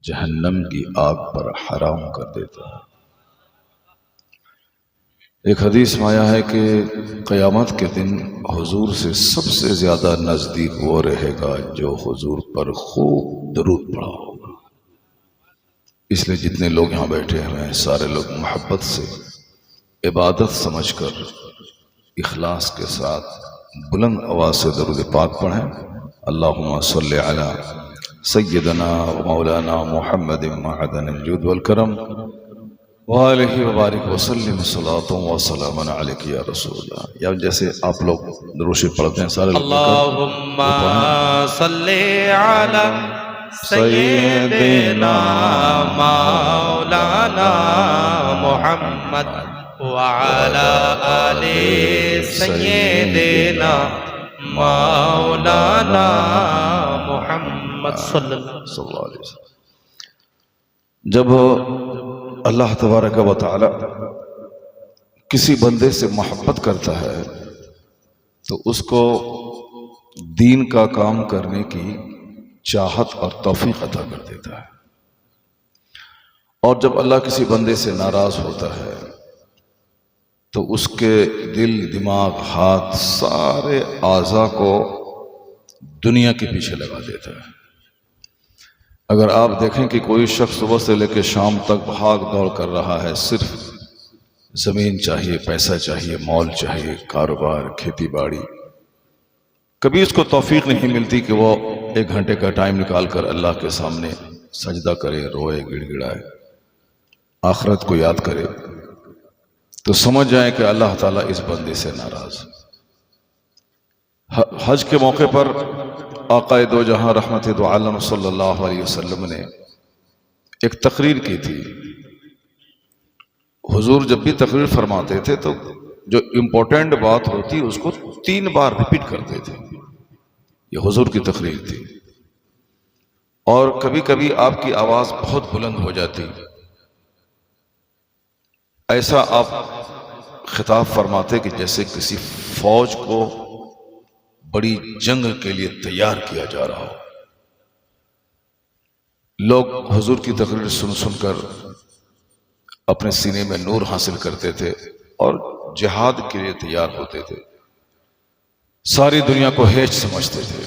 जहन्नम की आग पर हराम कर देता है। एक हदीस में आया है कि क़यामत के दिन हुजूर से सबसे ज़्यादा नज़दीक वो रहेगा जो हुजूर पर खूब दरूद पढ़ा होगा। इसलिए जितने लोग यहाँ बैठे हुए हैं सारे लोग मोहब्बत से इबादत समझकर इखलास के साथ बुलंद आवाज़ से दरूद पाक पढ़ें। अल्लाहुम्मा सल्लि अला सय्यदना व मौलाना मुहम्मदिन मअदनिल जुद वल करम वालैहि वबारिक वसल्लम सलातुन व सलामुन अलैका या रसूलल्लाह। या जैसे आप लोग दुरूद पढ़ते हैं सारे लोग अल्लाहुम्मा सल्लि अला सय्यदिना मौलाना मुहम्मद व अला आले सय्यदिना मौलाना मुहम्मद सल्लल्लाहु अलैहि वसल्लम। जब अल्लाह तबारक व तआला किसी बंदे से मोहब्बत करता है तो उसको दीन का काम करने की चाहत और तौफीक अता कर देता है। और जब अल्लाह किसी बंदे से नाराज होता है तो उसके दिल, दिमाग, हाथ, सारे आज़ा को दुनिया के पीछे लगा देता है। अगर आप देखें कि कोई शख्स सुबह से लेकर शाम तक भाग दौड़ कर रहा है, सिर्फ ज़मीन चाहिए, पैसा चाहिए, मॉल चाहिए, कारोबार, खेती बाड़ी, कभी उसको तौफीक नहीं मिलती कि वो 1 घंटे का टाइम निकाल कर अल्लाह के सामने सजदा करे, रोए, गिड़गिड़ाए, आखिरत को याद करे, तो समझ जाए कि अल्लाह ताला इस बंदे से नाराज। हज के मौके पर आक़ाए दो जहां रहमत दो आलम सल्लल्लाहु अलैहि वसल्लम ने एक तकरीर की थी। हुजूर जब भी तकरीर फरमाते थे तो जो इम्पोर्टेंट बात होती उसको 3 बार रिपीट करते थे। ये हुजूर की तकरीर थी। और कभी कभी आपकी आवाज बहुत बुलंद हो जाती, ऐसा आप खिताब फरमाते कि जैसे किसी फौज को बड़ी जंग के लिए तैयार किया जा रहा हो। लोग हुजूर की तकरीर सुन सुनकर अपने सीने में नूर हासिल करते थे और जिहाद के लिए तैयार होते थे, सारी दुनिया को हेच समझते थे।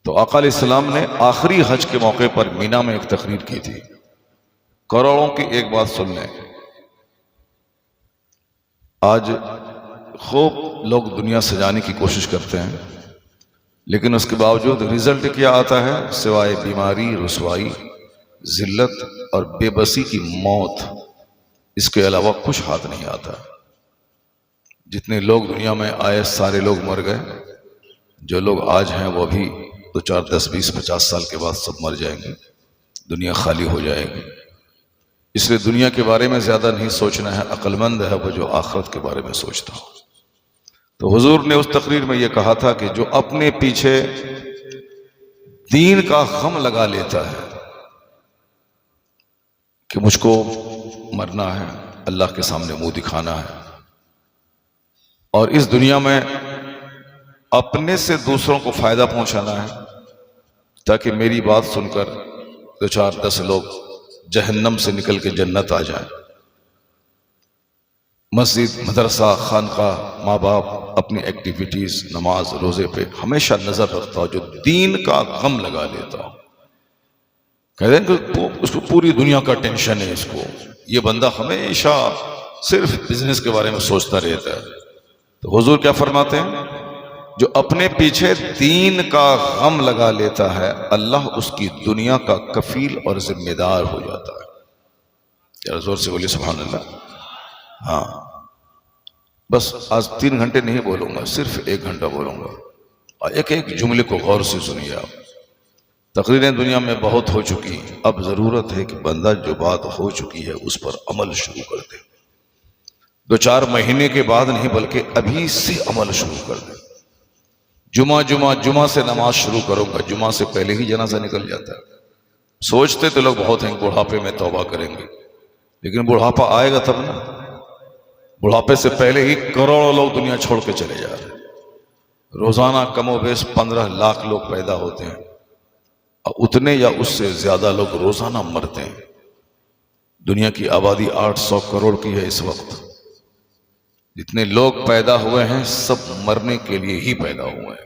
तो आका अलैहिस्सलाम ने आखिरी हज के मौके पर मीना में एक तकरीर की थी। करोड़ों की एक बात सुन लें, आज खूब लोग दुनिया सजाने की कोशिश करते हैं, लेकिन उसके बावजूद रिजल्ट क्या आता है? सिवाय बीमारी, रुसवाई, जिल्लत और बेबसी की मौत, इसके अलावा कुछ हाथ नहीं आता। जितने लोग दुनिया में आए सारे लोग मर गए। जो लोग आज हैं वो भी 2, 4, 10, 20, 50 साल के बाद सब मर जाएंगे, दुनिया खाली हो जाएगी। इसलिए दुनिया के बारे में ज्यादा नहीं सोचना है। अक्लमंद है वो जो आखिरत के बारे में सोचता हो। तो हुजूर ने उस तकरीर में यह कहा था कि जो अपने पीछे दीन का गम लगा लेता है कि मुझको मरना है, अल्लाह के सामने मुंह दिखाना है, और इस दुनिया में अपने से दूसरों को फायदा पहुंचाना है ताकि मेरी बात सुनकर 2, 4, 10 लोग जहन्नम से निकल के जन्नत आ जाएं। मस्जिद, मदरसा, खानका, माँ बाप अपनी एक्टिविटीज, नमाज, रोजे पे हमेशा नजर रखता हो। जो दीन का गम लगा लेता हो, कहते हैं कि उसको पूरी दुनिया का टेंशन है, इसको ये बंदा हमेशा सिर्फ बिजनेस के बारे में सोचता रहता है। तो हुजूर क्या फरमाते हैं? जो अपने पीछे दीन का गम लगा लेता है, अल्लाह उसकी दुनिया का कफील और जिम्मेदार हो जाता है। यार जोर से बोलिए सुभान अल्लाह। हाँ, बस आज 3 घंटे नहीं बोलूंगा, सिर्फ 1 घंटा बोलूंगा, और एक एक जुमले को गौर से सुनिए आप। तकरीरें दुनिया में बहुत हो चुकी, अब जरूरत है कि बंदा जो बात हो चुकी है उस पर अमल शुरू कर दे। 2-4 महीने के बाद नहीं बल्कि अभी से अमल शुरू कर दे। जुमा से नमाज शुरू करूंगा, जुमा से पहले ही जनाजा निकल जाता है। सोचते तो लोग बहुत हैं बुढ़ापे में तौबा करेंगे, लेकिन बुढ़ापा आएगा तब ना। बुढ़ापे से पहले ही करोड़ों लोग दुनिया छोड़ के चले जा रहे हैं। रोजाना कमोबेश 15 लाख लोग पैदा होते हैं, उतने या उससे ज्यादा लोग रोजाना मरते हैं। दुनिया की आबादी 800 करोड़ की है इस वक्त। जितने लोग पैदा हुए हैं सब मरने के लिए ही पैदा हुए हैं।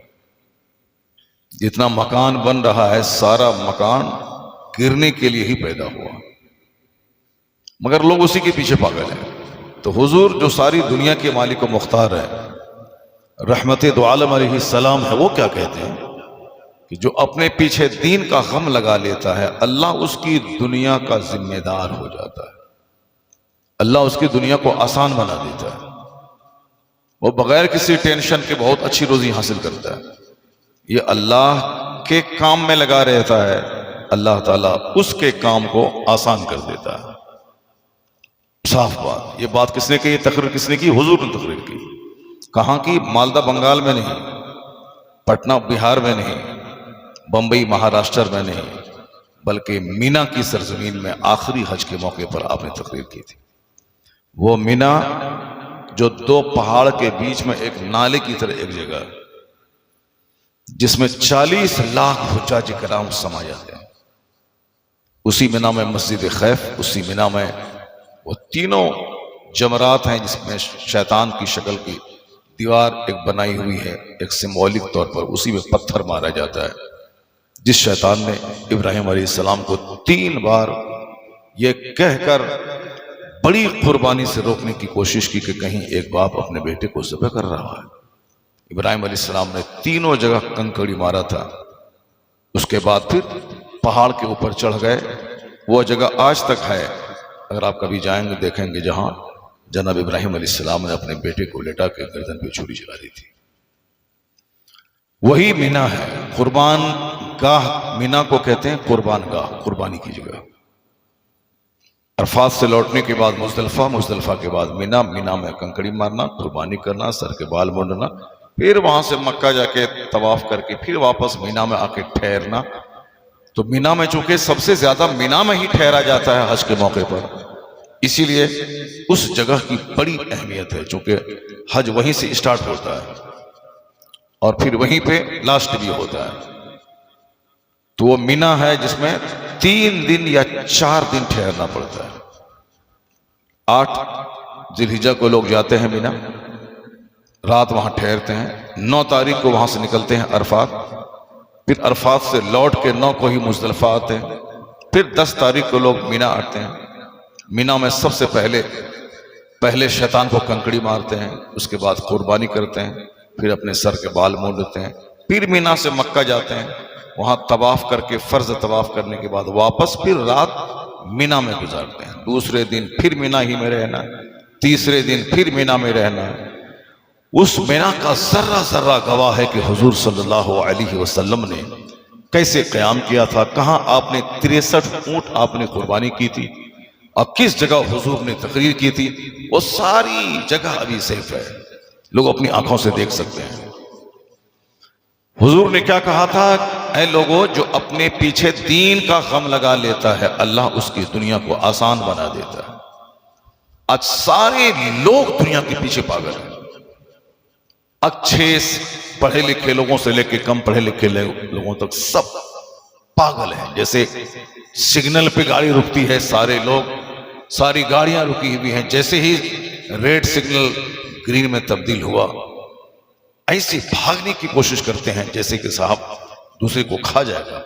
जितना मकान बन रहा है सारा मकान गिरने के लिए ही पैदा हुआ, मगर लोग उसी के पीछे पागल हैं। तो हुजूर जो सारी दुनिया के मालिक व मुख्तार है, रहमत दो आलम अलैहिस्सलाम है, वो क्या कहते हैं कि जो अपने पीछे दीन का गम लगा लेता है अल्लाह उसकी दुनिया का जिम्मेदार हो जाता है। अल्लाह उसकी दुनिया को आसान बना देता है। वो बगैर किसी टेंशन के बहुत अच्छी रोजी हासिल करता है। ये अल्लाह के काम में लगा रहता है, अल्लाह ताला उसके काम को आसान कर देता है। साफ बात। ये बात किसने कही, तकरीर किसने की? हुजूर ने तकरीर की। कहां की? मालदा बंगाल में नहीं, पटना बिहार में नहीं, बंबई महाराष्ट्र में नहीं, बल्कि मीना की सरजमीन में आखिरी हज के मौके पर आपने तकरीर की थी। वो मीना जो दो पहाड़ के बीच में एक नाले की तरह एक जगह, जिसमें 40 लाख हुज्जाज किराम समा जाते हैं। उसी मीना में मस्जिद खैफ, उसी मीना में वो तीनों जमरात हैं जिसमें शैतान की शक्ल की दीवार एक बनाई हुई है, एक सिंबॉलिक तौर पर। उसी में पत्थर मारा जाता है जिस शैतान ने इब्राहिम अलैहिस्सलाम को 3 बार ये कहकर बड़ी कुर्बानी से रोकने की कोशिश की कि कहीं एक बाप अपने बेटे को ज़िबह कर रहा है। इब्राहिम अलैहिस्सलाम ने तीनों जगह कंकड़ी मारा था। उसके बाद फिर पहाड़ के ऊपर चढ़ गए। वो जगह आज तक है, अगर आप कभी जाएंगे देखेंगे, जहां जनाब इब्राहिम अलैहिस्सलाम ने अपने बेटे को लेटा के गर्दन पे छुरी चला दी थी। वही मीना है, कुर्बान गाह। मीना को कहते हैं कुर्बान गाह, कुर्बानी की जगह। अरफात से लौटने के बाद मुज़दलिफा, मुज़दलिफा के बाद मीना, मीना में कंकड़ी मारना, कुर्बानी करना, सर के बाल मुंडना, फिर वहां से मक्का जाके तवाफ करके फिर वापस मीना में आके ठहरना। तो मीना में चूंकि सबसे ज्यादा मीना में ही ठहरा जाता है हज के मौके पर, इसीलिए उस जगह की बड़ी अहमियत है। चूंकि हज वहीं से स्टार्ट होता है और फिर वहीं पे लास्ट भी होता है। तो वो मीना है जिसमें 3 दिन या 4 दिन ठहरना पड़ता है। 8 जिलहिज्जा को लोग जाते हैं मीना, रात वहां ठहरते हैं। 9 तारीख को वहां से निकलते हैं अरफात, फिर अरफात से लौट के 9 को ही मुज़दलिफा आते हैं। फिर 10 तारीख को लोग मीना आते हैं। मीना में सबसे पहले शैतान को कंकड़ी मारते हैं, उसके बाद कुर्बानी करते हैं, फिर अपने सर के बाल मूंडते हैं। फिर मीना से मक्का जाते हैं, वहां तवाफ करके फर्ज तवाफ करने के बाद वापस फिर रात मीना में गुजारते हैं। दूसरे दिन फिर मीना ही में रहना है, तीसरे दिन फिर मीना में रहना है। उस मीना का जर्रा जर्रा गवाह है कि हुजूर सल्लल्लाहु अलैहि वसल्लम ने कैसे क़याम किया था, कहां आपने 63 ऊंट आपने कुर्बानी की थी और किस जगह हुजूर ने तकरीर की थी। वो सारी जगह अभी सेफ है, लोग अपनी आंखों से देख सकते हैं। हुजूर ने क्या कहा था, ऐ लोगों जो अपने पीछे दीन का गम लगा लेता है अल्लाह उसकी दुनिया को आसान बना देता है। आज सारे लोग दुनिया के पीछे पागल हैं। अच्छे पढ़े लिखे लोगों से लेकर कम पढ़े लिखे लोगों तक सब पागल हैं। जैसे सिग्नल पे गाड़ी रुकती है, सारे लोग, सारी गाड़ियां रुकी हुई हैं। जैसे ही रेड सिग्नल ग्रीन में तब्दील हुआ, ऐसे भागने की कोशिश करते हैं जैसे कि साहब दूसरे को खा जाएगा।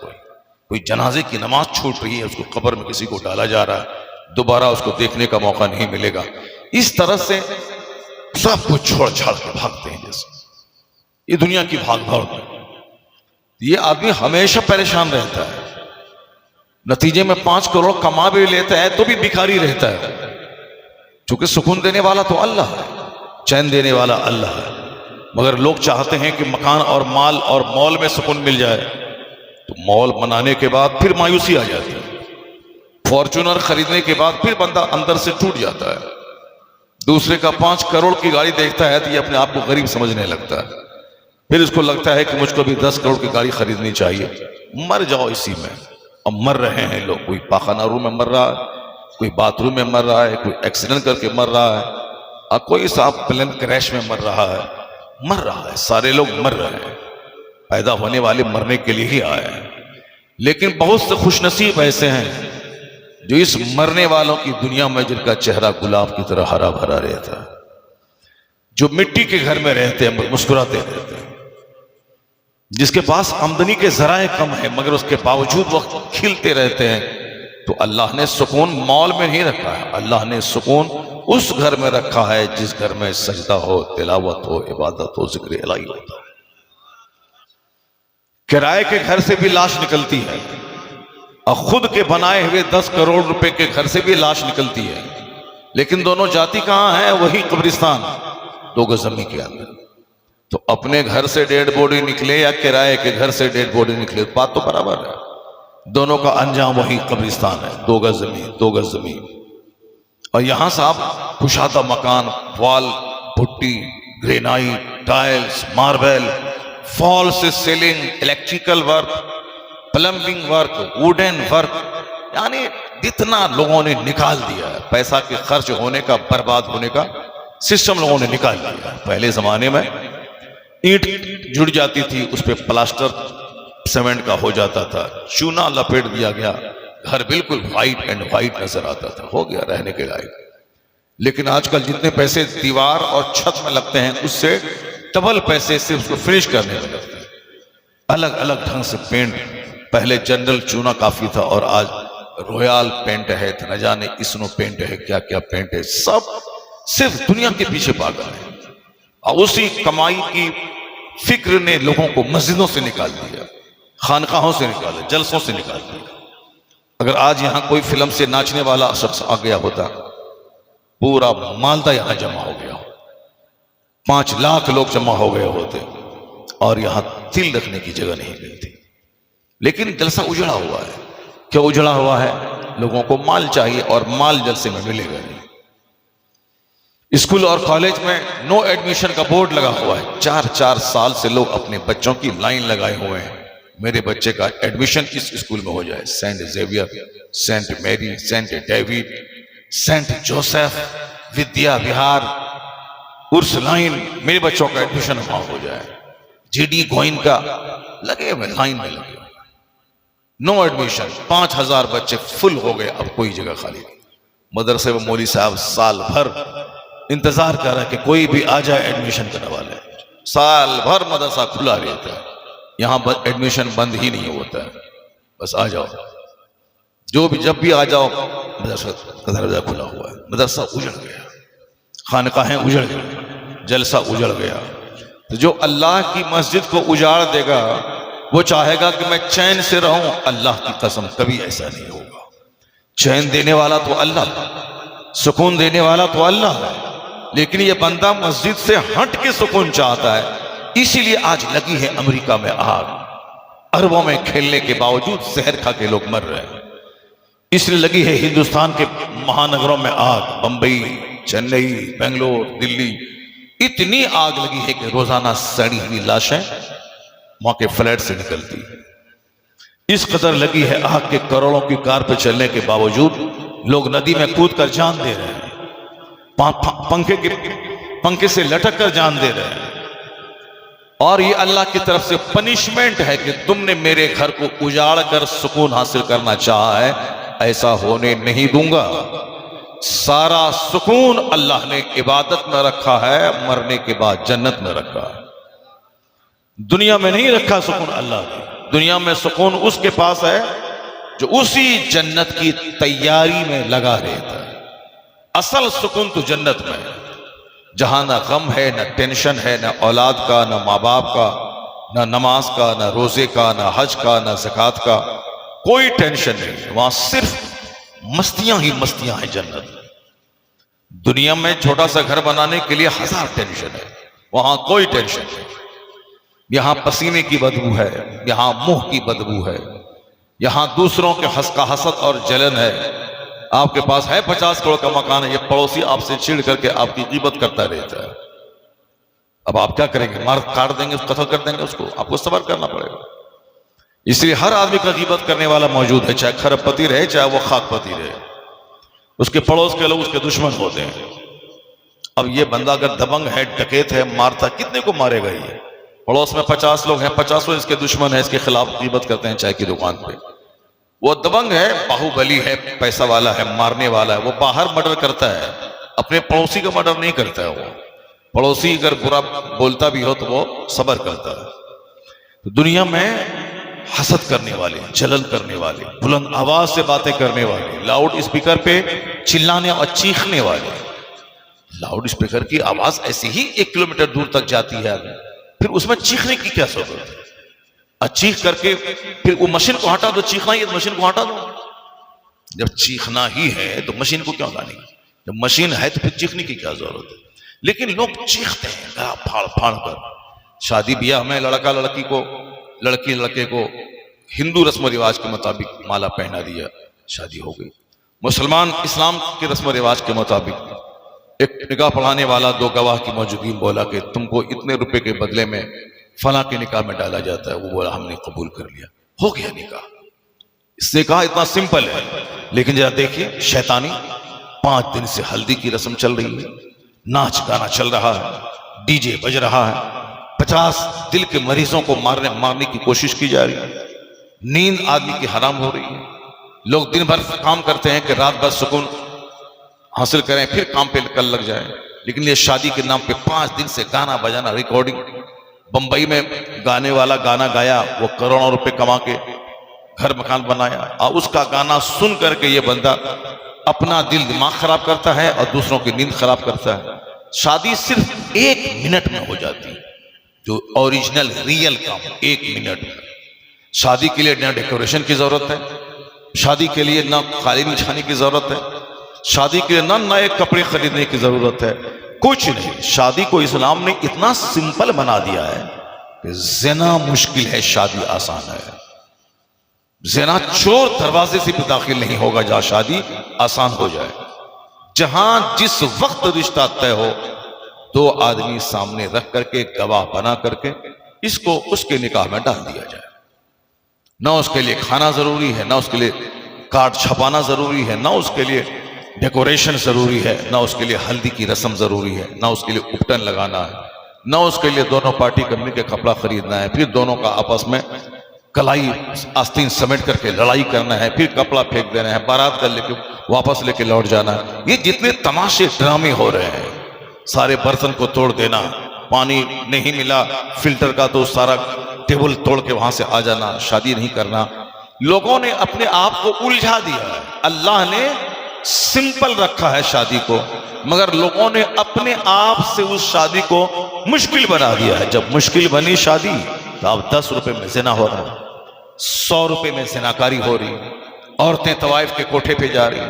कोई जनाजे की नमाज छूट रही है, उसको कब्र में किसी को डाला जा रहा है, दोबारा उसको देखने का मौका नहीं मिलेगा। इस तरह से सब कुछ छोड़ छाड़ के भागते हैं। जैसे ये दुनिया की भागदौड़ में ये आदमी हमेशा परेशान रहता है। नतीजे में 5 करोड़ कमा भी लेता है तो भी भिखारी रहता है, क्योंकि सुकून देने वाला तो अल्लाह है, चैन देने वाला अल्लाह है। मगर लोग चाहते हैं कि मकान और माल और मॉल में सुकून मिल जाए, तो मॉल बनाने के बाद फिर मायूसी आ जाती है। फॉर्च्यूनर खरीदने के बाद फिर बंदा अंदर से टूट जाता है। दूसरे का 5 करोड़ की गाड़ी देखता है तो ये अपने आप को गरीब समझने लगता है। फिर इसको लगता है कि मुझको भी 10 करोड़ की गाड़ी खरीदनी चाहिए। मर जाओ इसी में। और मर रहे हैं लोग, कोई पाखाना रूम में मर रहा है, कोई बाथरूम में मर रहा है, कोई एक्सीडेंट करके मर रहा है, और कोई साहब प्लेन क्रैश में मर रहा है। मर रहा है, सारे लोग मर रहे हैं। पैदा होने वाले मरने के लिए ही आए हैं। लेकिन बहुत से खुशनसीब ऐसे हैं जो इस मरने वालों की दुनिया में जिनका चेहरा गुलाब की तरह हरा भरा रहता है, जो मिट्टी के घर में रहते हैं, मुस्कुराते रहते हैं, जिसके पास आमदनी के जराए कम है मगर उसके बावजूद वो खिलते रहते हैं। तो अल्लाह ने सुकून मॉल में नहीं रखा है, अल्लाह ने सुकून उस घर में रखा है जिस घर में सजदा हो, तिलावत हो, इबादत हो, जिक्र इलाही होता है। किराए के घर से भी लाश निकलती है और खुद के बनाए हुए 10 करोड़ रुपए के घर से भी लाश निकलती है, लेकिन दोनों जाति कहां है? वही कब्रिस्तान, 2 गज जमीन के अंदर। तो अपने घर से डेड बॉडी निकले या किराए के घर से डेड बॉडी निकले, बात तो बराबर है, दोनों का अंजाम वही कब्रिस्तान है। 2 गज जमीन, 2 गज जमीन। और यहां साहब कुशादा मकान, wall putty, granite, tiles, marble, false ceiling, electrical work, plumbing work, wooden work, यानी जितना लोगों ने निकाल दिया है, पैसा के खर्च होने का, बर्बाद होने का सिस्टम लोगों ने निकाल दिया है। पहले जमाने में ईंट जुड़ जाती थी, उस पर प्लास्टर सीमेंट का हो जाता था, चूना लपेट दिया गया, घर बिल्कुल व्हाइट एंड व्हाइट नजर आता था, हो गया रहने के लायक। लेकिन आजकल जितने पैसे दीवार और छत में लगते हैं उससे डबल पैसे सिर्फ उसको फिनिश करने में लगते हैं। अलग अलग ढंग से पेंट, पहले जनरल चूना काफी था और आज रॉयल पेंट है, न जाने स्नो पेंट है, क्या क्या पेंट है, सब सिर्फ दुनिया के पीछे पागल है। और उसी कमाई की फिक्र ने लोगों को मस्जिदों से निकाल दिया, खानकाहों से निकाला, जलसों से निकाल दिया। अगर आज यहां कोई फिल्म से नाचने वाला शख्स आ गया होता, पूरा मालदा यहां जमा हो गया, 5 लाख लोग जमा हो गए होते और यहां तिल रखने की जगह नहीं मिलती। लेकिन जलसा उजड़ा हुआ है। क्यों उजड़ा हुआ है? लोगों को माल चाहिए और माल जलसे में मिलेगा नहीं। स्कूल और कॉलेज में नो एडमिशन का बोर्ड लगा हुआ है, 4-4 साल से लोग अपने बच्चों की लाइन लगाए हुए हैं, मेरे बच्चे का एडमिशन इस स्कूल में हो जाए, Saint Xavier, Saint Mary, Saint David, Saint Joseph, Vidya Vihar, Ursuline, मेरे बच्चों का एडमिशन वहां हो जाए। जीडी गोइन का लगे हुए लाइन में लगे, नो एडमिशन, 5000 बच्चे फुल हो गए, अब कोई जगह खाली नहीं। मदरसे में मौली साहब साल भर इंतजार कर रहे हैं कि कोई भी आ जाए एडमिशन करने वाले, साल भर मदरसा खुला रहता है, यहां एडमिशन बंद ही नहीं होता है, बस आ जाओ, जो भी जब भी आ जाओ, मदरसा का दरवाजा खुला हुआ है। मदरसा उजड़ गया, खानकाहें उजड़ गई, जलसा उजड़ गया। तो जो अल्लाह की मस्जिद को उजाड़ देगा वो चाहेगा कि मैं चैन से रहूं, अल्लाह की कसम कभी ऐसा नहीं होगा। चैन देने वाला तो अल्लाह, सुकून देने वाला तो अल्लाह है, लेकिन ये बंदा मस्जिद से हट के सुकून चाहता है। इसीलिए आज लगी है अमेरिका में आग, अरबों में खेलने के बावजूद जहर खा के लोग मर रहे हैं। इसलिए लगी है हिंदुस्तान के महानगरों में आग, बंबई, चेन्नई, बेंगलोर, दिल्ली, इतनी आग लगी है कि रोजाना सड़ी हुई लाशें वहां के फ्लैट से निकलती है। इस कदर लगी है आग के करोड़ों की कार पर चलने के बावजूद लोग नदी में कूद कर जान दे रहे हैं, पंखे से लटक कर जान दे रहे हैं। और ये अल्लाह की तरफ से पनिशमेंट है कि तुमने मेरे घर को उजाड़ कर सुकून हासिल करना चाहा है, ऐसा होने नहीं दूंगा। सारा सुकून अल्लाह ने इबादत में रखा है, मरने के बाद जन्नत में रखा है। दुनिया में नहीं रखा सुकून अल्लाह ने। दुनिया में सुकून उसके पास है जो उसी जन्नत की तैयारी में लगा रहता है। असल सुकून तो जन्नत में है, जहां ना गम है, ना टेंशन है, ना औलाद का, ना माँ बाप का, ना नमाज का, ना रोजे का, ना हज का, ना ज़कात का, कोई टेंशन नहीं। वहां सिर्फ मस्तियां ही मस्तियां हैं जन्नत में। दुनिया में छोटा सा घर बनाने के लिए 1000 टेंशन है, वहां कोई टेंशन नहीं। यहां पसीने की बदबू है, यहां मुंह की बदबू है, यहां दूसरों के का हसद और जलन है। आपके पास है 50 करोड़ का मकान है, ये पड़ोसी आपसे चिढ़ करके आपकी गिबत करता रहता है। अब आप क्या करेंगे? मार काट देंगे, कत्ल कर देंगे उसको, आपको सब्र करना पड़ेगा। इसलिए हर आदमी का गिबत करने वाला मौजूद है, चाहे खरबपति रहे चाहे वो खाकपति रहे, उसके पड़ोस के लोग उसके दुश्मन होते हैं। अब ये बंदा अगर दबंग है, डकैत है, मारता, कितने को मारेगा ये? पड़ोस में 50 लोग हैं, 50 इसके दुश्मन है, इसके खिलाफ गिबत करते हैं चाय की दुकान पे। वो दबंग है, बाहुबली है, पैसा वाला है, मारने वाला है, वो बाहर मर्डर करता है, अपने पड़ोसी का मर्डर नहीं करता है। वो पड़ोसी अगर बुरा बोलता भी हो तो वो सब्र करता है। तो दुनिया में हसद करने वाले, जलन करने वाले, बुलंद आवाज से बातें करने वाले, लाउड स्पीकर पे चिल्लाने और चीखने वाले, लाउड स्पीकर की आवाज ऐसे ही 1 किलोमीटर दूर तक जाती है, फिर उसमें चीखने की क्या जरूरत है? चीख करके फिर वो मशीन को हटा दो, चीखना ही है तो मशीन को हटा दो। जब चीखना ही है तो मशीन को क्यों हटानी? जब मशीन है तो फिर चीखने की क्या जरूरत है? लेकिन लोग चीखते हैं गला फाड़ फाड़ कर। शादी ब्याह में लड़का लड़की को, लड़की लड़के को हिंदू रस्म रिवाज के मुताबिक माला पहना दिया, शादी हो गई। मुसलमान इस्लाम के रस्म रिवाज के मुताबिक एक निकाह पढ़ाने वाला 2 गवाह की मौजूदगी में बोला कि तुमको इतने रुपए के बदले में फला के निकाह में डाला जाता है। वो बोला हमने कबूल कर लिया, हो गया निकाह। इसने कहा इतना सिंपल है। लेकिन जरा देखिए शैतानी, 5 दिन से हल्दी की रस्म चल रही है, नाच गाना चल रहा है, डीजे बज रहा है, 50 दिल के मरीजों को मारने की कोशिश की जा रही है, नींद आदमी की हराम हो रही है। लोग दिन भर काम करते हैं कि रात भर सुकून हासिल करें, फिर काम पे कल लग जाए। लेकिन ये शादी के नाम पे 5 दिन से गाना बजाना, रिकॉर्डिंग। बंबई में गाने वाला गाना गाया, वो करोड़ों रुपए कमा के घर मकान बनाया, और उसका गाना सुन करके ये बंदा अपना दिल दिमाग खराब करता है और दूसरों की नींद खराब करता है। शादी सिर्फ 1 मिनट में हो जाती है, जो ओरिजिनल रियल काम 1 मिनट में। शादी के लिए ना डेकोरेशन की जरूरत है, शादी के लिए ना कालीन बिछाने की जरूरत है, शादी के लिए ना नए कपड़े खरीदने की जरूरत है, कुछ नहीं। शादी को इस्लाम ने इतना सिंपल बना दिया है कि ज़िना मुश्किल है, शादी आसान है। ज़िना चोर दरवाजे से भी दाखिल नहीं होगा, जहां शादी आसान हो जाए। जहां जिस वक्त रिश्ता तय हो, 2 आदमी सामने रख करके, गवाह बना करके इसको उसके निकाह में डाल दिया जाए। ना उसके लिए खाना जरूरी है, ना उसके लिए कार्ड छपाना जरूरी है, ना उसके लिए डेकोरेशन जरूरी है, ना उसके लिए हल्दी की रस्म जरूरी है, ना उसके लिए उपटन लगाना है, ना उसके लिए दोनों पार्टी कंपनी के कपड़ा खरीदना है, फिर दोनों का आपस में कलाई आस्तीन समेट करके लड़ाई करना है, फिर कपड़ा फेंक देना है, बारात कर लेके वापस लेके लौट जाना है। ये जितने तमाशे ड्रामे हो रहे हैं, सारे बर्तन को तोड़ देना, पानी नहीं मिला फिल्टर का तो सारा टेबल तोड़ के वहां से आ जाना, शादी नहीं करना। लोगों ने अपने आप को उलझा दिया है। अल्लाह ने सिंपल रखा है शादी को, मगर लोगों ने अपने आप से उस शादी को मुश्किल बना दिया है। जब मुश्किल बनी शादी तो अब 10 रुपए में ज़िना हो रहा है, 100 रुपए में ज़िनाकारी हो रही, औरतें तवाइफ के कोठे पे जा रही,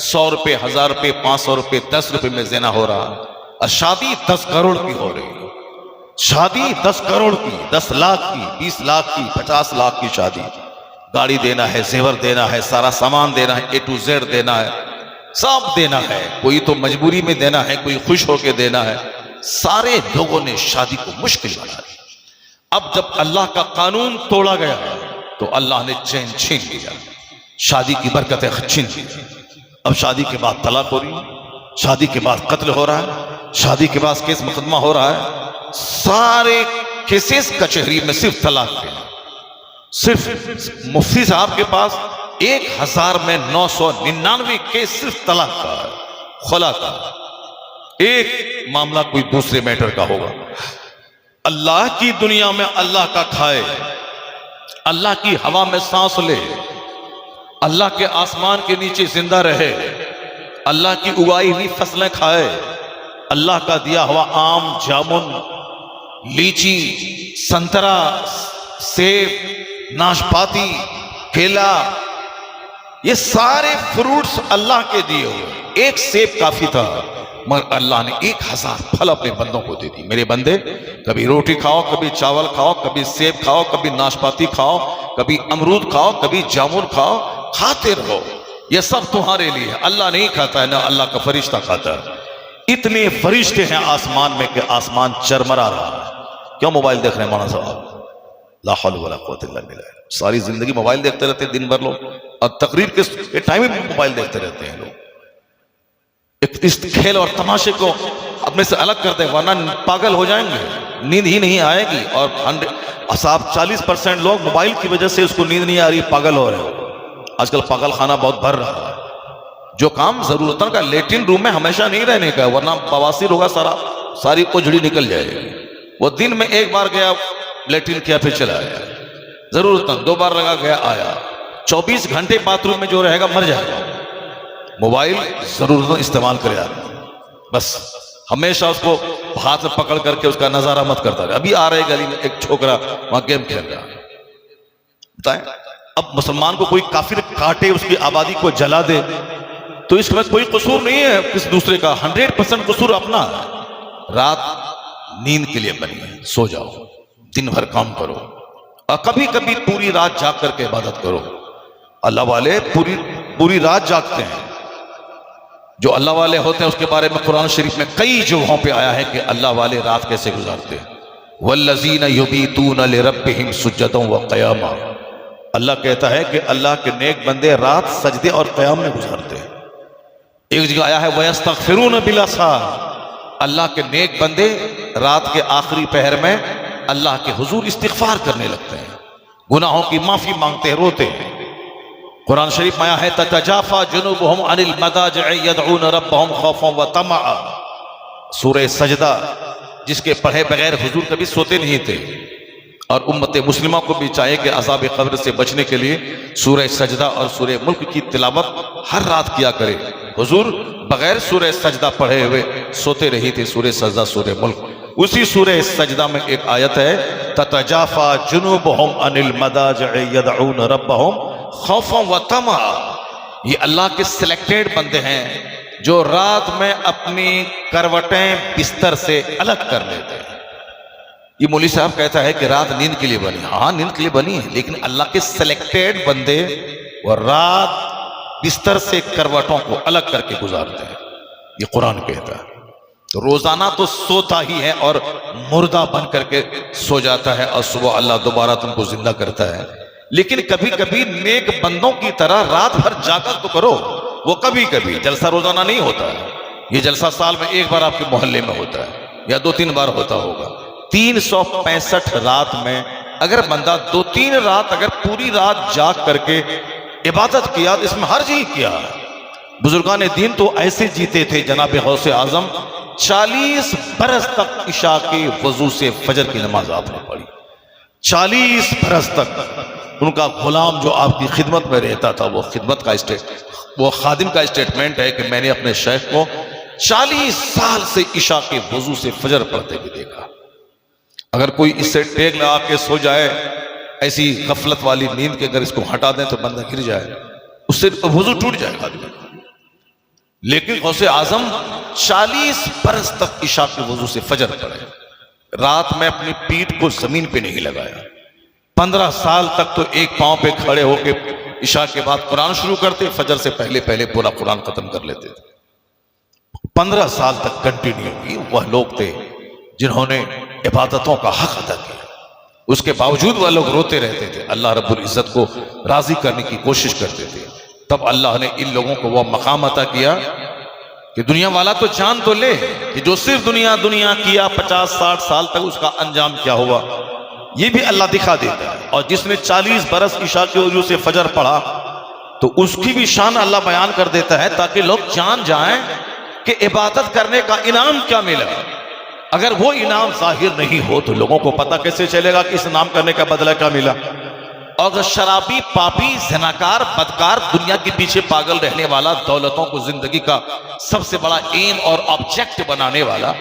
100 रुपए, 1000 रुपए, 500 रुपए, 10 रुपए में ज़िना हो रहा। और शादी 10 करोड़ की हो रही, शादी 10 करोड़ की, 10 लाख की, 20 लाख की, 50 लाख की शादी। गाड़ी देना है, जेवर देना है, सारा सामान देना है, A to Z देना है, सब देना है। कोई तो मजबूरी में देना है, कोई खुश होके देना है। सारे लोगों ने शादी को मुश्किल बना दिया। अब जब अल्लाह का कानून तोड़ा गया तो अल्लाह ने चैन छीन लिया, शादी की बरकतें छीन ली। अब शादी के बाद तलाक हो रही है, शादी के बाद कत्ल हो रहा है, शादी के बाद केस मुकदमा हो रहा है। सारे केसेस कचहरी में सिर्फ तलाक के, सिर्फ मुफ्ती साहब के पास 1000 में 999 केस सिर्फ तलाक का है, खुला का। एक मामला कोई दूसरे मैटर का होगा। अल्लाह की दुनिया में अल्लाह का खाए, अल्लाह की हवा में सांस ले, अल्लाह के आसमान के नीचे जिंदा रहे, अल्लाह की उगाई हुई फसलें खाए, अल्लाह का दिया हुआ आम, जामुन, लीची, संतरा, सेब, नाशपाती, केला, ये सारे फ्रूट्स अल्लाह के दिए हुए। एक सेब काफी था, मगर अल्लाह ने 1000 फल अपने बंदों को दे दी। मेरे बंदे, कभी रोटी खाओ, कभी चावल खाओ, कभी सेब खाओ, कभी नाशपाती खाओ, कभी अमरूद खाओ, कभी जामुन खाओ, खाते रहो, ये सब तुम्हारे लिए है। अल्लाह नहीं खाता है, ना अल्लाह का फरिश्ता खाता है। इतने फरिश्ते हैं आसमान में कि आसमान चरमरा रहा है। क्यों मोबाइल देख रहे हैं मौलाना साहब? ला हौला वला कुव्वता इल्ला बिल्लाह। सारी जिंदगी मोबाइल देखते रहते हैं दिन भर लोग, और तकरीर के टाइम में मोबाइल देखते रहते हैं लोग। इस खेल और तमाशे को अपने से अलग कर दे, वरना पागल हो जाएंगे, नींद ही नहीं आएगी। और 40% लोग मोबाइल की वजह से उसको नींद नहीं आ रही, पागल हो रहे हो। आजकल पागल खाना बहुत भर रहा है। जो काम जरूरतन का, लेटिन रूम में हमेशा नहीं रहने का, वरना बवासीर होगा, सारी उजड़ी निकल जाएगी। वो दिन में एक बार गया, लेटिन किया, फिर चला आया। जरूरतन 2 बार लगा गया, आया। 24 घंटे बाथरूम में जो रहेगा मर जाएगा। मोबाइल जरूरतन इस्तेमाल करे आदमी, बस हमेशा उसको हाथ में पकड़ करके उसका नजारा मत करता रहे। अभी आ रहे गली में एक छोकरा वहां गेम खेल रहा है, बताएं। अब मुसलमान को कोई काफिर काटे, उसकी आबादी को जला दे, तो इसमें कोई कसूर नहीं है किसी दूसरे का, 100% कसूर अपना है। रात नींद के लिए बनी है, सो जाओ, दिन भर काम करो, और कभी कभी पूरी रात जाग करके इबादत करो। अल्लाह वाले पूरी रात जागते हैं। जो अल्लाह वाले होते हैं उसके बारे में कुरान शरीफ में कई जगहों पे आया है कि अल्लाह वाले रात कैसे गुजारते हैं। वल्लज़ीना युबीतूना लिरब्बिहिम सुज्जदन व क़ियामा। अल्लाह कहता है कि अल्लाह के नेक बंदे रात सजदे और क़याम में गुजारते हैं। एक जगह आया है वयस्तग़फिरूना बिल असहार। अल्लाह के नेक बंदे रात के आखिरी पहर में अल्लाह के हुजूर इस्तिग़फार करने लगते हैं, गुनाहों की माफी मांगते हैं, रोते हैं। कुरान शरीफ में आया है ततजाफा जुनूबुहुम अनिल मदाजि'i यदऊना रब्बहुम खौफन व तमअ। सूरह सजदा, जिसके पढ़े बगैर हुजूर कभी सोते नहीं थे। और उम्मत मुस्लिमा को भी चाहिए कि अज़ाब क़ब्र से बचने के लिए सूरह सजदा और सूरह मुल्क की तिलावत हर रात किया करे। हुजूर बगैर सूरह सजदा पढ़े हुए सोते रही थे। सूरह सजदा, सूरह मुल्क। उसी सूरह सजदा में एक आयत है ततजाफा जुनूबुहुम अनिल मदाजि'i यदऊना रब्बहुम खौफन व तमअ। ये अल्लाह के सिलेक्टेड बंदे हैं जो रात में अपनी करवटें बिस्तर से अलग कर लेते हैं। ये मौलवी साहब कहता है कि रात नींद के लिए बनी। हाँ, नींद के लिए बनी है, लेकिन अल्लाह के सिलेक्टेड बंदे वो रात बिस्तर से करवटों को अलग करके गुजारते हैं। ये कुरान कहता है। तो रोजाना तो सोता ही है और मुर्दा बन करके सो जाता है, और सुबह अल्लाह दोबारा तुमको जिंदा करता है। लेकिन कभी कभी नेक बंदों की तरह रात भर जागा तो करो। वो कभी कभी, जलसा रोजाना नहीं होता है। ये जलसा साल में एक बार आपके मोहल्ले में होता है, या 2-3 बार होता होगा। 365 रात में अगर बंदा 2-3 रात अगर पूरी रात जाग करके इबादत किया तो इसमें हर्ज ही क्या है। बुजुर्गान दीन तो ऐसे जीते थे। जनाब गौसे आजम 40 बरस तक इशा के वजू से फजर की नमाज आपने पढ़ी। 40 बरस तक उनका गुलाम जो आपकी खिदमत में रहता था, वो खादिम का स्टेटमेंट है कि मैंने अपने शेख को 40 साल से इशा के वजू से फजर पढ़ते हुए देखा। अगर कोई इससे टेक लगा के सो जाए, ऐसी गफलत वाली नींद के अगर इसको हटा दें तो बंदा गिर जाए, उससे वजू टूट जाएगा आदमी। लेकिन गौसे आजम 40 बरस तक इशा के वजू से फजर पढ़े, रात में अपनी पीठ को जमीन पे नहीं लगाया। 15 साल तक तो एक पांव पे खड़े होके इशा के बाद कुरान शुरू करते, फजर से पहले पहले पूरा कुरान खत्म कर लेते थे। 15 साल तक कंटिन्यू की। वह लोग थे जिन्होंने इबादतों का हक अदा किया। उसके बावजूद वह लोग रोते रहते थे, अल्लाह रब्बुल इज्जत को राजी करने की कोशिश करते थे। तब अल्लाह ने इन लोगों को वह मकाम अता किया कि दुनिया वाला तो जान तो ले कि जो सिर्फ दुनिया किया 50-60 साल तक, उसका अंजाम क्या हुआ ये भी अल्लाह दिखा देता है। और जिसने 40 बरस इशा के वजू से फजर पढ़ा तो उसकी भी शान अल्लाह बयान कर देता है, ताकि लोग जान जाएं कि इबादत करने का इनाम क्या मिला। अगर वो इनाम जाहिर नहीं हो तो लोगों को पता कैसे चलेगा कि इस इनाम करने का बदला क्या मिला। और अगर शराबी, पापी, ज़नाकार, बदकार, दुनिया के पीछे पागल रहने वाला, दौलतों को जिंदगी का सबसे बड़ा एम और ऑब्जेक्ट बनाने वाला,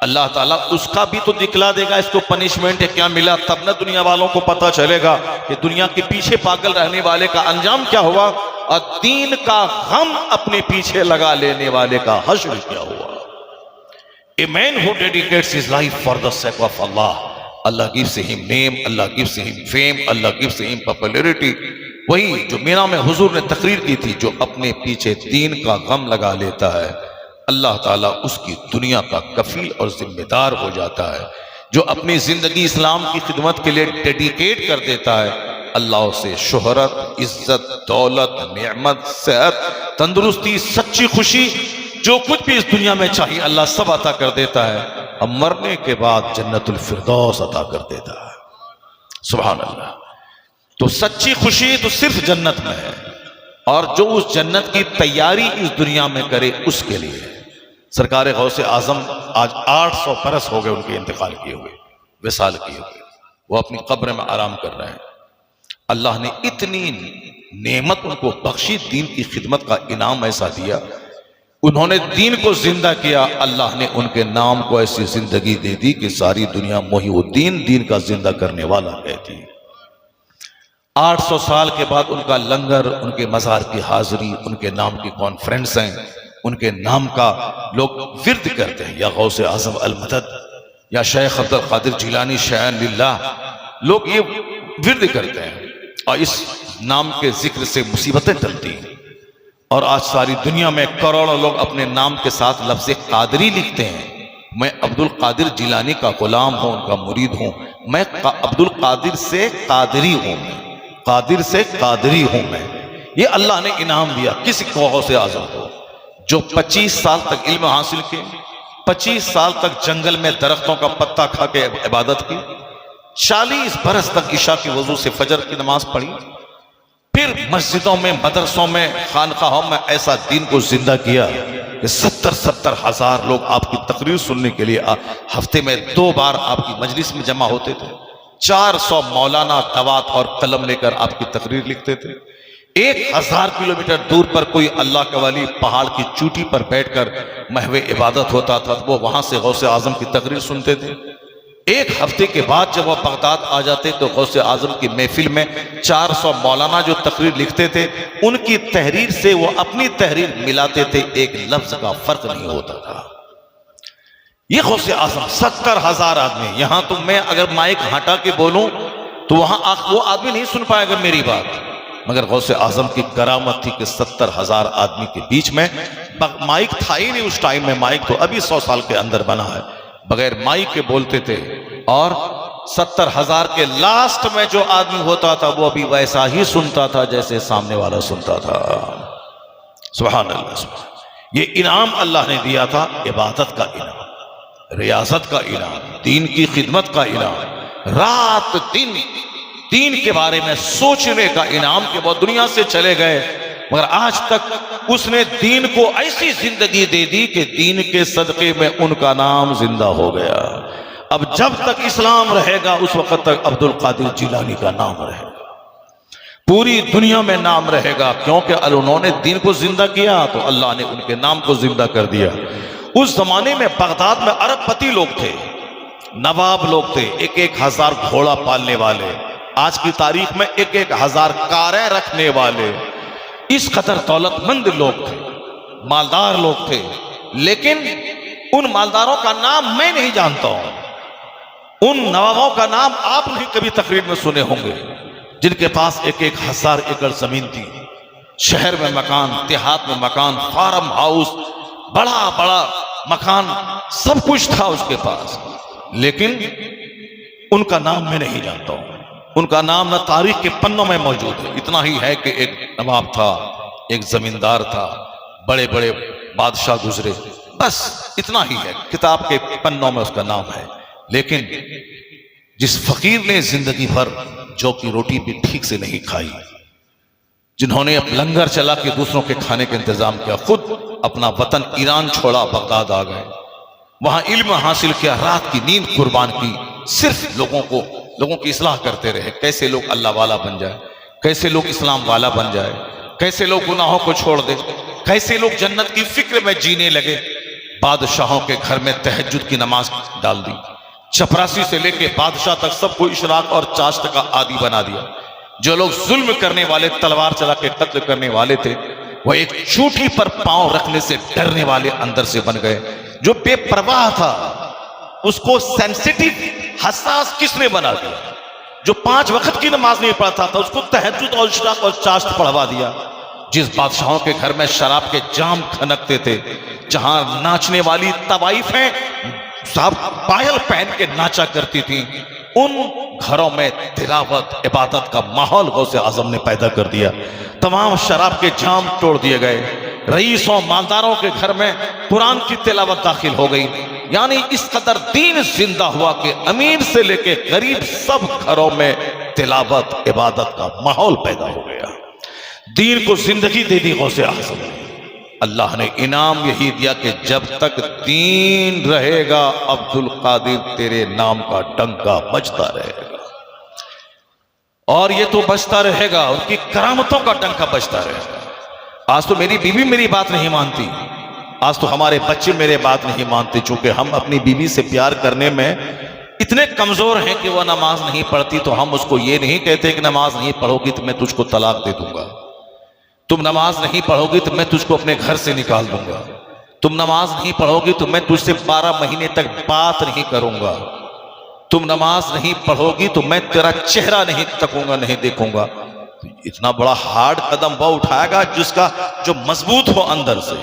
अल्लाह ताला उसका भी तो दिखला देगा इसको पनिशमेंट है क्या मिला। तब ना दुनिया वालों को पता चलेगा कि दुनिया के पीछे पागल रहने वाले का अंजाम क्या हुआ, और दीन का गम अपने पीछे लगा लेने वाले का हश्र क्या हुआ। A man who dedicates his life for the sake of Allah, Allah gives him name, Allah gives him fame, Allah gives him popularity। वही जो मीना में हुजूर ने तकरीर की थी, जो अपने पीछे दीन का गम लगा लेता है, अल्लाह ताला उसकी दुनिया का कफील और जिम्मेदार हो जाता है। जो अपनी जिंदगी इस्लाम की खिदमत के लिए डेडिकेट कर देता है, अल्लाह उसे शोहरत, इज्जत, दौलत, नेमत, सेहत, तंदुरुस्ती, सच्ची खुशी, जो कुछ भी इस दुनिया में चाहिए अल्लाह सब अता कर देता है। और मरने के बाद जन्नतुल फिरदौस अता कर देता है। सुभान अल्लाह। तो सच्ची खुशी तो सिर्फ जन्नत में है, और जो उस जन्नत की तैयारी इस दुनिया में करे उसके लिए। सरकार गौसे आजम आज 800 बरस हो गए उनके इंतकाल किए हुए, विसाल किए हुए, वो अपनी कब्र में आराम कर रहे हैं। अल्लाह ने इतनी नेमत उनको बख्शी, दीन की खिदमत का इनाम ऐसा दिया, उन्होंने दीन को जिंदा किया। अल्लाह ने उनके नाम को ऐसी जिंदगी दे दी कि सारी दुनिया मोहिउद्दीन, दीन का जिंदा करने वाला कहती है। 800 साल के बाद उनका लंगर, उनके मज़ार की हाजिरी, उनके नाम की कॉन्फ्रेंस हैं, उनके नाम का लोग विर्द करते हैं, या गौसे आजम अल मदद, या शेख अब्दुल कादिर जिलानी शैन लिल्लाह, लोग ये विर्द करते हैं, और इस नाम के जिक्र से मुसीबतें टलती हैं। और आज सारी दुनिया में करोड़ों लोग अपने नाम के साथ लफ्ज़ कादरी लिखते हैं। मैं अब्दुल कादिर जिलानी का गुलाम हूं, उनका मुरीद हूं, मैं अब्दुल कादिर से कादरी हूं, मैं कादिर से कादरी हूं मैं। ये अल्लाह ने इनाम दिया किसी को गौसे आजम को, जो 25 साल तक इल्म हासिल किए, 25 साल तक जंगल में दरख्तों का पत्ता खा के इबादत की, 40 बरस तक इशा की वजू से फजर की नमाज पढ़ी, फिर मस्जिदों में, मदरसों में, खानकाहों में ऐसा दीन को जिंदा किया कि 70-70 हजार लोग आपकी तकरीर सुनने के लिए हफ्ते में 2 बार आपकी मजलिस में जमा होते थे। 400 मौलाना दवात और कलम लेकर आपकी तकरीर लिखते थे। 1000 किलोमीटर दूर पर कोई अल्लाह के वली पहाड़ की चोटी पर बैठकर महवे इबादत होता था, वो वहां से गौसे आजम की तकरीर सुनते थे। 1 हफ्ते के बाद जब वह बगदाद आ जाते तो गौसे आजम की महफिल में 400 मौलाना जो तकरीर लिखते थे, उनकी तहरीर से वो अपनी तहरीर मिलाते थे, एक लफ्ज का फर्क नहीं होता था। ये गौसे आजम 70,000 आदमी, यहां तो मैं अगर माइक हटा के बोलूं तो वहां वो आदमी नहीं सुन पाएगा मेरी बात, मगर गौसे आजम की करामत थी कि 70,000 आदमी के बीच में माइक था ही नहीं उस टाइम में। माइक तो अभी 100 साल के अंदर बना है, बगैर माइक के बोलते थे, और 70,000 के लास्ट में जो आदमी होता था वो अभी वैसा ही सुनता था जैसे सामने वाला सुनता था। सुभान अल्लाह। ये इनाम अल्लाह ने दिया था, इबादत का इनाम, रियासत का इनाम, दीन की खिदमत का इनाम, रात दिन दीन के बारे में सोचने का इनाम कि वो दुनिया से चले गए, मगर आज तक उसने दीन को ऐसी जिंदगी दे दी कि दीन के सदके में उनका नाम जिंदा हो गया। अब जब तक इस्लाम रहेगा उस वक्त तक अब्दुल कादिर जिलानी का नाम रहेगा, पूरी दुनिया में नाम रहेगा, क्योंकि उन्होंने दीन को जिंदा किया तो अल्लाह ने उनके नाम को जिंदा कर दिया। उस जमाने में बगदाद में अरबपति लोग थे, नवाब लोग थे, 1-1 हजार घोड़ा पालने वाले, आज की तारीख में 1-1 हजार कारें रखने वाले, इस कदर दौलतमंद लोग थे, मालदार लोग थे। लेकिन उन मालदारों का नाम मैं नहीं जानता हूं, उन नवाबों का नाम आप नहीं कभी तकरीर में सुने होंगे, जिनके पास 1-1 हजार एकड़ जमीन थी, शहर में मकान, देहात में मकान, फार्म हाउस, बड़ा बड़ा मकान, सब कुछ था उसके पास, लेकिन उनका नाम मैं नहीं जानता हूं। उनका नाम न तारीख के पन्नों में मौजूद है। इतना ही है कि एक नवाब था, एक जमींदार था, बड़े बड़े बादशाह गुजरे, बस इतना ही है, किताब के पन्नों में उसका नाम है। लेकिन जिस फकीर ने जिंदगी भर जौ की रोटी भी ठीक से नहीं खाई, जिन्होंने अब लंगर चला के दूसरों के खाने का इंतजाम किया, खुद अपना वतन ईरान छोड़ा, बगदाद आ गए, वहां इल्म हासिल किया, रात की नींद कुर्बान की, सिर्फ लोगों की इस्लाह करते रहे, कैसे लोग अल्लाह वाला बन जाए, कैसे लोग इस्लाम वाला बन जाए, कैसे लोग गुनाहों को छोड़ दे, कैसे लोग जन्नत की फिक्र में जीने लगे। बादशाहों के घर में तहज्जुद की नमाज डाल दी, चपरासी से लेके बादशाह तक सबको इशराक और चाश्त का आदी बना दिया। जो लोग जुल्म करने वाले, तलवार चला के कत्ल करने वाले थे, वह एक चूटी पर पांव रखने से डरने वाले अंदर से बन गए। जो बेपरवाह था उसको सेंसिटिव, हसास किसने बना दिया? जो 5 वक्त की नमाज नहीं पढ़ता था उसको तहज्जुद और इशराक और चाश्त पढ़वा दिया। जिस बादशाहों के घर में शराब के जाम खनकते थे, जहां नाचने वाली तवाइफें साहब पायल पहन के नाचा करती थी, उन घरों में तिलावत, इबादत का माहौल गौसे आजम ने पैदा कर दिया। तमाम शराब के जाम तोड़ दिए गए। रईसों, मालदारों के घर में कुरान की तिलावत दाखिल हो गई। यानी इस कदर दीन जिंदा हुआ कि अमीर से लेके गरीब सब घरों में तिलावत इबादत का माहौल पैदा हो गया। दीन को जिंदगी दे दी गौसे आज़म ने। अल्लाह ने इनाम यही दिया कि जब तक दीन रहेगा अब्दुल कादिर तेरे नाम का डंका बजता रहेगा, और ये तो बजता रहेगा, उनकी करामतों का डंका बजता रहेगा। आज तो मेरी बीवी मेरी बात नहीं मानती, आज तो हमारे बच्चे मेरे बात नहीं मानते, चूंकि हम अपनी बीवी से प्यार करने में इतने कमजोर हैं कि वह नमाज नहीं पढ़ती तो हम उसको ये नहीं कहते कि नमाज नहीं पढ़ोगी तो मैं तुझको तलाक दे दूंगा, तुम नमाज नहीं पढ़ोगी तो मैं तुझको अपने घर से निकाल दूंगा, तुम नमाज नहीं पढ़ोगी तो मैं तुझसे 12 महीने तक बात नहीं करूंगा, तुम नमाज नहीं पढ़ोगी तो मैं तेरा चेहरा नहीं तकूंगा, नहीं देखूंगा। तो इतना बड़ा हार्ड कदम वो उठाएगा जिसका जो मजबूत हो अंदर से,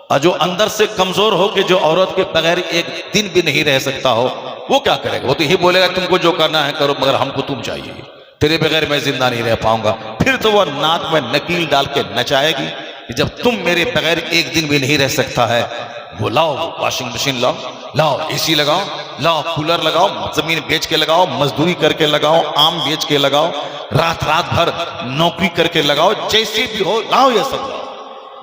और जो अंदर से कमजोर हो कि जो औरत के बगैर एक दिन भी नहीं रह सकता हो, वो क्या करेगा? वो तो यही बोलेगा तुमको जो करना है करो, मगर हमको तुम चाहिए, तेरे बगैर मैं जिंदा नहीं रह पाऊंगा। फिर तो वह नाक में नकील डाल के नचाएगी कि जब तुम मेरे बगैर एक दिन भी नहीं रह सकता है, वो लाओ वॉशिंग मशीन लाओ, लाओ एसी लगाओ, लाओ कूलर लगाओ, जमीन बेच के लगाओ, मजदूरी करके लगाओ, आम बेच के लगाओ, रात रात भर नौकरी करके लगाओ, जैसे भी हो लाओ, ये सब लाओ।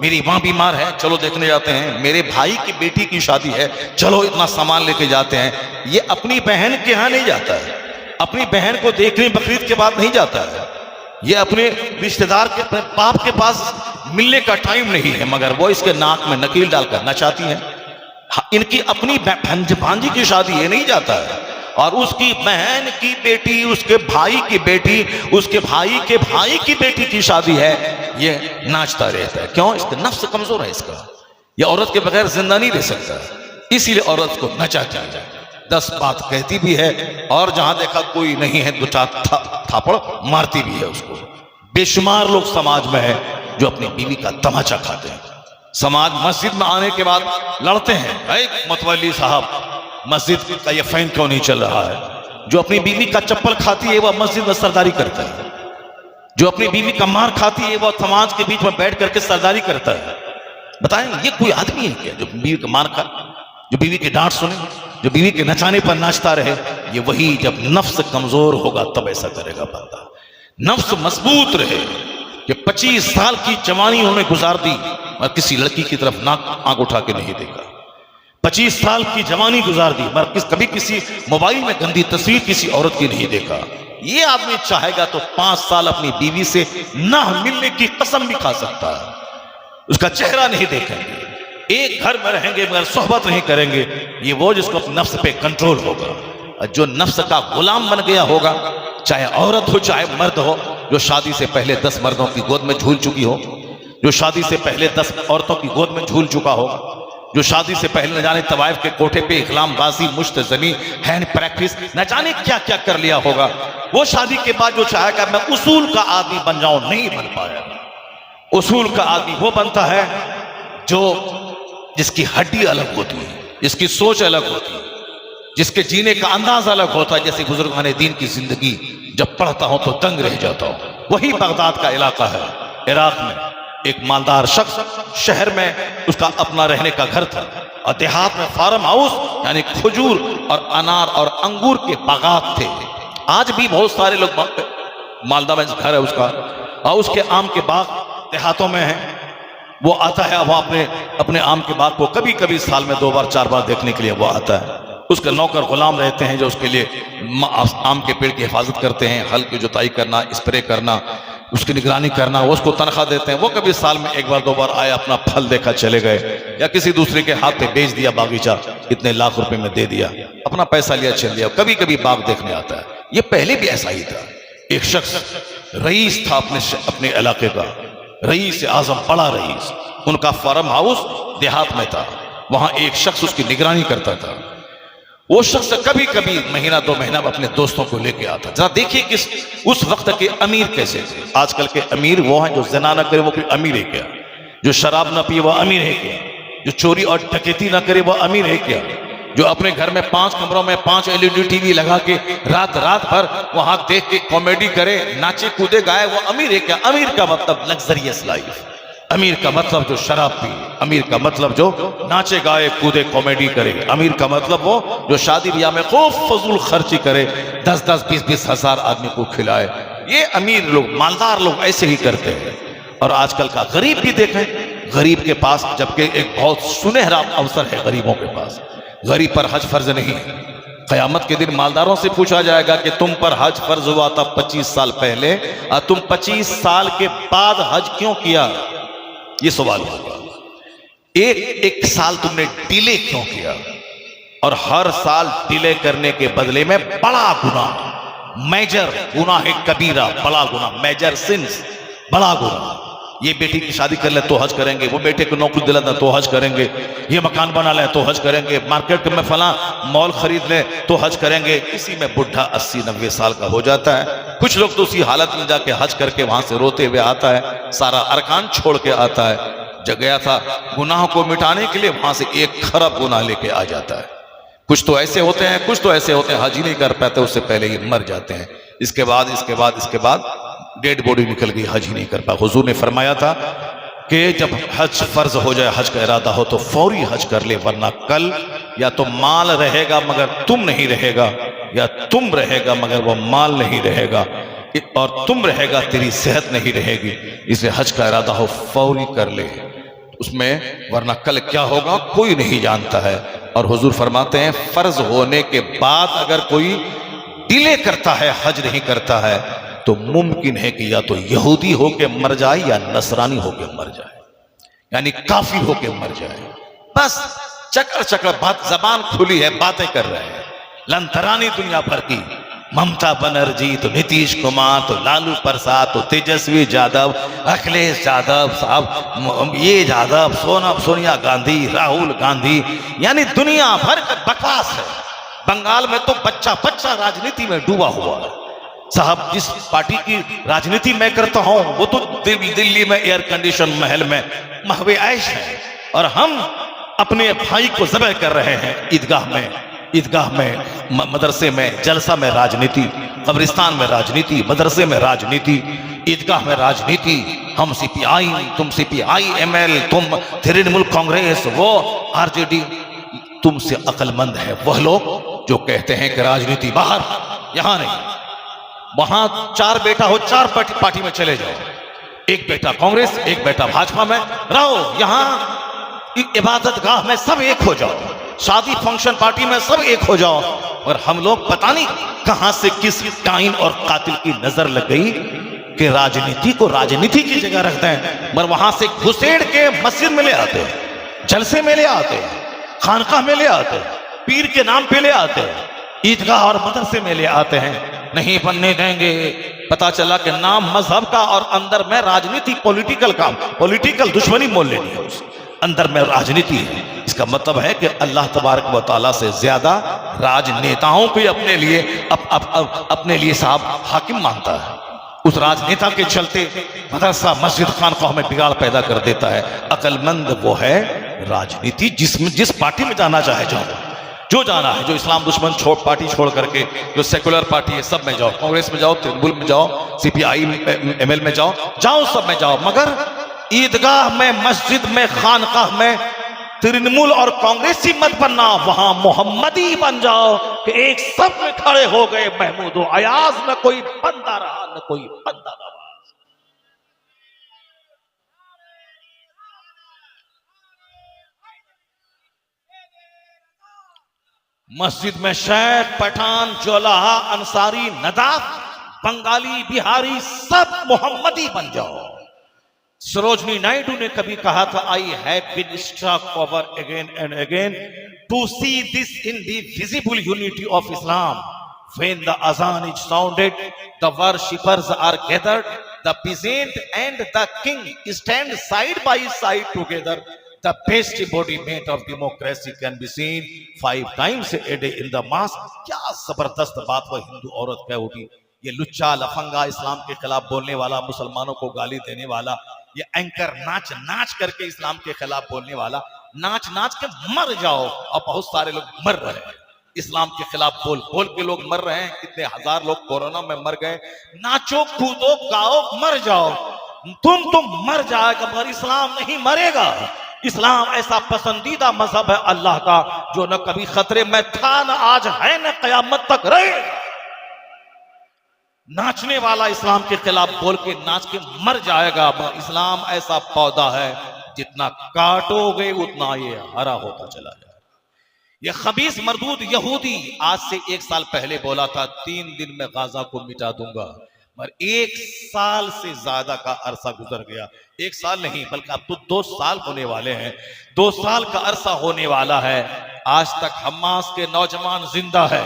मेरी माँ बीमार है, चलो देखने जाते हैं, मेरे भाई की बेटी की शादी है, चलो इतना सामान लेके जाते हैं। ये अपनी बहन के यहाँ नहीं जाता है, अपनी बहन को देखने बकरीद के बाद नहीं जाता है, ये अपने रिश्तेदार के, अपने बाप के पास मिलने का टाइम नहीं है, मगर वो इसके नाक में नकील डालकर नचाती है। इनकी अपनी भांजी की शादी ये नहीं जाता है, और उसकी बहन की बेटी, उसके भाई की बेटी, उसके भाई के भाई की बेटी की शादी है, ये नाचता रहता है। क्यों? इसका नफ्स कमजोर है, इसका ये औरत के बगैर जिंदा नहीं रह सकता, इसीलिए औरत को नचाता है, 10 बात कहती भी है, और जहां देखा कोई नहीं है 2-4 थापड़ मारती भी है उसको। बेशुमार लोग समाज में है जो अपनी बीवी का तमाचा खाते हैं। समाज मस्जिद में आने के बाद लड़ते हैं, भाई मतवली साहब मस्जिद का ये फैन क्यों नहीं चल रहा है? जो अपनी बीवी का चप्पल खाती है वह मस्जिद में सरदारी करता है, जो अपनी बीवी का मार खाती है वह समाज के बीच में बैठ करके सरदारी करता है। बताएं ये कोई आदमी है क्या जो बीवी का मार खाए, जो बीवी की डांट सुने, जो बीवी के नचाने पर नाचता रहे? ये वही जब नफ्स कमजोर होगा तब ऐसा करेगा बंदा। नफ्स मजबूत रहे कि 25 साल की जवानी उन्होंने गुजार दी और किसी लड़की की तरफ आंख उठा के नहीं देखा। 25 साल की जवानी गुजार दी मगर कभी किसी मोबाइल में गंदी तस्वीर किसी औरत की नहीं देखा। ये आदमी चाहेगा तो 5 साल अपनी बीवी से ना मिलने की कसम भी खा सकता है, उसका चेहरा नहीं देखेंगे, एक घर में रहेंगे मगर सोहबत नहीं करेंगे। ये वो जिसको अपने नफ्स पे कंट्रोल होगा, और जो नफ्स का गुलाम बन गया होगा, चाहे औरत हो चाहे मर्द हो, जो शादी से पहले 10 मर्दों की गोद में झूल चुकी हो, जो शादी से पहले 10 औरतों की गोद में झूल चुका होगा, जो शादी से पहले न जाने तवाइफ के कोठे पे इखलामबाजी, मुश्त जनी, हैंड प्रैक्टिस, न जाने क्या क्या कर लिया होगा, वो शादी के बाद जो चाहेगा मैं उसूल का आदमी बन जाऊं, नहीं बन पाएगा। उसूल का आदमी वो बनता है जो जिसकी हड्डी अलग होती है, जिसकी सोच अलग होती है, जिसके जीने का अंदाज अलग होता है। जैसे बुजुर्गान दीन की जिंदगी जब पढ़ता हूं तो दंग रह जाता हूं। वही बगदाद का इलाका है, इराक में। एक मालदार शख्स, शहर में उसका अपना रहने का घर था, और देहात में फार्म हाउस यानी खजूर और अनार और अंगूर के बागात थे। आज भी बहुत सारे लोग, मालदा में घर है उसका, और उसके आम के बाग देहातों में है। वो आता है वह अपने आम के बाग को कभी कभी साल में 2 बार 4 बार देखने के लिए वो आता है। उसके नौकर गुलाम रहते हैं जो उसके लिए आम के पेड़ की हिफाजत करते हैं, हल की जुताई करना, स्प्रे करना, उसकी निगरानी करना, वो उसको तनख्वाह देते हैं। वो कभी साल में 1 बार 2 बार आए, अपना फल देखा चले गए, या किसी दूसरे के हाथ पे बेच दिया बागीचा, इतने लाख रुपए में दे दिया, अपना पैसा लिया चल दिया। कभी कभी बाग देखने आता है। ये पहले भी ऐसा ही था। एक शख्स रईस था अपने इलाके का, रईस आजम, बड़ा रईस। उनका फार्म हाउस देहात में था, वहां एक शख्स उसकी निगरानी करता था। वो शख्स कभी कभी महीना 2 महीना अपने दोस्तों को लेके आता। जरा देखिए कि उस वक्त के अमीर कैसे थे। आजकल के अमीर वो हैं जो ज़िना न करे वो कोई अमीर है क्या? जो शराब न पिए वो अमीर है क्या? जो चोरी और डकैती न करे वो अमीर है क्या? जो अपने घर में 5 कमरों में 5 LED टीवी लगा के रात भर वहां देख के कॉमेडी करे, नाचे कूदे गाए, वो अमीर है क्या? अमीर का मतलब लग्जरियस लाइफ, अमीर का मतलब जो शराब पिए, अमीर का मतलब जो नाचे गाए कूदे कॉमेडी करे, अमीर का मतलब वो जो शादी ब्याह में खूब फजूल खर्ची करे, 10-10, 20-20 हजार आदमी को खिलाए। ये अमीर लोग, मालदार लोग ऐसे ही करते हैं। और आजकल का गरीब भी देखें, गरीब के पास, जबकि एक बहुत सुनहरा अवसर है गरीबों के पास, गरीब पर हज फर्ज नहीं है। क़यामत के दिन मालदारों से पूछा जाएगा कि तुम पर हज फर्ज हुआ था 25 साल पहले, और तुम 25 साल के बाद हज क्यों किया, ये सवाल होगा। एक साल तुमने डिले क्यों किया, और हर साल डिले करने के बदले में बड़ा गुनाह, मेजर गुनाह है, कबीरा, बड़ा गुनाह, मेजर सिंस, बड़ा गुनाह। ये बेटी की शादी कर ले तो हज करेंगे, वो बेटे को नौकरी दिला तो हज करेंगे, ये मकान बना ले तो हज करेंगे, मार्केट में फला मॉल खरीद ले तो हज करेंगे। इसी में बुढ़ा 80-90 साल का हो जाता है। कुछ लोग तो उसी हालत में जाके हज करके वहां से रोते हुए आता है, सारा अरकान छोड़ के आता है। जब गया था गुनाह को मिटाने के लिए, वहां से 1 खरब गुनाह लेके आ जाता है। कुछ तो ऐसे होते हैं, कुछ तो ऐसे होते हैं हज ही नहीं कर पाते, उससे पहले ही मर जाते हैं। इसके बाद डेड बॉडी निकल गई, हज ही नहीं कर पाया। हुजूर ने फरमाया था कि जब हज फर्ज हो जाए, हज का इरादा हो तो फौरी हज कर ले, वरना कल या तो माल रहेगा मगर तुम नहीं रहेगा, या तुम रहेगा मगर वो माल नहीं रहेगा, और तुम रहेगा तेरी सेहत नहीं रहेगी। इसलिए हज का इरादा हो फौरी कर ले उसमें, वरना कल क्या होगा कोई नहीं जानता है। और हुजूर फरमाते हैं फर्ज होने के बाद अगर कोई डिले करता है, हज नहीं करता है, तो मुमकिन है कि या तो यहूदी होके मर जाए या नसरानी होके मर जाए, यानी काफिर होके मर जाए। बस चकर बात, जबान खुली है, बातें कर रहे हैं, लंथरानी दुनिया भर की, ममता बनर्जी तो नीतीश कुमार तो लालू प्रसाद तो तेजस्वी यादव, अखिलेश यादव साहब, ये यादव, सोनिया गांधी, राहुल गांधी, यानी दुनिया भर का बकवास है। बंगाल में तो बच्चा राजनीति में डूबा हुआ है साहब। जिस पार्टी की राजनीति मैं करता हूं वो तो दिल्ली में एयर कंडीशन महल में महवे ऐश है, और हम अपने भाई को ज़बह कर रहे हैं ईदगाह में, मदरसे में, जलसा में राजनीति, कब्रिस्तान में राजनीति, मदरसे में राजनीति, ईदगाह में राजनीति। हम सीपीआई, तुम CPI-ML, तुम तृणमूल कांग्रेस, वो RJD। तुमसे अक्लमंद है वह लोग जो कहते हैं कि राजनीति बाहर, यहां नहीं। वहां 4 बेटा हो, 4 पार्टी में चले जाओ, एक बेटा कांग्रेस, एक बेटा भाजपा में रहो। यहां इबादत गाह में सब एक हो जाओ, शादी फंक्शन पार्टी में सब एक हो जाओ। और हम लोग पता नहीं कहां से किस टाइन और कातिल की नजर लग गई कि राजनीति को राजनीति की जगह रखते हैं, मगर वहां से घुसेड़ के मस्जिद में ले आते हैं, जलसे में ले आते हैं, खानकाह में ले आते हैं, पीर के नाम पे ले आते हैं, ईदगाह और मदरसे में ले आते हैं। नहीं बनने देंगे। पता चला कि नाम मजहब का और अंदर में राजनीति, पॉलिटिकल काम, पॉलिटिकल दुश्मनी मोल लेनी है, उस अंदर में राजनीति है। इसका मतलब है कि अल्लाह तबारक व तआला से ज्यादा राजनेताओं को अपने लिए साहब हाकिम मानता है। उस राजनेता के चलते मदरसा, मस्जिद, खानकाह में बिगाड़ पैदा कर देता है। अक्लमंद वो है राजनीति जिस पार्टी में जाना चाहे जाओ, जो जाना है, जो इस्लाम दुश्मन पार्टी छोड़ करके जो सेकुलर पार्टी है सब में जाओ, कांग्रेस में जाओ, तृणमूल में जाओ, CPI-ML में जाओ, सब में जाओ, मगर ईदगाह में, मस्जिद में, खानकाह में तृणमूल और कांग्रेसी मत बनना, वहां मोहम्मदी बन जाओ कि एक सब में खड़े हो गए महमूद अयाज, न कोई बंदा रहा न कोई बंदा नवाज। मस्जिद में शेख, पठान, जोलाहा, अंसारी, नदाफ, बंगाली, बिहारी, सब मोहम्मदी बन जाओ। सरोजनी नायडू ने कभी कहा था, I have been struck over again and again to see this in the visible unity of Islam. When the azan is sounded, the worshippers are gathered, the peasant and the king stand side by side together. The best embodiment of democracy can be seen 5 times a day in the mosque. क्या जबरदस्त बात वह हिंदू औरत कह उठी। ये लुच्चा लफंगा, इस्लाम के खिलाफ बोलने वाला, मुसलमानों को गाली देने वाला, ये एंकर नाच नाच करके इस्लाम के खिलाफ बोलने वाला, नाच नाच के मर जाओ। और बहुत सारे लोग मर रहे हैं इस्लाम के खिलाफ बोल बोल के, लोग मर रहे हैं। कितने हजार लोग कोरोना में मर गए। नाचो, कूदो, गाओ, मर जाओ, तुम मर जाएगा मगर इस्लाम नहीं मरेगा। इस्लाम ऐसा पसंदीदा मजहब है अल्लाह का जो न कभी खतरे में था, न आज है, न कयामत तक रहेगा। नाचने वाला इस्लाम के खिलाफ बोल के नाच के मर जाएगा, मगर इस्लाम ऐसा पौधा है जितना काटोगे उतना ये हरा होता चला जाएगा। ये खबीस मरदूद यहूदी आज से 1 साल पहले बोला था 3 दिन में गाजा को मिटा दूंगा, मगर 1 साल से ज्यादा का अरसा गुजर गया। 1 साल नहीं बल्कि अब तो 2 साल होने वाले हैं, 2 साल का अरसा होने वाला है। आज तक हमास के नौजवान जिंदा है,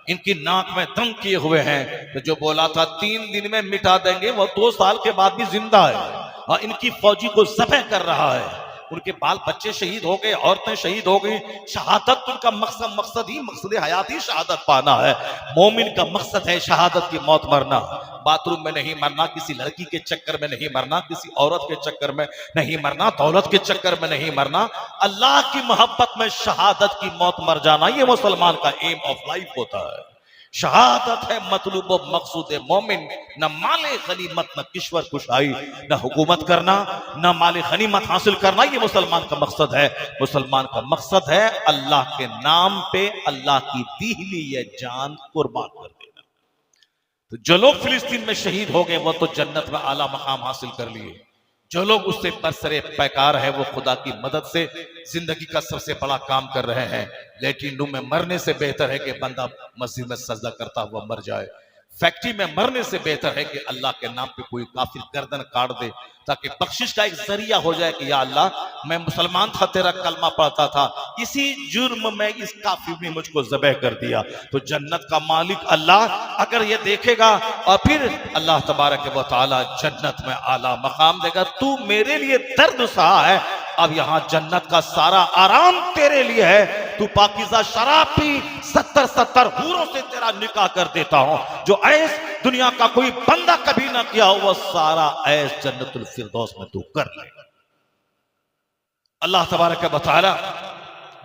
इनकी नाक में दम किए हुए हैं। तो जो बोला था 3 दिन में मिटा देंगे वो 2 साल के बाद भी जिंदा है और इनकी फौजी को ज़बह कर रहा है। उनके बाल बच्चे शहीद हो गए, औरतें शहीद हो गई। शहादत उनका मकसद हयात ही शहादत पाना है। मोमिन का मकसद है शहादत की मौत मरना। बाथरूम में नहीं मरना, किसी लड़की के चक्कर में नहीं मरना, किसी औरत के चक्कर में नहीं मरना, दौलत के चक्कर में नहीं मरना, अल्लाह की मोहब्बत में शहादत की मौत मर जाना, ये मुसलमान का एम ऑफ लाइफ होता है। शहादत है मतलूब व मकसूद मोमिन। न माले गनीमत, न किश्वर कुशाई, न हुकूमत करना, न माले गनीमत हासिल करना, ये मुसलमान का मकसद है। मुसलमान का मकसद है अल्लाह के नाम पे अल्लाह की दी हुई ये जान कुर्बान कर देना। तो जो लोग फिलिस्तीन में शहीद हो गए वो तो जन्नत में आला मकाम हासिल कर लिए। जो लोग उससे बरसरे पैकार है वो खुदा की मदद से जिंदगी का सबसे बड़ा काम कर रहे हैं। लेकिन रूम में मरने से बेहतर है कि बंदा मस्जिद में सजदा करता हुआ मर जाए। फैक्ट्री में मरने से बेहतर है कि अल्लाह के नाम पे कोई काफिर गर्दन काट दे, ताकि बख्शिश का एक जरिया हो जाए कि या अल्लाह मैं मुसलमान था, तेरा कलमा पढ़ता था, इसी जुर्म में इस काफिर ने मुझको ज़बह कर दिया। तो जन्नत का मालिक अल्लाह अगर ये देखेगा और फिर अल्लाह तबारक व तआला जन्नत में आला मकाम देगा, तू मेरे लिए दर्द सहा है, अब यहां जन्नत का सारा आराम तेरे लिए है। तू पाकीज़ा शराब पी, 70 हूरों से तेरा निकाह कर देता हूं। जो ऐस दुनिया का कोई बंदा कभी ना किया हो वो सारा ऐस जन्नतुल फिरदौस में तू कर ले। अल्लाह तबारक व तआला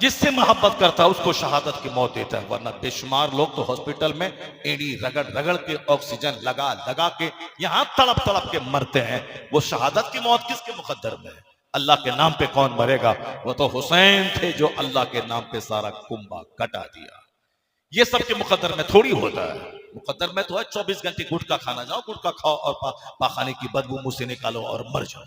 जिससे मोहब्बत करता है उसको शहादत की मौत देता है। वरना बेशुमार लोग तो हॉस्पिटल में एड़ी रगड़ रगड़ के ऑक्सीजन लगा लगा के यहां तड़प तड़प के मरते हैं। वो शहादत की मौत किसके मुकद्दर में है? अल्लाह के नाम पे कौन मरेगा? वो तो हुसैन थे जो अल्लाह के नाम पे सारा कुंबा कटा दिया। ये सबके मुकद्दर में थोड़ी होता है। मुकद्दर में तो है 24 घंटे गुटखा खाना, जाओ गुटखा खाओ और पाखाने की बदबू मुंह से निकालो और मर जाओ।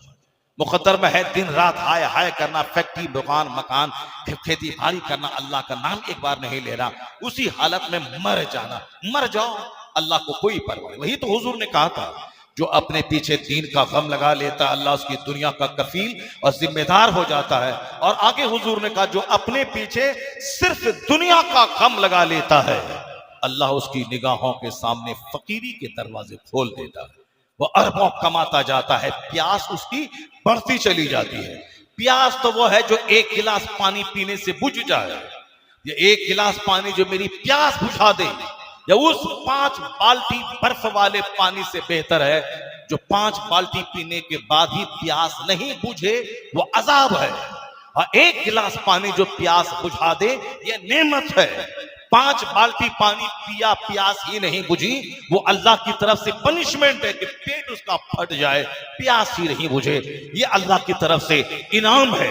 मुकद्दर में है दिन रात हाय हाय करना, फैक्ट्री दुकान मकान खेती बाड़ी करना, अल्लाह का नाम एक बार नहीं लेना, उसी हालत में मर जाना। मर जाओ, अल्लाह को कोई परवाह नहीं। वही तो हुजूर ने कहा था जो अपने पीछे दीन का गम लगा लेता अल्लाह उसकी दुनिया का कफील और जिम्मेदार हो जाता है। और आगे हुजूर ने कहा जो अपने पीछे सिर्फ दुनिया का गम लगा लेता है अल्लाह उसकी निगाहों के सामने फकीरी के दरवाजे खोल देता है। वो अरबों कमाता जाता है, प्यास उसकी बढ़ती चली जाती है। प्यास तो वो है जो 1 गिलास पानी पीने से बुझ जाए। ये 1 गिलास पानी जो मेरी प्यास बुझा दे, या उस 5 बाल्टी बर्फ वाले पानी से बेहतर है जो 5 बाल्टी पीने के बाद ही प्यास नहीं बुझे, वो अजाब है। और 1 गिलास पानी जो प्यास बुझा दे ये नेमत है। 5 बाल्टी पानी पिया, प्यास ही नहीं बुझी, वो अल्लाह की तरफ से पनिशमेंट है कि पेट उसका फट जाए, प्यास ही नहीं बुझे। ये अल्लाह की तरफ से इनाम है।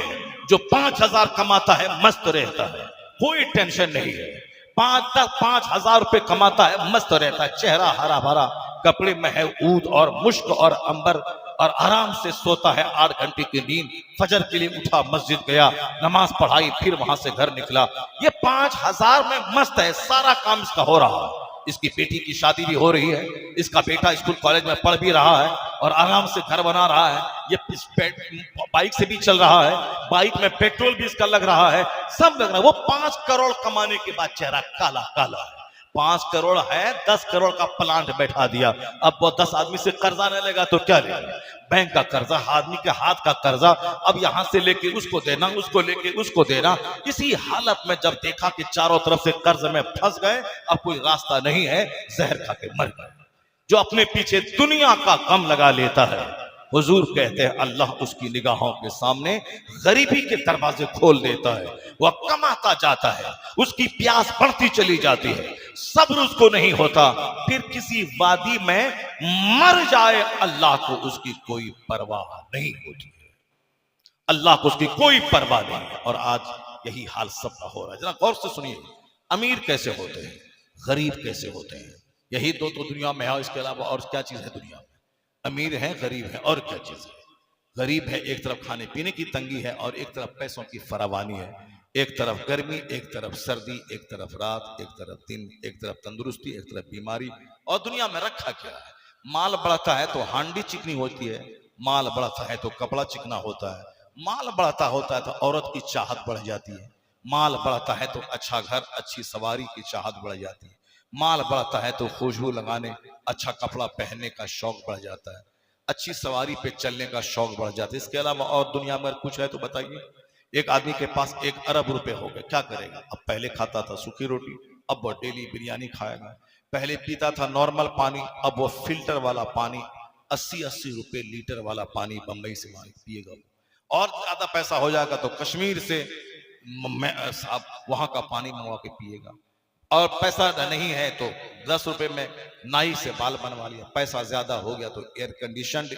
जो 5000 कमाता है मस्त रहता है, कोई टेंशन नहीं है। 5,000 रुपए कमाता है मस्त रहता है, चेहरा हरा भरा, कपड़े में है ऊद और मुश्क और अंबर, और आराम से सोता है 8 घंटे की नींद। फजर के लिए उठा, मस्जिद गया, नमाज पढ़ाई, फिर वहां से घर निकला। ये 5000 में मस्त है, सारा काम इसका हो रहा है। इसकी बेटी की शादी भी हो रही है, इसका बेटा स्कूल कॉलेज में पढ़ भी रहा है और आराम से घर बना रहा है। ये बाइक से भी चल रहा है, बाइक में पेट्रोल भी इसका लग रहा है, सब लग रहा है। वो 5 करोड़ कमाने के बाद चेहरा काला काला है। 5 करोड़ है, 10 करोड़ का प्लांट बैठा दिया। अब वो 10 आदमी से कर्जा नहीं लेगा तो क्या लेगा? बैंक का कर्जा, आदमी के हाथ का कर्जा, अब यहां से लेके उसको देना, उसको लेके उसको देना। इसी हालत में जब देखा कि चारों तरफ से कर्ज में फंस गए, अब कोई रास्ता नहीं है, जहर खा के मर गए। जो अपने पीछे दुनिया का गम लगा लेता है हुजूर कहते हैं अल्लाह उसकी निगाहों के सामने गरीबी के दरवाजे खोल देता है, वह कमाता जाता है, उसकी प्यास बढ़ती चली जाती है, सब्र उसको नहीं होता, फिर किसी वादी में मर जाए, अल्लाह को उसकी कोई परवाह नहीं होती है, अल्लाह को उसकी कोई परवाह नहीं है। और आज यही हाल सबका हो रहा है। जरा गौर से सुनिए, अमीर कैसे होते हैं, गरीब कैसे होते हैं, यही दो तो दुनिया में है, इसके अलावा और क्या चीज है दुनिया में? अमीर है, गरीब है, और क्या चीज है? गरीब है, एक तरफ खाने पीने की तंगी है और एक तरफ पैसों की फरावानी है, एक तरफ गर्मी, एक तरफ सर्दी, एक तरफ रात, एक तरफ दिन, एक तरफ तंदुरुस्ती, एक तरफ बीमारी। और दुनिया में रखा क्या है? माल बढ़ता है तो हांडी चिकनी होती है, माल बढ़ता है तो कपड़ा चिकना होता है, माल बढ़ता होता है तो औरत की चाहत बढ़ जाती है, माल बढ़ता है तो अच्छा घर, अच्छी सवारी की चाहत बढ़ जाती है, माल बढ़ता है तो खुशबू लगाने, अच्छा कपड़ा पहनने का शौक बढ़ जाता है, अच्छी सवारी पे चलने का शौक बढ़ जाता है। इसके अलावा और दुनिया में कुछ है तो बताइए। एक आदमी के पास 1 अरब रुपए हो गए, क्या करेगा? अब पहले खाता था सूखी रोटी, अब वो डेली बिरयानी खाएगा। पहले पीता था नॉर्मल पानी, अब वो फिल्टर वाला पानी 80-80 रुपए लीटर वाला पानी बंबई से पिएगा। और ज्यादा पैसा हो जाएगा तो कश्मीर से वहां का पानी मंगवा के पिएगा। और पैसा नहीं है तो 10 रुपए में नाई से बाल बनवा लिया। पैसा ज्यादा हो गया तो एयर कंडीशनड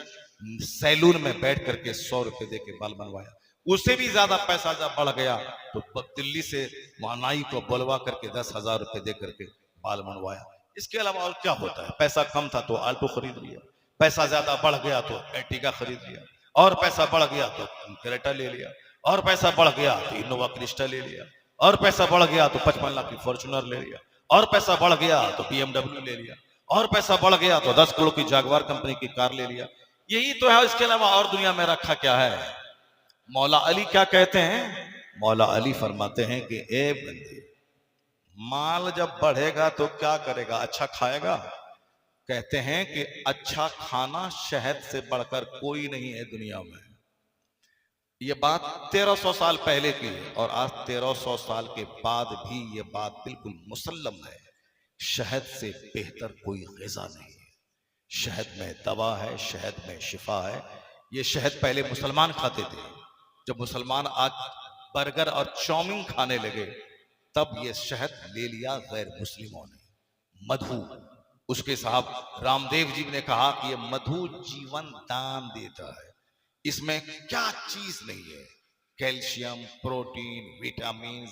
सैलून में बैठ करके 100 रुपए दे के बाल बनवाया। उससे भी ज्यादा पैसा जब बढ़ गया तो दिल्ली से वहां नाई को बुलवा करके 10,000 रुपए दे करके बाल बनवाया। इसके अलावा और क्या होता है? पैसा कम था तो आल्टो खरीद लिया, पैसा ज्यादा बढ़ गया तो एर्टिगा खरीद लिया, और पैसा बढ़ गया तो क्रेटा ले लिया, और पैसा बढ़ गया तो इनोवा क्रिस्टा ले लिया, और पैसा बढ़ गया तो 55 लाख की फॉर्च्यूनर ले लिया, और पैसा बढ़ गया तो BMW ले लिया, और पैसा बढ़ गया तो 10 करोड़ की जागवार कंपनी की कार ले लिया। यही तो है, इसके अलावा और दुनिया में रखा क्या है? मौला अली क्या कहते हैं? मौला अली फरमाते हैं कि ए बंदे, माल जब बढ़ेगा तो क्या करेगा? अच्छा खाएगा? कहते हैं कि अच्छा खाना शहद से बढ़कर कोई नहीं है दुनिया में। ये बात 1300 साल पहले की है और आज 1300 साल के बाद भी ये बात बिल्कुल मुसल्लम है। शहद से बेहतर कोई ग़िज़ा नहीं है। शहद में दवा है, शहद में शिफा है। ये शहद पहले मुसलमान खाते थे, जब मुसलमान आज बर्गर और चाउमीन खाने लगे तब ये शहद ले लिया गैर मुस्लिमों ने। मधु, उसके साहब रामदेव जी ने कहा कि ये मधु जीवन दान देता है, इसमें क्या चीज नहीं है, कैल्शियम, प्रोटीन, विटामिन,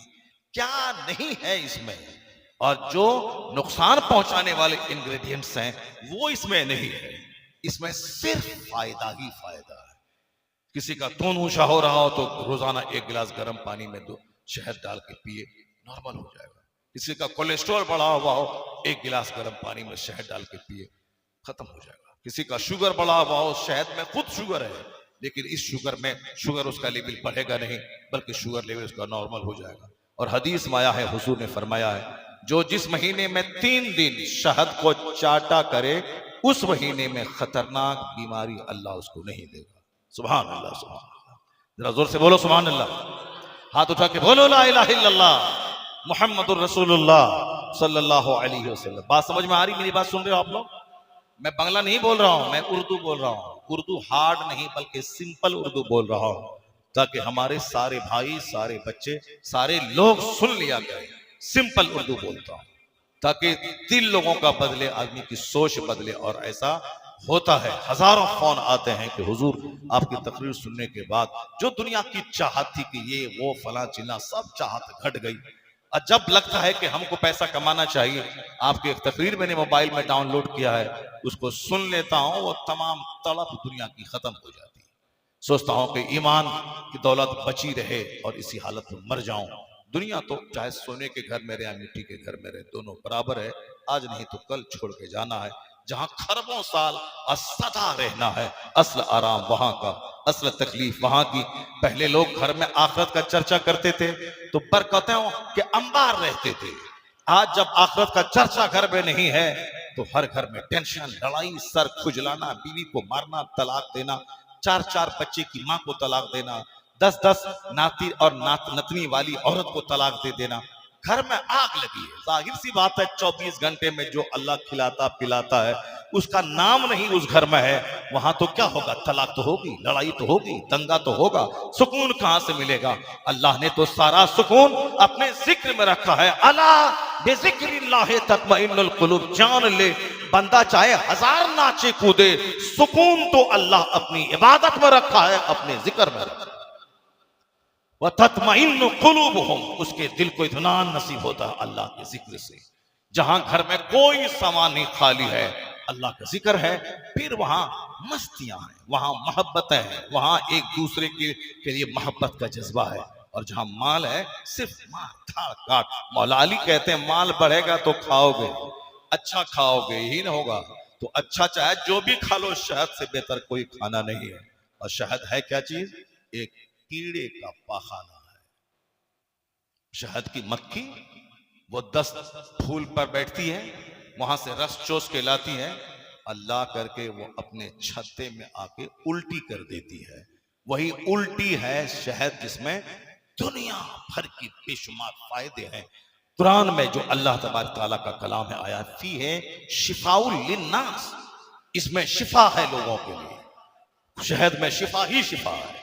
क्या नहीं है इसमें, और जो नुकसान पहुंचाने वाले इंग्रेडिएंट्स हैं वो इसमें नहीं है। इसमें सिर्फ फायदा ही फायदा है। किसी का खून ऊंचा हो रहा हो तो रोजाना 1 गिलास गर्म पानी में 2 शहद डाल के पिए, नॉर्मल हो जाएगा। किसी का कोलेस्ट्रॉल बढ़ा हुआ हो, 1 गिलास गर्म पानी में शहद डाल के पिए, खत्म हो जाएगा। किसी का शुगर बढ़ा हुआ हो, शहद में खुद शुगर है लेकिन इस शुगर में शुगर उसका लेवल बढ़ेगा नहीं बल्कि शुगर लेवल उसका नॉर्मल हो जाएगा। और हदीस में आया है, हुजूर ने फरमाया है, जो जिस महीने में 3 दिन शहद को चाटा करे उस महीने में खतरनाक बीमारी अल्लाह उसको नहीं देगा। सुभान अल्लाह, सुभान अल्लाह। जरा जोर से बोलो सुभान अल्लाह। हाथ उठा के बोलो ला इलाहा इल्लल्लाह मुहम्मदुर रसूलुल्लाह सल्लल्लाहु अलैहि वसल्लम। बात समझ में आ रही? मेरी बात सुन रहे हो आप लोग? मैं बांग्ला नहीं बोल रहा हूं, मैं उर्दू बोल रहा हूं। उर्दू हार्ड नहीं बल्कि सिंपल उर्दू बोल रहा हूं ताकि हमारे सारे भाई, सारे बच्चे, सारे लोग सुन लिया करें। सिंपल उर्दू बोलता हूं ताकि दिल लोगों का बदले, आदमी की सोच बदले। और ऐसा होता है, हजारों फोन आते हैं कि हुजूर आपकी तकरीर सुनने के बाद जो दुनिया की चाहत थी कि ये वो फला चिल्ला सब चाहत घट गई। और जब लगता है कि हमको पैसा कमाना चाहिए, आपकी एक तकरीर मैंने मोबाइल में डाउनलोड किया है, उसको सुन लेता हूं, वो तमाम तड़प दुनिया की खत्म हो जाती है। सोचता हूं कि ईमान की दौलत बची रहे और इसी हालत में मर जाऊं। दुनिया तो चाहे सोने के घर में रहे या मिट्टी के घर में रहे, दोनों बराबर है। आज नहीं तो कल छोड़ के जाना है। जहां खरबों साल सदा रहना है, असल आराम वहां का, असल तकलीफ वहां की। पहले लोग घर में आखिरत का चर्चा करते थे तो बरकतों के अंबार रहते थे। आज जब आखिरत का चर्चा घर में नहीं है तो हर घर में टेंशन, लड़ाई, सर खुजलाना, बीवी को मारना, तलाक देना, 4-4 बच्चे की मां को तलाक देना, 10-10 नाती और नतनी वाली औरत को तलाक दे देना। घर में आग लगी है। जाहिर सी बात है 24 घंटे में जो अल्लाह खिलाता पिलाता है उसका नाम नहीं उस घर में है, वहां तो क्या होगा? तलाक तो होगी, लड़ाई तो होगी, दंगा तो होगा, सुकून कहां से मिलेगा? अल्लाह ने तो सारा सुकून अपने जिक्र में रखा है। अला बिज़िक्रिल्लाह तत्मइन्नुल कुलूब। जान ले, बंदा चाहे 1000 नाचे कूदे, सुकून तो अल्लाह अपनी इबादत में रखा है, अपने जिक्र में रखा है। वह तत्मइन्नु कुलूबुहुम, उसके दिल को इत्मीनान नसीब होता है अल्लाह के जिक्र से। जहां घर में कोई सामान नहीं खाली है, अल्लाह का जिक्र है, फिर वहां मस्तियां हैं, वहां मोहब्बतें हैं, वहां एक दूसरे के लिए मोहब्बत का जज्बा है। और जहां माल है, सिर्फ मार धाड़ काट। मौला अली कहते हैं माल बढ़ेगा तो खाओगे, अच्छा खाओगे, ही ना होगा तो अच्छा चाहे जो भी खा लो, शहद से बेहतर कोई खाना नहीं है। और शहद है क्या चीज? एक कीड़े का पाखाना है। शहद की मक्खी वो 10 फूल पर बैठती है, वहां से रस चोस के लाती है, अल्लाह करके वो अपने छत्ते में आके उल्टी कर देती है। वही उल्टी है शहद, जिसमें दुनिया भर की बेशुमार फायदे हैं। कुरान में जो अल्लाह तबारक तआला का कलाम है, आयात फी है शिफाउल लिन्नास, इसमें शिफा है लोगों के लिए। शहद में शिफा ही शिफा है,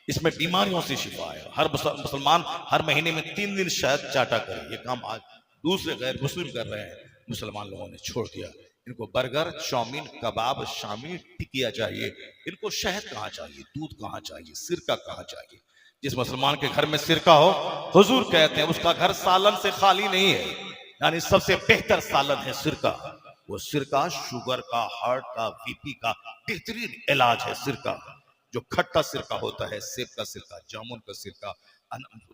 इसमें बीमारियों से शिफा है। हर मुसलमान हर महीने में 3 दिन शहद चाटा करे। ये काम आज दूसरे गैर मुस्लिम कर रहे हैं, मुसलमान लोगों ने छोड़ दिया। इनको बर्गर, चाउमीन, कबाब, शामी, टिकिया चाहिए। इनको शहद कहाँ चाहिए, दूध कहाँ चाहिए, सिरका कहाँ चाहिए? जिस मुसलमान के घर में सिरका हो, हुजूर कहते हैं उसका घर सालन से खाली नहीं है। यानी सबसे बेहतर सालन है सिरका। वो सिरका शुगर का, हार्ट का, बीपी का बेहतरीन इलाज है सिरका। जो खट्टा सिरका होता है, सेब का सिरका, जामुन का सिरका,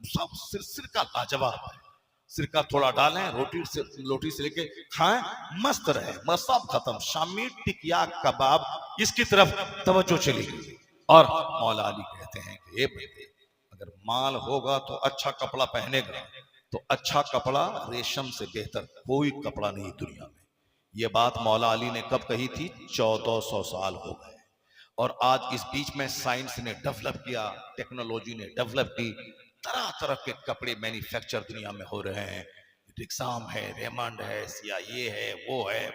सब सिरका लाजवाब है। सिरका थोड़ा डालें, रोटी से लेके खाएं, मस्त रहे, मसाब खत्म। शामी, टिकिया, कबाब, इसकी तरफ तवज्जो चली गई। और मौला अली कहते हैं कि ये बंदे, अगर माल होगा तो अच्छा कपड़ा पहनेगा, तो अच्छा कपड़ा रेशम से बेहतर कोई कपड़ा नहीं दुनिया में। ये बात मौला अली ने कब कही थी? 1400 साल हो गए। और आज इस बीच में साइंस ने डेवलप किया, टेक्नोलॉजी ने डेवलप की, तरह तरह के कपड़े मैन्युफैक्चर दुनिया में हो रहे हैं। रिक्साम है, रेमंड है, ये है, वो है,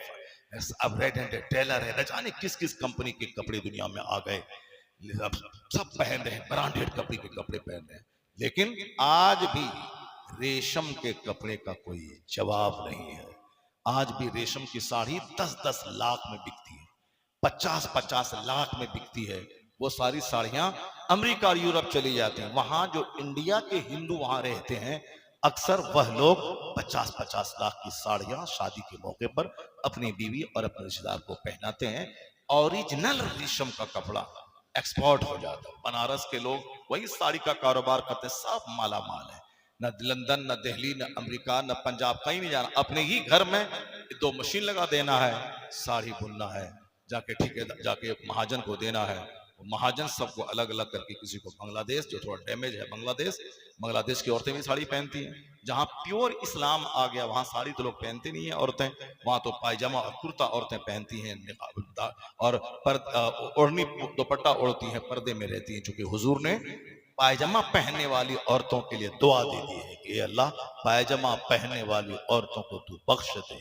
अब रेड एंड टेलर है, न जाने किस किस कंपनी के कपड़े दुनिया में आ गए। सब पहन रहे हैं, ब्रांडेड कपड़े के कपड़े पहन रहे हैं। लेकिन आज भी रेशम के कपड़े का कोई जवाब नहीं है। आज भी रेशम की साड़ी 10-10 लाख में बिकती है, 50-50 लाख में बिकती है। वो सारी साड़ियां अमेरिका और यूरोप चली जाती हैं। वहां जो इंडिया के हिंदू वहां रहते हैं, अक्सर वह लोग 50-50 लाख की साड़ियां शादी के मौके पर अपनी बीवी और अपने रिश्तेदार को पहनाते हैं। ओरिजिनल रेशम का कपड़ा एक्सपोर्ट हो जाता है। बनारस के लोग वही साड़ी का कारोबार करते हैं, सब माला माल है। न लंदन, न दिल्ली, न अमेरिका, न पंजाब, कहीं नहीं जाना। अपने ही घर में 2 मशीन लगा देना है, साड़ी बुनना है, जाके ठेकेदार, जाके महाजन को देना है। महाजन सबको अलग अलग करके, किसी को बांग्लादेश, जो थोड़ा डैमेज है बांग्लादेश की औरतें भी साड़ी पहनती हैं। जहां प्योर इस्लाम आ गया वहां साड़ी तो लोग पहनते नहीं है औरतें, वहां तो पायजामा और कुर्ता औरतें पहनती हैं, और ओढ़नी दुपट्टा ओढ़ती हैं, पर्दे में रहती हैं। चूंकि हुजूर ने पायजामा पहनने वाली औरतों के लिए दुआ दे दी है कि अल्लाह पायजामा पहनने वाली औरतों को तू बख्श दे।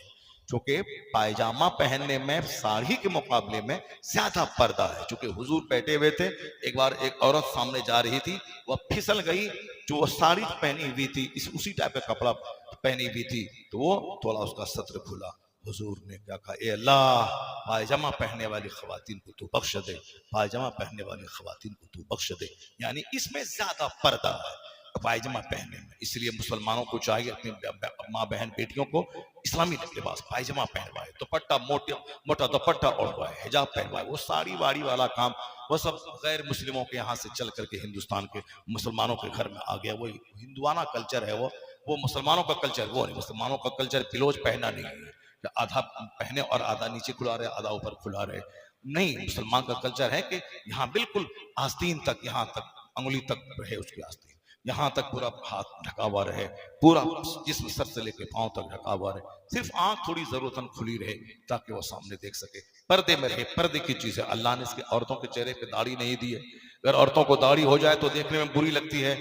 चूंकि पायजामा पहनने में साड़ी के मुकाबले में ज्यादा पर्दा है। चूंकि हुजूर बैठे हुए थे, एक बार एक औरत सामने जा रही थी, वह फिसल गई, जो वो साड़ी पहनी हुई थी, उसी टाइप का कपड़ा पहनी हुई थी, तो वो थोड़ा उसका सत्र खुला। हुजूर ने क्या कहा? ए अल्लाह, पायजामा पहनने वाली खवातीन को तू बख्श दे, पायजामा पहनने वाली खवातीन को तू बख्श दे। यानी इसमें ज्यादा पर्दा है पायजामा पहनने में। इसलिए मुसलमानों को चाहिए अपनी माँ बहन बेटियों को इस्लामी लिबास पायजामा पहनवाए, दुपट्टा मोटा दुपट्टा ओढ़वाए, हिजाब पहनवाए। वो साड़ी वाड़ी वाला काम वो सब गैर मुस्लिमों के यहाँ से चल करके हिंदुस्तान के मुसलमानों के घर में आ गया। वो हिंदुआना कल्चर है, वो मुसलमानों का कल्चर वो नहीं। मुसलमानों का कल्चर पिलोज पहनना नहीं है, आधा पहने और आधा नीचे खुला रहे, आधा ऊपर खुला रहे, नहीं। मुसलमान का कल्चर है कि यहाँ बिल्कुल आस्तीन तक, यहाँ तक अंगुली तक रहे उसकी आस्तीन, यहाँ तक पूरा हाथ ढका हुआ रहे, पूरा जिस्म सर से लेके पांव तक ढका हुआ रहे, सिर्फ आंख थोड़ी जरूरतन खुली रहे ताकि वो सामने देख सके, पर्दे में रहे। पर्दे की चीज है। अल्लाह ने इसके औरतों के चेहरे पे दाढ़ी नहीं दी है। अगर औरतों को दाढ़ी हो जाए तो देखने में बुरी लगती है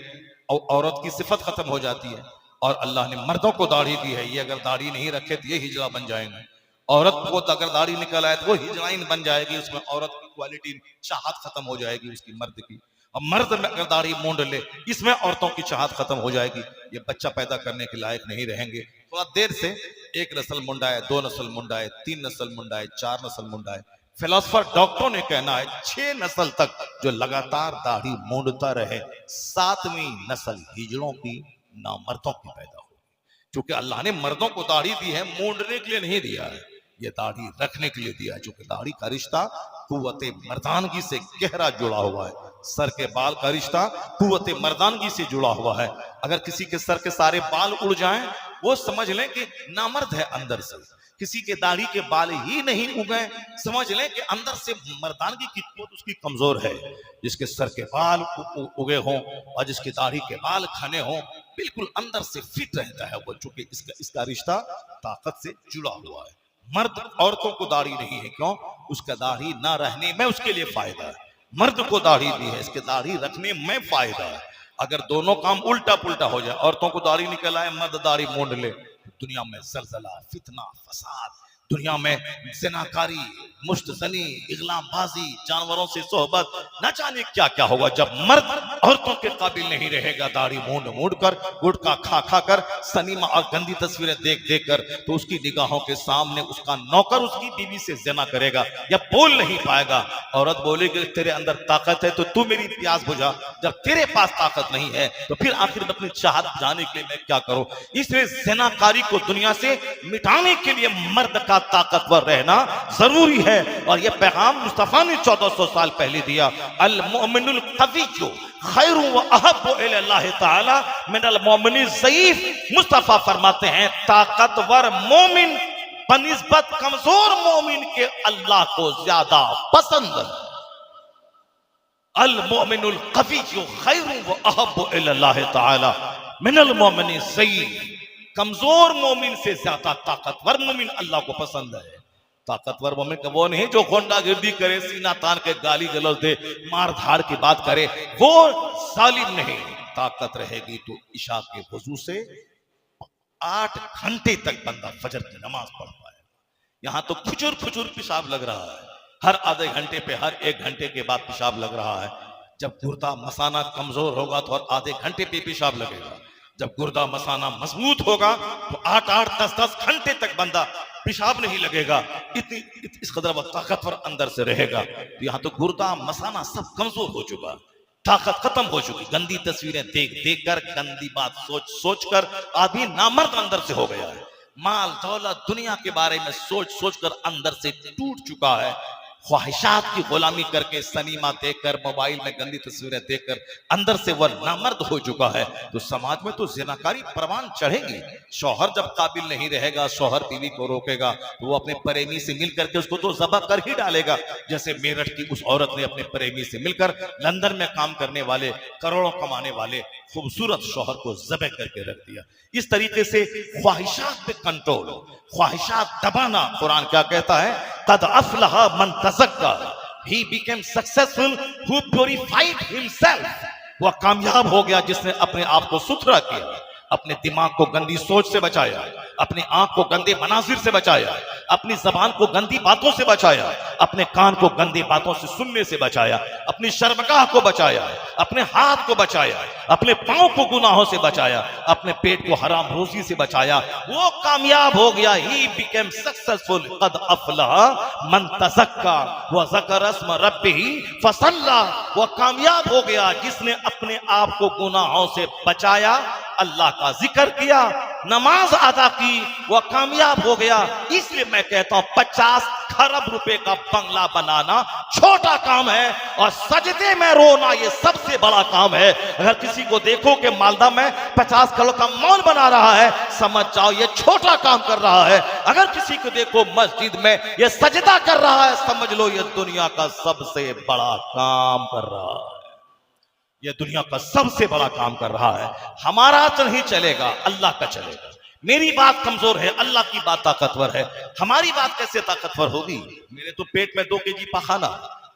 और औरत की सिफत खत्म हो जाती है। और अल्लाह ने मर्दों को दाढ़ी दी है, ये अगर दाढ़ी नहीं रखे तो ये हिजड़ा बन जाएंगे। औरत को तो अगर दाढ़ी निकल आए तो वो हिजराइन बन जाएगी, उसमें औरत की क्वालिटी चाहत खत्म हो जाएगी उसकी मर्द की। और मर्द में अगर दाढ़ी मूंड ले, इसमें औरतों की चाहत खत्म हो जाएगी, ये बच्चा पैदा करने के लायक नहीं रहेंगे। थोड़ा देर से एक नस्ल मुंडाए, 2 नस्ल मुंडाए, 3 नस्ल मुंडाए, 4 नस्ल मुंडाए। फिलोसफर डॉक्टरों ने कहना है 6 नस्ल तक जो लगातार दाढ़ी मूंडता रहे, 7वीं नस्ल हिजड़ों की, नामर्दों की पैदा हो। क्योंकि अल्लाह ने मर्दों को दाढ़ी दी है, मूंडने के लिए नहीं दिया है, ये दाढ़ी रखने के लिए दिया है। क्योंकि दाढ़ी का रिश्ता कुव्वते मर्दानगी से गहरा जुड़ा हुआ है। सर के बाल का रिश्ता कुव्वते मर्दानगी से जुड़ा हुआ है। अगर किसी के सर के सारे बाल उड़ जाएं, वो समझ लें कि नामर्द है अंदर से। किसी के दाढ़ी के बाल ही नहीं उगे, समझ लें कि अंदर से मर्दानगी की कुव्वत उसकी कमजोर है। जिसके सर के बाल उगे हों और जिसकी दाढ़ी के बाल घने हों, बिल्कुल अंदर से फिट रहता है वो, चूंकि इसका रिश्ता ताकत से जुड़ा हुआ है। मर्द औरतों को दाढ़ी नहीं है, क्यों? उसका दाढ़ी ना रहने में उसके लिए फायदा है। मर्द को दाढ़ी दी है, इसके दाढ़ी रखने में फायदा है। अगर दोनों काम उल्टा पुल्टा हो जाए, औरतों को दाढ़ी निकल आए, मर्द दाढ़ी मूंड ले, दुनिया में जलजला, फितना, फसाद, दुनिया में ज़िनाकारी, मुश्तज़नी, इग़लामबाज़ी, जानवरों से सोहबत, न जाने क्या क्या होगा जब मर्द औरतों के काबिल नहीं रहेगा। दाढ़ी मूंड मूंड कर, गुटखा खा खा कर, सनीमा और गंदी तस्वीरें देख देख कर, तो उसकी निगाहों के सामने उसका नौकर उसकी बीवी से ज़िना करेगा या बोल नहीं पाएगा। औरत बोलेगी तेरे अंदर ताकत है तो तू मेरी प्यास बुझा। जब तेरे पास ताकत नहीं है तो फिर आखिर अपनी चाहत जाने के लिए मैं क्या करूं? इसलिए ज़िनाकारी को दुनिया से मिटाने के लिए मर्द का ताकतवर रहना जरूरी है। और यह पैगाम मुस्तफा ने 1400 साल पहले दिया। अल मोमिनुल कविय्यु खैरु व अहब्बु इलल्लाह तआला मिनल मोमिनिल ज़ईफ। मुस्तफा फरमाते हैं ताकतवर मोमिन बनिस्बत कमजोर मोमिन के अल्लाह को ज्यादा पसंद है। अल मोमिनुल कविय्यु खैरु व अहब्बु इलल्लाह तआला मिनल मोमिनिल ज़ईफ। कमजोर मोमिन से ज्यादा ताकतवर मोमिन अल्लाह को पसंद है। ताकतवर मोमिन का वो नहीं जो गुंडागिर्दी करे, सीना तान के गाली गलौज दे, मार धाड़ की बात करे, वो जालिम नहीं। ताकत रहेगी तो इशा के वजू से 8 घंटे तक बंदा फजर की नमाज पढ़ पाएगा। यहां तो खुचुर खुचुर पेशाब लग रहा है, हर आधे घंटे पे, हर 1 घंटे के बाद पेशाब लग रहा है। जब गुर्दा मसाना कमजोर होगा तो हर आधे घंटे पे पेशाब लगेगा। जब गुर्दा मसाना मजबूत होगा तो 8-8, 10-10 घंटे तक बंदा पेशाब नहीं लगेगा। इस कदर वह ताकतवर अंदर से रहेगा। तो यहाँ तो गुर्दा मसाना सब कमजोर हो चुका, ताकत खत्म हो चुकी। गंदी तस्वीरें देख देख कर, गंदी बात सोच सोच कर आदमी नामर्द अंदर से हो गया है। माल दौलत दुनिया के बारे में सोच सोच कर अंदर से टूट चुका है। ख्वाहिशात की गुलामी करके, सनीमा देखकर, मोबाइल में गंदी तस्वीरें देखकर अंदर से वह नामर्द हो चुका है। तो समाज में तो ज़िनाकारी परवान चढ़ेगी। शौहर जब काबिल नहीं रहेगा, शौहर बीवी को रोकेगा तो वो अपने प्रेमी से मिल करके उसको तो ज़बह कर ही डालेगा। जैसे मेरठ की उस औरत ने अपने प्रेमी से मिलकर लंदन में काम करने वाले, करोड़ों कमाने वाले खूबसूरत शौहर को ज़बह करके रख दिया। इस तरीके से ख्वाहिशात पे कंट्रोल, ख्वाहिशात दबाना। कुरान क्या कहता है? कद अफलहा मन तज़क्का, he became successful who purified himself। वह कामयाब हो गया जिसने अपने आप को सुथरा किया, अपने दिमाग को गंदी सोच से बचाया, अपनी आंख को गंदे मनाजिर से बचाया, अपनी जबान को गंदी बातों से बचाया, अपने कान को गंदी बातों से सुनने से बचाया, अपनी शर्मगाह को बचाया, अपने हाथ को बचाया, अपने पांव को गुनाहों से बचाया, अपने पेट को हराम रोजी से बचाया, वो कामयाब हो गया। He became successful. कद अफलहा मन तज़क्का व ज़करा अस्म रब्बिही फसल्ला। वो कामयाब हो गया जिसने अपने आप को गुनाहों से बचाया, अल्लाह का जिक्र किया, नमाज अदा की, वह कामयाब हो गया। इसलिए मैं कहता हूं 50 खरब रुपए का बंगला बनाना छोटा काम है और सजदे में रोना ये सबसे बड़ा काम है। अगर किसी को देखो कि मालदा में 50 करोड़ का मॉल बना रहा है, समझ जाओ ये छोटा काम कर रहा है। अगर किसी को देखो मस्जिद में ये सजदा कर रहा है, समझ लो ये दुनिया का सबसे बड़ा काम कर रहा है। ये दुनिया का सबसे बड़ा काम कर रहा है। हमारा तो नहीं चलेगा, अल्लाह का चलेगा। मेरी बात कमजोर है, अल्लाह की बात ताकतवर है। हमारी बात कैसे ताकतवर होगी? मेरे तो पेट में 2 केजी पखाना,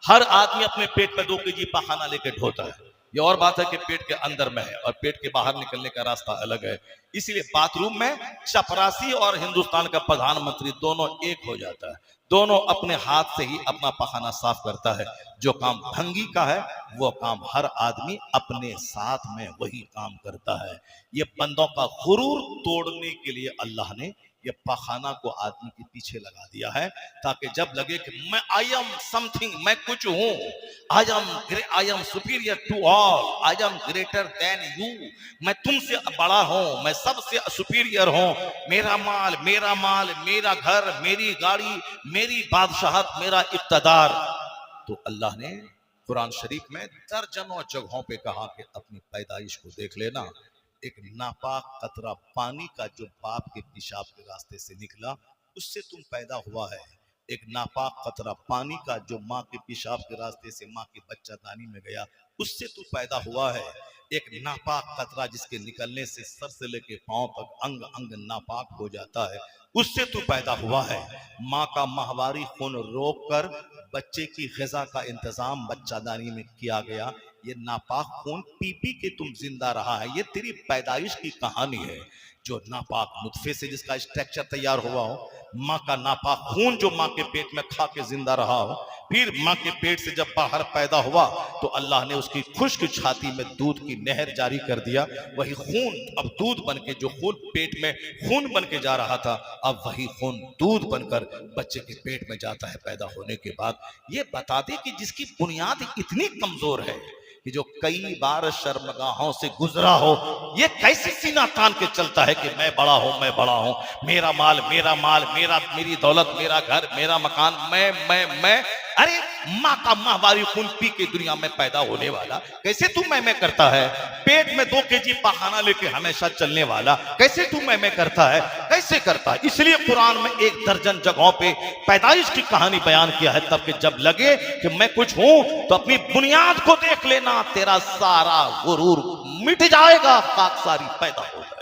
हर आदमी अपने पेट में 2 केजी पखाना लेके ढोता है। ये और बात है कि पेट के अंदर में है और पेट के बाहर निकलने का रास्ता अलग है। इसलिए बाथरूम में चपरासी और हिंदुस्तान का प्रधानमंत्री दोनों एक हो जाता है, दोनों अपने हाथ से ही अपना पखाना साफ करता है। जो काम भंगी का है वो काम हर आदमी अपने साथ में वही काम करता है। ये बंदों का गुरूर तोड़ने के लिए अल्लाह ने ये पखाना को आदमी के पीछे लगा दिया है, ताकि जब लगे कि मैं आई एम समथिंग, मैं कुछ हूं, I am superior to all, I am greater than you, मैं तुमसे बड़ा हूं, मैं सबसे सुपीरियर हूं, मेरा माल, मेरा घर, मेरी गाड़ी, मेरी बादशाहत, मेरा इक्तदार। तो अल्लाह ने कुरान शरीफ में दर्जनों जगहों पे कहा कि अपनी पैदाइश को देख लेना। एक नापाक कतरा पानी का जो बाप के पेशाब के रास्ते से निकला उससे तुम पैदा हुआ है। एक नापाक कतरा पानी का जो माँ के पेशाब के रास्ते से माँ के बच्चादानी में गया उससे तू पैदा हुआ है। एक नापाक कतरा जिसके निकलने से सर से लेके पांव तक अंग अंग नापाक हो जाता है उससे तू पैदा हुआ है। माँ का माहवारी खून रोक कर बच्चे की ग़िज़ा का इंतजाम बच्चादानी में किया गया। ये नापाक खून पी पी के तुम जिंदा रहा है। ये तेरी पैदाइश की कहानी है। जो नापाक नुत्फे से जिसका स्ट्रक्चर तैयार हुआ हो, माँ का नापाक खून जो माँ के पेट में खा के जिंदा रहा हो, फिर माँ के पेट से जब बाहर पैदा हुआ तो अल्लाह ने उसकी खुश्क छाती में दूध की नहर जारी कर दिया। वही खून अब दूध बन के, जो खून पेट में खून बन के जा रहा था, अब वही खून दूध बनकर बच्चे के पेट में जाता है पैदा होने के बाद। ये बता दे कि जिसकी बुनियाद इतनी कमजोर है कि जो कई बार शर्मगाहों से गुजरा हो, ये कैसे सीना तान के चलता है कि मैं बड़ा हूं, मेरा माल, मेरी दौलत, मेरा घर, मेरा मकान, मैं। अरे माँ का माहवारी खून पी के दुनिया में पैदा होने वाला कैसे तू मैं करता है? पेट में 2 केजी पखाना लेके हमेशा चलने वाला कैसे तू मैं करता है? कैसे करता है? इसलिए कुरान में 1 दर्जन जगहों पे पैदाइश की कहानी बयान किया है, तब कि जब लगे कि मैं कुछ हूं तो अपनी बुनियाद को देख लेना, तेरा सारा गुरूर मिट जाएगा, खाकसारी पैदा हो जाएगी।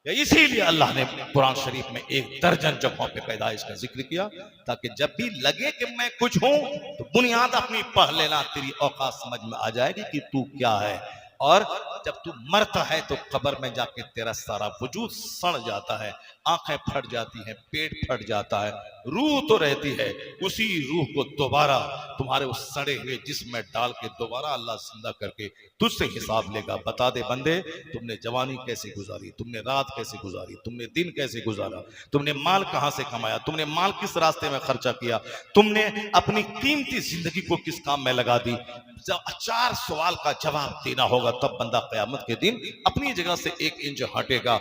इसीलिए अल्लाह ने कुरान शरीफ में 1 दर्जन जगहों पे पैदाइश का जिक्र किया, ताकि जब भी लगे कि मैं कुछ हूं तो बुनियाद अपनी पढ़ लेना, तेरी औकात समझ में आ जाएगी कि तू क्या है। और जब तू मरता है तो कब्र में जाके तेरा सारा वजूद सड़ जाता है, आंखें फट जाती हैं, पेट फट जाता है, रूह तो रहती है, उसी रूह को दोबारा तुम्हारे उस सड़े हुए जिस्म में डाल के दोबारा अल्लाह जिंदा करके तुझसे हिसाब लेगा। बता दे बंदे, तुमने जवानी कैसे गुजारी, तुमने रात कैसे गुजारी, तुमने दिन कैसे गुजारा, तुमने माल कहां से कमाया, तुमने माल किस रास्ते में खर्चा किया, तुमने अपनी कीमती जिंदगी को किस काम में लगा दी। जब 4 सवाल का जवाब देना होगा तब बंदा क़यामत के दिन अपनी जगह से 1 इंच हटेगा।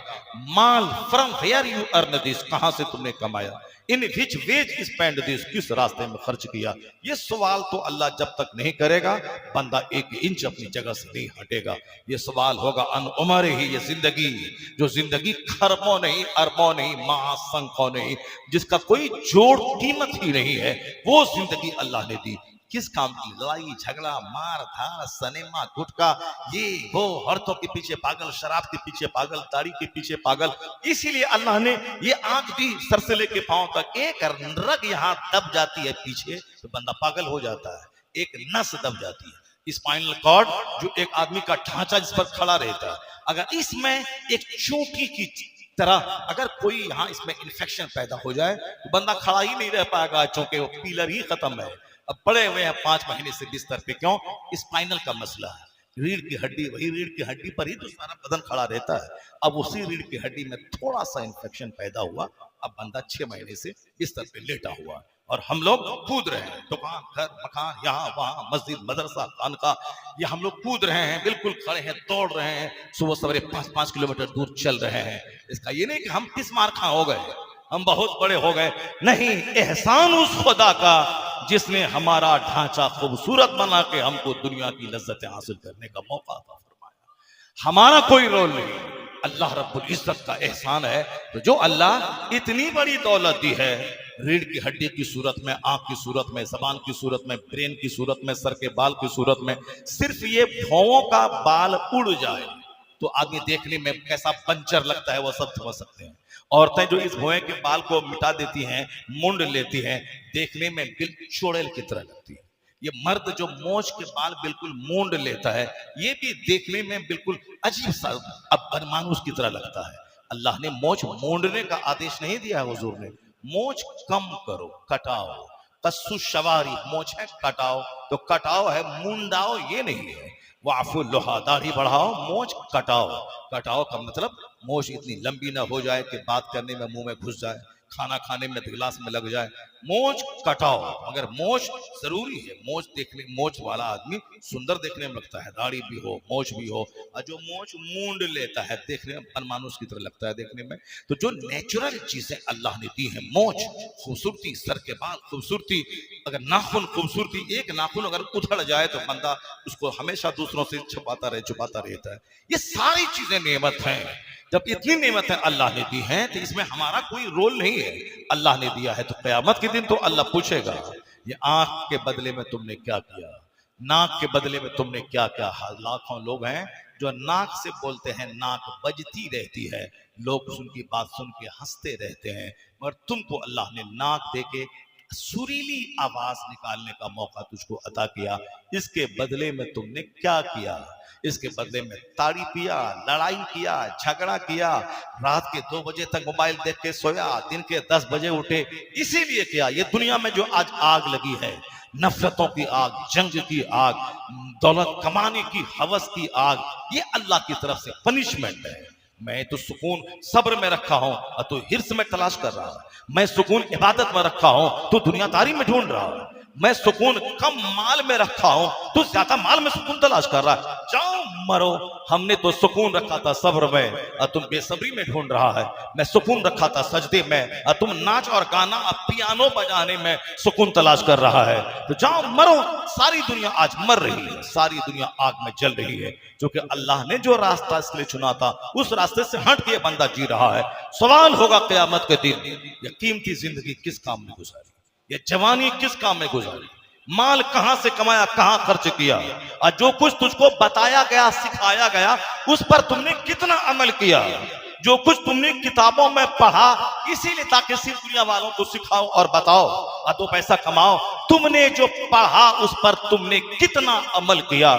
माल, from where you earn this, कहां से तुमने कमाया, in which ways spend this, किस रास्ते में खर्च किया। ये सवाल तो अल्लाह जब तक नहीं करेगा बंदा 1 इंच अपनी जगह से नहीं हटेगा। ये सवाल होगा अन उमर ही, ये जिंदगी, जो जिंदगी खरबों नहीं, अरबों नहीं, महासंखों नहीं, जिसका कोई जोड़ कीमत ही नहीं है, वो जिंदगी अल्लाह ने दी। किस काम की? लड़ाई झगड़ा, मार धार, सिनेमा, गुटखा, ये वो, औरतों के पीछे पागल, शराब के पीछे पागल, ताड़ी के पीछे पागल। इसीलिए अल्लाह ने ये आंख दी सर से लेके पांव तक, एक रग यहाँ दब जाती है पीछे तो बंदा पागल हो जाता है, एक नस दब जाती है। स्पाइनल कॉर्ड जो एक आदमी का ढांचा जिस पर खड़ा रहता है, अगर इसमें एक चोटी की तरह अगर कोई यहाँ इसमें इन्फेक्शन पैदा हो जाए तो बंदा खड़ा ही नहीं रह पाएगा, चूंकि वो पिलर ही खत्म है। अब पड़े हुए हैं 5 महीने से बिस्तर पे, क्यों? स्पाइनल का मसला है, रीढ़ की हड्डी, वही रीढ़ की हड्डी पर ही तो सारा बदन खड़ा रहता है। अब उसी रीढ़ की हड्डी में थोड़ा सा इन्फेक्शन पैदा हुआ, अब बंदा 6 महीने से बिस्तर पे लेटा हुआ, और हम लोग कूद रहे हैं, दुकान, घर, मकान, यहाँ वहाँ, मस्जिद, मदरसा, खानका, ये हम लोग कूद रहे हैं, बिल्कुल खड़े हैं, दौड़ रहे हैं, सुबह सवेरे 5-5 किलोमीटर दूर चल रहे हैं। इसका ये नहीं कि हम किस मार खा हो गए, हम बहुत बड़े हो गए, नहीं, एहसान उस खुदा का जिसने हमारा ढांचा खूबसूरत बना के हमको दुनिया की लज्जतें हासिल करने का मौका अता फरमाया। हमारा कोई रोल नहीं, अल्लाह रब्बुल इज्जत का एहसान है। तो जो अल्लाह इतनी बड़ी दौलत दी है, रीढ़ की हड्डी की सूरत में, आंख की सूरत में, जबान की सूरत में, ब्रेन की सूरत में, सर के बाल की सूरत में, सिर्फ ये भौंवों का बाल उड़ जाए तो आदमी देखने में कैसा बंजर लगता है वो सब समझ सकते हैं। औरतें जो इस भौएं के बाल को मिटा देती हैं, मुंड लेती हैं, देखने में बिल्कुल चुड़ैल की तरह लगती है। ये मर्द जो मोछ के बाल बिल्कुल मूंड लेता है, ये भी देखने में बिल्कुल अजीब सा अब बदमानुस की तरह लगता है। अल्लाह ने मोछ मूंडने का आदेश नहीं दिया है, हुजूर ने मोछ कम करो, कटाओ। कस्सु शवारी, मोछ है कटाओ, तो कटाओ है, मुंडाओ ये नहीं है। वाफु लोहा, दाढ़ी बढ़ाओ, मोछ कटाओ। कटाओ का मतलब मोछ इतनी लंबी ना हो जाए कि बात करने में मुंह में घुस जाए, खाना खाने में गिलास में लग जाए। मोछ कटाओ, मगर मोछ जरूरी है। मोछ देखने, मोछ वाला आदमी सुंदर देखने में लगता है, दाढ़ी भी हो, मोछ भी हो। और जो मोछ मूंड लेता है, देखने में बनमानुस की तरह लगता है देखने में। तो जो नेचुरल चीजें अल्लाह ने दी हैं, मोछ खूबसूरती, सर के बाल खूबसूरती, अगर नाखून खूबसूरती, एक नाखून अगर उधड़ जाए तो बंदा उसको हमेशा दूसरों से छुपाता रहता है। ये सारी चीजें नेमत हैं। जब इतनी नेमतें अल्लाह ने दी हैं, तो इसमें हमारा कोई रोल नहीं है। अल्लाह ने दिया है तो क़यामत के दिन तो अल्लाह पूछेगा, ये आंख के बदले में तुमने क्या किया, नाक के बदले में तुमने क्या क्या। लाखों लोग हैं जो नाक से बोलते हैं, नाक बजती रहती है, लोग उनकी बात सुन के हंसते रहते हैं, मगर तुमको अल्लाह ने नाक दे के सुरीली आवाज निकालने का मौका तुझको अता किया। इसके बदले में तुमने क्या किया? इसके बदले में ताड़ी पिया, लड़ाई किया, झगड़ा किया, रात के 2 बजे तक मोबाइल देख के सोया, दिन के 10 बजे उठे। इसीलिए किया। ये दुनिया में जो आज आग लगी है, नफरतों की आग, जंग की आग, दौलत कमाने की हवस की आग, ये अल्लाह की तरफ से पनिशमेंट है। मैं तो सुकून सब्र में रखा हूं और तू हिर्स में तलाश कर रहा है। मैं सुकून इबादत में रखा हूं, तू दुनियादारी में ढूंढ रहा है। मैं सुकून कम माल में रखा हूं, तू ज्यादा माल में सुकून तलाश कर रहा है। जाओ मरो। हमने तो सुकून रखा था सब्र में और तुम बेसब्री में ढूंढ रहा है। मैं सुकून रखा था सजदे में और तुम नाच और गाना और पियानो बजाने में सुकून तलाश कर रहा है। तो जाओ मरो। सारी दुनिया आज मर रही है, सारी दुनिया आग में जल रही है, क्योंकि अल्लाह ने जो रास्ता इसके लिए चुना था उस रास्ते से हट के बंदा जी रहा है। सवाल होगा क़यामत के दिन, ये कीमती जिंदगी किस काम में गुजारी, ये जवानी किस काम में गुजारी, माल कहां से कमाया, कहां खर्च किया, और जो कुछ तुझको बताया गया, सिखाया गया, उस पर तुमने कितना अमल किया। जो कुछ तुमने किताबों में पढ़ा इसीलिए ताकि सिर्फ दुनिया वालों को सिखाओ और बताओ और 2 पैसा कमाओ। तुमने जो पढ़ा उस पर तुमने कितना अमल किया।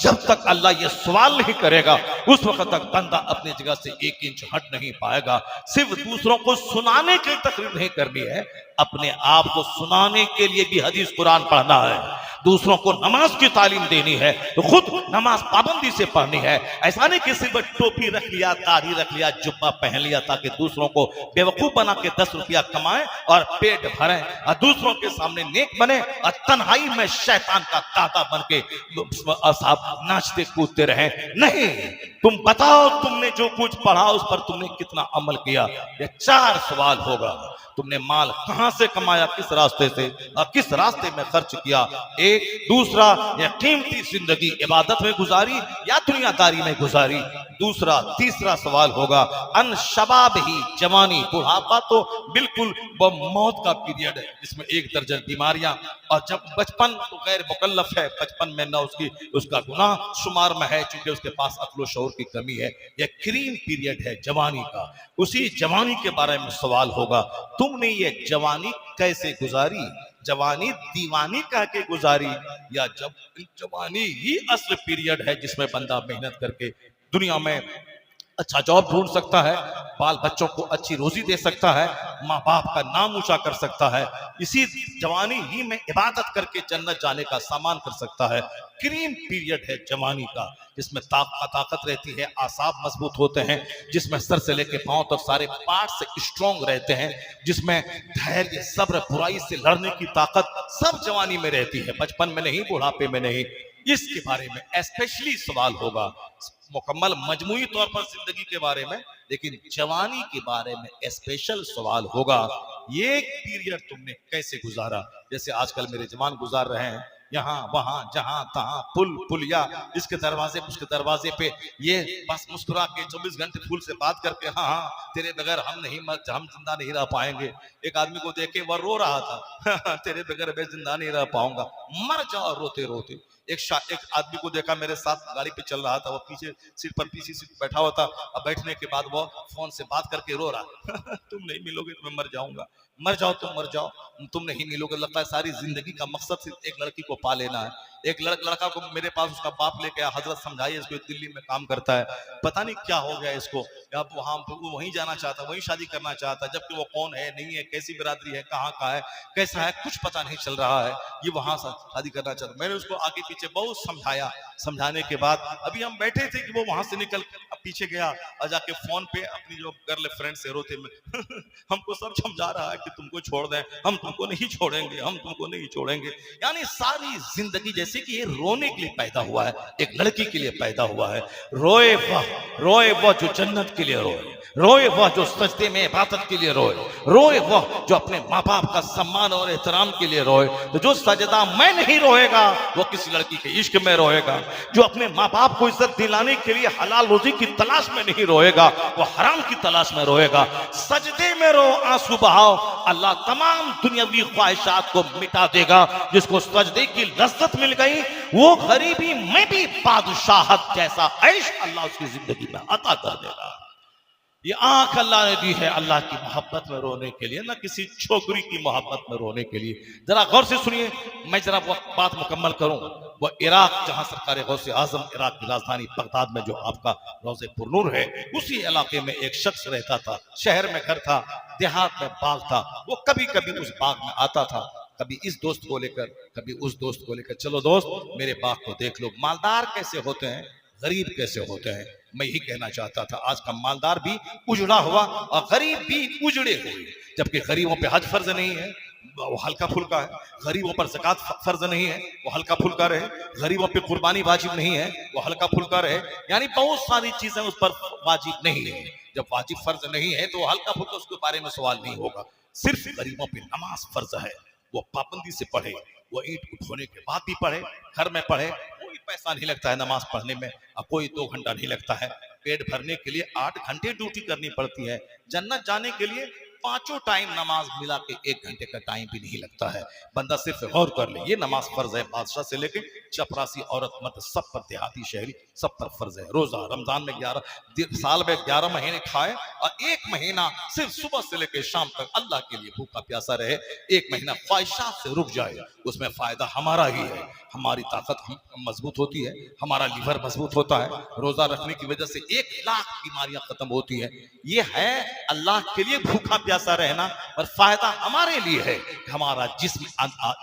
जब तक अल्लाह ये सवाल नहीं करेगा उस वक्त तक बंदा अपनी जगह से 1 इंच हट नहीं पाएगा। सिर्फ दूसरों को सुनाने की तकरीर नहीं करनी है, अपने आप को सुनाने के लिए भी हदीस कुरान पढ़ना है। दूसरों को नमाज की तालीम देनी है तो खुद नमाज पाबंदी से पढ़नी है। ऐसा नहीं कि सिर्फ टोपी रख लिया, दाढ़ी रख लिया, जुब्बा पहन लिया ताकि दूसरों को बेवकूफ बना के 10 रुपया कमाएं और पेट भरें और दूसरों के सामने नेक बने और तन्हाई में शैतान का दादा बन के साहब नाचते कूदते रहे। नहीं, तुम बताओ तुमने जो कुछ पढ़ा उस पर तुमने कितना अमल किया। ये 4 सवाल होगा। तुमने माल कहां से कमाया, किस रास्ते से और किस रास्ते में खर्च किया। एक, दूसरा, यह कीमती जिंदगी इबादत में गुजारी या दुनियादारी में गुजारी। दूसरा, तीसरा सवाल होगा अन शबाब ही, जवानी। बुढ़ापा तो बिल्कुल वो मौत का पीरियड है जिसमें 1 दर्जन बीमारियां, और जब बचपन तो गैर मुकल्लफ है, बचपन में न उसका गुनाह शुमार में है क्योंकि उसके पास अक्ल शऊर की कमी है। यह क्रीम पीरियड है जवानी का। उसी जवानी के बारे में सवाल होगा, तुमने ये जवानी कैसे गुजारी। जवानी दीवानी कह के गुजारी या जब जवानी ही असल पीरियड है जिसमें बंदा मेहनत करके दुनिया में अच्छा जॉब ढूंढ सकता है, बाल बच्चों को अच्छी रोजी दे सकता है, माँ बाप का नाम ऊंचा कर सकता है। इसी जवानी ही में इबादत करके जन्नत जाने का सामान कर सकता है। क्रीम पीरियड है जवानी का, जिसमें ताकत रहती है, आसाब मजबूत होते हैं, जिसमें सर से लेके पांव तक सारे पार्ट स्ट्रॉन्ग रहते हैं, जिसमें धैर्य, सब्र, बुराई से लड़ने की ताकत सब जवानी में रहती है, बचपन में नहीं, बुढ़ापे में नहीं। इसके बारे में स्पेशली सवाल होगा, मुकम्मल मजमूई तौर पर जिंदगी के बारे में, लेकिन जवानी के बारे में स्पेशल सवाल होगा। ये पीरियड तुमने कैसे गुजारा। जैसे आजकल मेरे जवान गुजार रहे हैं, यहाँ वहां जहां तहां पुल पुलिया, इसके दरवाजे उसके दरवाजे पे, ये बस मुस्कुरा के 24 घंटे फूल से बात करके हाँ हाँ तेरे बगैर हम जिंदा नहीं रह पाएंगे। एक आदमी को देखे वह रो रहा था तेरे बगैर मैं जिंदा नहीं रह पाऊंगा। मर जाओ रोते रोते। एक आदमी को देखा मेरे साथ गाड़ी पे चल रहा था, वो पीछे सीट पर पीछे सीट बैठा हुआ था, अब बैठने के बाद वो फोन से बात करके रो रहा तुम नहीं मिलोगे तो मैं मर जाऊंगा, मर जाओ तुम मर जाओ, तुम नहीं मिलोगे। लगता है सारी जिंदगी का मकसद सिर्फ एक लड़की को पा लेना है। एक लड़का को मेरे पास उसका बाप लेके आया, हजरत समझाइए इसको, दिल्ली में काम करता है, पता नहीं क्या हो गया इसको, अब वहां वो वहीं जाना चाहता, वहीं शादी करना चाहता, जबकि वो कौन है नहीं है, कैसी बिरादरी है, कहाँ का है, कैसा है, कुछ पता नहीं चल रहा है, ये वहां शादी करना चाहता। मैंने उसको आगे पीछे बहुत समझाया, समझाने के बाद अभी हम बैठे थे कि वो वहां से निकल पीछे गया और जाके फोन पे अपनी जो गर्ल फ्रेंड से रोते में हमको सब समझा रहा है कि तुमको छोड़ दें, हम तुमको नहीं छोड़ेंगे, हम तुमको नहीं छोड़ेंगे। यानी सारी जिंदगी जैसे कि ये रोने के लिए पैदा हुआ है, एक लड़की के लिए पैदा हुआ है। रोए वह जो जन्नत के लिए रोए, रोए वह जो सजदे में इबादत के लिए रोए, रोए वह जो अपने माँ बाप का सम्मान और एहतराम के लिए रोए। तो जो सजदा मैं नहीं रोएगा वो किसी लड़की के इश्क में रोएगा। जो अपने माँ बाप को इज्जत दिलाने के लिए हलाल रोजी की तलाश में नहीं रोएगा, वो हराम की तलाश में रोएगा। सजदे में रो, आंसू बहाओ, अल्लाह तमाम दुनियावी ख्वाहिशात को मिटा देगा। जिसको सजदे की लज्जत मिल गई वो गरीबी में भी बादशाहत जैसा ऐश अल्लाह उसकी जिंदगी में अता कर देगा। ये आंख अल्लाह ने दी है अल्लाह की मोहब्बत में रोने के लिए, ना किसी छोकरी की मोहब्बत में रोने के लिए। जरा गौर से सुनिए, मैं जरा वो बात मुकम्मल करूं। वो इराक, जहां सरकार गौसे आजम इराक की राजधानी बगदाद में जो आपका रोज़े पुरनूर है, उसी इलाके में एक शख्स रहता था। शहर में घर था, देहात में बाग था। वो कभी कभी उस बाग में आता था, कभी इस दोस्त को लेकर, कभी उस दोस्त को लेकर, चलो दोस्त मेरे बाग को देख लो, मालदार कैसे होते हैं, गरीब कैसे होते हैं। मैं यही कहना चाहता था, आज का मालदार भी उजड़ा हुआ और गरीब भी उजड़े हुए। जबकि गरीबों पे हज फर्ज नहीं है, वो हल्का फुल्का है। गरीबों पर ज़कात फर्ज नहीं है, वो हल्का फुल्का रहे। गरीबों पे कुर्बानी वाजिब नहीं है, वो हल्का फुल्का रहे। यानी बहुत सारी चीजें उस पर वाजिब नहीं है। जब वाजिब फर्ज नहीं है तो वो हल्का फुल्का, उसके बारे में सवाल नहीं होगा। सिर्फ गरीबों पे नमाज फर्ज है, वो पाबंदी से पढ़े, वो ईंट उठोने के बाद भी पढ़े, घर में पढ़े। कोई पैसा नहीं लगता है नमाज पढ़ने में, और कोई 2 घंटा नहीं लगता है। पेट भरने के लिए 8 घंटे ड्यूटी करनी पड़ती है। जन्नत जाने के लिए 5 टाइम नमाज मिला के 1 घंटे का टाइम भी नहीं लगता है। बंदा सिर्फ गौर कर ले, ये नमाज फर्ज है बादशाह से लेके चपरासी औरत मर्द सब पर, देहाती शहरी सब पर फर्ज है। रोजा रमजान में 11 साल में 11 महीने खाए और 1 महीना सिर्फ सुबह से लेकर शाम तक अल्लाह के लिए भूखा प्यासा रहे। 1 महीना ख्वाहिशात से रुक जाए, उसमें फायदा हमारा ही है। हमारी ताकत मजबूत होती है, हमारा लीवर मजबूत होता है। रोजा रखने की वजह से 1 लाख बीमारियां खत्म होती है। ये है अल्लाह के लिए भूखा प्यासा रहना, और फायदा हमारे लिए है। हमारा जिस्म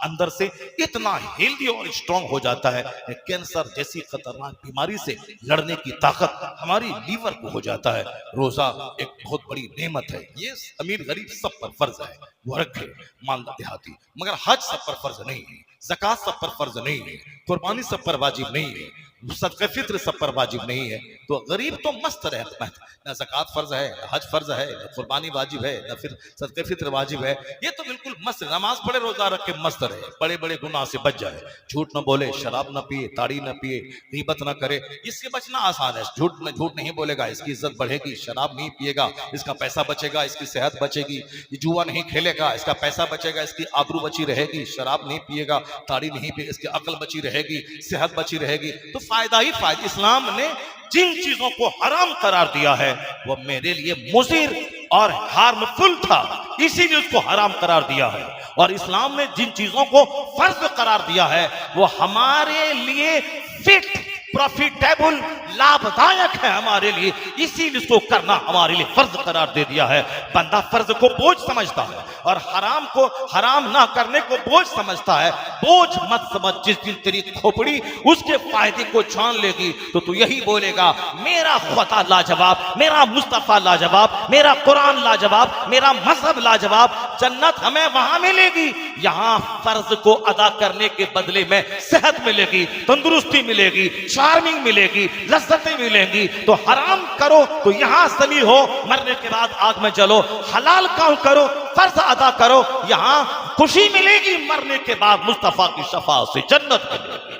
अंदर से इतना हेल्दी और स्ट्रांग हो जाता है, कैंसर जैसी खतरनाक बीमारी से लड़ने की ताकत हमारी लीवर को हो जाता है। रोजा एक बहुत बड़ी नेमत है। ये अमीर गरीब सब पर फर्ज है, वो रखे मालदार देहाती, मगर हज सब पर फर्ज नहीं है, ज़कात सब पर फर्ज नहीं है, कुर्बानी सब पर वाजिब नहीं है, सदक़े फित्र सब पर वाजिब नहीं है। तो गरीब तो मस्त रहता है, ना ज़कात फर्ज है, ना हज फर्ज है, ना कुर्बानी वाजिब है, ना फिर सदक़े फित्र वाजिब है। ये तो बिल्कुल मस्त, नमाज पढ़े, रोजा रख के मस्त रहे, बड़े बड़े गुनाह से बच जाए, झूठ न बोले, शराब न पिए, ताड़ी न पिए, गीबत न करे। इससे बचना आसान है। झूठ नहीं बोलेगा, इसकी इज्जत बढ़ेगी। शराब नहीं पिएगा, इसका पैसा बचेगा, इसकी सेहत बचेगी। ये जुआ नहीं खेलेगा, इसका पैसा बचेगा, इसकी आबरू बची रहेगी। शराब नहीं पिएगा, ताड़ी नहीं पिए, इसकी अकल बची रहेगी, सेहत बची रहेगी। तो फायदा ही फायदा। इस्लाम ने जिन चीजों को हराम करार दिया है वो मेरे लिए मुज़िर और हार्मफुल था, इसीलिए उसको हराम करार दिया है। और इस्लाम ने जिन चीजों को फर्ज करार दिया है वो हमारे लिए फिट, प्रॉफिटेबल, लाभदायक है हमारे लिए, इसीलिए इसको करना हमारे लिए फर्ज करार दे दिया है। बंदा फर्ज को बोझ समझता है और हराम को, हराम ना करने को बोझ समझता है। बोझ मत समझ, जिस दिन तेरी खोपड़ी उसके फायदे को छान लेगी तो तू यही बोलेगा, मेरा खुदा लाजवाब, मेरा मुस्तफा लाजवाब, मेरा कुरान लाजवाब, मेरा मजहब लाजवाब। जन्नत हमें वहां मिलेगी, यहां फर्ज को अदा करने के बदले में सेहत मिलेगी, तंदुरुस्ती मिलेगी, चार्मिंग मिलेगी, लज्जतें मिलेंगी। तो हराम करो तो यहां सली हो, मरने के बाद आग में जलो। हलाल काम करो, फर्ज अदा करो, यहां खुशी मिलेगी, मरने के बाद मुस्तफा की शफाअत से जन्नत मिलेगी।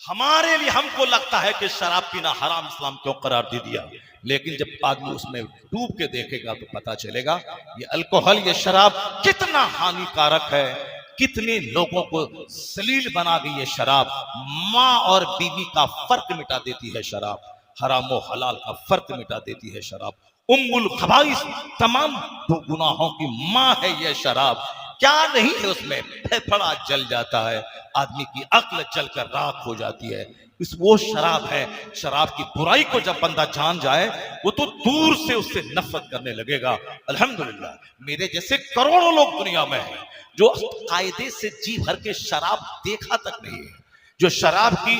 हमारे लिए, हमको लगता है कि शराब पीना हराम इस्लाम क्यों करार दे दिया, लेकिन जब आदमी उसमें डूब के देखेगा तो पता चलेगा ये अल्कोहल, ये शराब कितना हानिकारक है, कितने लोगों को जलील बना गई है शराब। माँ और बीवी का फर्क मिटा देती है शराब, हराम और हलाल का फर्क मिटा देती है शराब। उम्मुल खबाइस, तमाम गुनाहों की माँ है यह शराब। क्या नहीं है उसमें, फेफड़ा जल जाता है, आदमी की अक्ल जलकर राख हो जाती है। इस वो शराब है, शराब की बुराई को जब बंदा जान जाए वो तो दूर से उससे नफरत करने लगेगा। अल्हम्दुलिल्लाह मेरे जैसे करोड़ों लोग दुनिया में हैं जो कायदे से जी भर के शराब देखा तक नहीं है, जो शराब की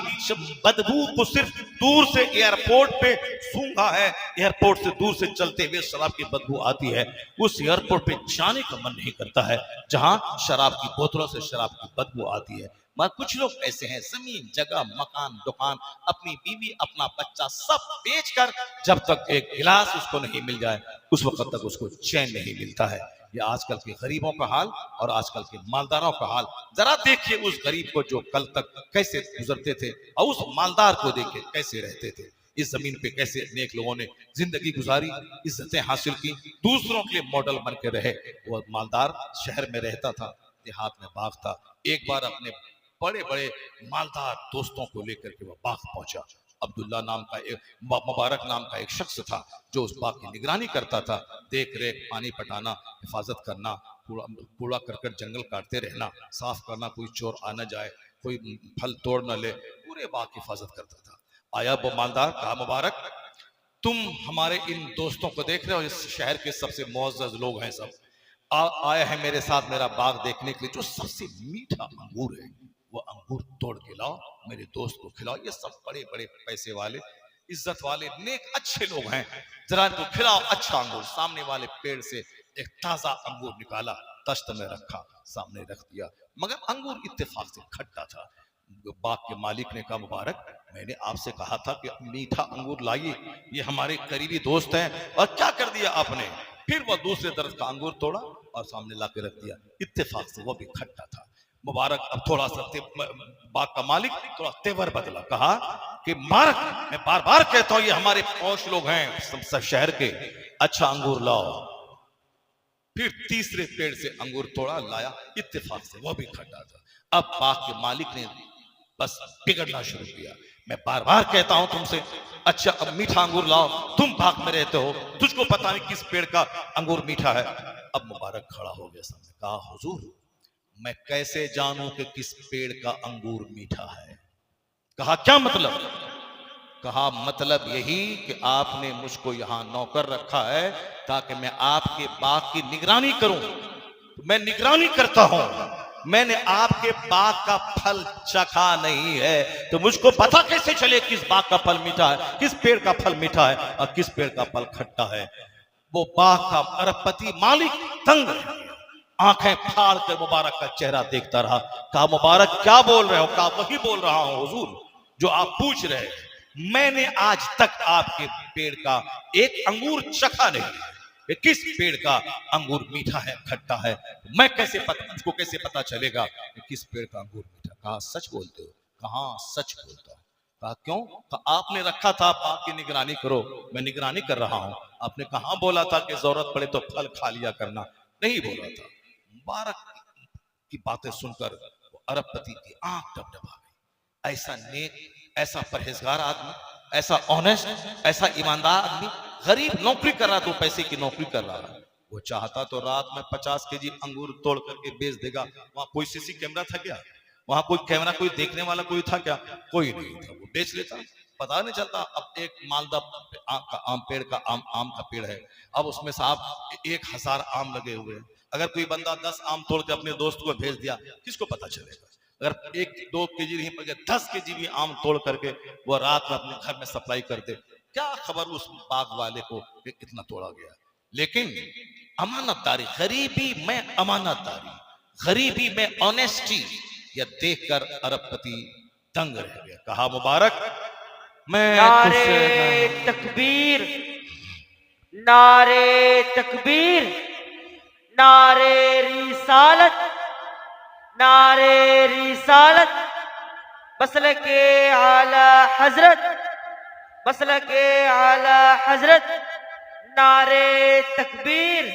बदबू को सिर्फ दूर से एयरपोर्ट पे सूंघा है, एयरपोर्ट से दूर से चलते हुए शराब की बदबू आती है, उस एयरपोर्ट पे जाने का मन नहीं करता है जहां शराब की बोतलों से शराब की बदबू आती है। मगर कुछ लोग ऐसे हैं, जमीन जगह मकान दुकान अपनी बीवी अपना बच्चा सब बेचकर जब तक एक गिलास उसको नहीं मिल जाए उस वक्त तक उसको चैन नहीं मिलता है। ये आजकल के गरीबों का हाल और आजकल के मालदारों का हाल। जरा देखिए उस गरीब को जो कल तक कैसे गुजरते थे और उस मालदार को देखिए कैसे रहते थे। इस जमीन पे कैसे नेक लोगों ने जिंदगी गुजारी, इज्जतें हासिल की, दूसरों के लिए मॉडल बन के रहे। वो मालदार शहर में रहता था, देहात में बाग था। एक बार अपने बड़े बड़े मालदार दोस्तों को लेकर के वह बाग पहुंचा। अब्दुल्ला नाम का एक, मुबारक नाम का एक शख्स था जो उस बाग की निगरानी करता था, देख रेख, पानी पटाना, हिफाजत करना, कूड़ा करकट जंगल काटते रहना, साफ करना, कोई चोर आ न जाए, कोई फल तोड़ न ले, पूरे बाग की हिफाजत करता था। आया वो मालदार, कहा मुबारक तुम हमारे इन दोस्तों को देख रहे हो, इस शहर के सबसे मुअज़्ज़ज़ लोग हैं, सब आए हैं मेरे साथ मेरा बाग देखने के लिए, जो सबसे मीठा अंगूर है वो अंगूर तोड़ के लाओ, मेरे दोस्त को खिलाओ। ये सब बड़े बड़े पैसे वाले, इज्जत वाले, नेक अच्छे लोग हैं, जरा इनको खिलाओ अच्छा अंगूर। सामने वाले पेड़ से एक ताजा अंगूर निकाला, तश्त में रखा, सामने रख दिया, मगर अंगूर इत्तेफाक से खट्टा था। बाग के मालिक ने कहा मुबारक मैंने आपसे कहा था कि मीठा अंगूर लाइए, ये हमारे करीबी दोस्त हैं, और क्या कर दिया आपने। फिर वह दूसरे दरख्त का अंगूर तोड़ा और सामने ला के रख दिया, इत्तेफाक से वह भी खट्टा था। मुबारक अब थोड़ा सा बाग का मालिक थोड़ा तेवर बदला, कहा कि मुबारक मैं बार बार कहता हूं ये हमारे पौष लोग हैं सब शहर के, अच्छा अंगूर लाओ। फिर तीसरे पेड़ से अंगूर तोड़ा, लाया, इत्तेफाक से वह भी खट्टा था। अब बाग के मालिक ने बस बिगड़ना शुरू किया, मैं बार बार कहता हूं तुमसे अच्छा अब मीठा अंगूर लाओ, तुम बाग में रहते हो, तुझको पता नहीं किस पेड़ का अंगूर मीठा है। अब मुबारक खड़ा हो गया सामने, कहा हुजूर मैं कैसे जानूं कि किस पेड़ का अंगूर मीठा है। कहा क्या मतलब। कहा मतलब यही कि आपने मुझको यहां नौकर रखा है ताकि मैं आपके बाग की निगरानी करूं। मैं निगरानी करता हूं, मैंने आपके बाग का फल चखा नहीं है तो मुझको पता कैसे चले किस बाग का फल मीठा है, किस पेड़ का फल मीठा है और किस पेड़ का फल खट्टा है। वो बाग का अरबपति मालिक तंग है, आंखें फाड़ कर मुबारक का चेहरा देखता रहा। कहा मुबारक क्या बोल रहे हो। कहा वही बोल रहा हूं हुजूर जो आप पूछ रहे हैं, मैंने आज तक आपके पेड़ का एक अंगूर चखा नहीं कि किस पेड़ का अंगूर मीठा है खट्टा है। मैं कैसे मुझको कैसे पता चलेगा कि किस पेड़ का अंगूर मीठा। कहा सच बोलते हो। कहा सच बोलता हूं। कहा क्यों। कहा आपने रखा था बाग की निगरानी करो, मैं निगरानी कर रहा हूं। आपने कहा बोला था कि जरूरत पड़े तो फल खा लिया करना, नहीं बोला था। मुबारक की बातें सुनकर अरबपति की आंख डबडबा गई। ऐसा नेक, ऐसा परहेजगार आदमी, ऐसा ऑनेस्ट, ऐसा ईमानदार आदमी, गरीब नौकरी कर रहा, 2 पैसे की नौकरी कर रहा है, वो चाहता तो रात में 50 केजी अंगूर तोड़ करके बेच देगा। वहां कोई सीसी कैमरा था क्या, वहां कोई कैमरा, कोई देखने वाला कोई था क्या, कोई नहीं था, वो बेच लेता, पता नहीं चलता। अब एक मालदा आम पेड़ का आम का पेड़ है, अब उसमें साहब 1000 आम लगे हुए हैं, अगर कोई बंदा 10 आम तोड़ के अपने दोस्त को भेज दिया, किसको पता चलेगा। अगर 1-2 केजी नहीं बल्कि 10 केजी भी आम तोड़ करके वो रात में अपने घर में सप्लाई कर दे, क्या खबर उस बाग वाले को कि कितना तोड़ा गया। लेकिन अमानतदारी, गरीबी में अमानतदारी, गरीबी में ऑनेस्टी, यह देखकर अरबपति दंग रह गया। कहा मुबारक मैं नारे तकबीर, नारे तकबीर, नारे रिसालत, नारे रिसालत, मसलके आला हजरत, मसलके आला हजरत, नारे तकबीर,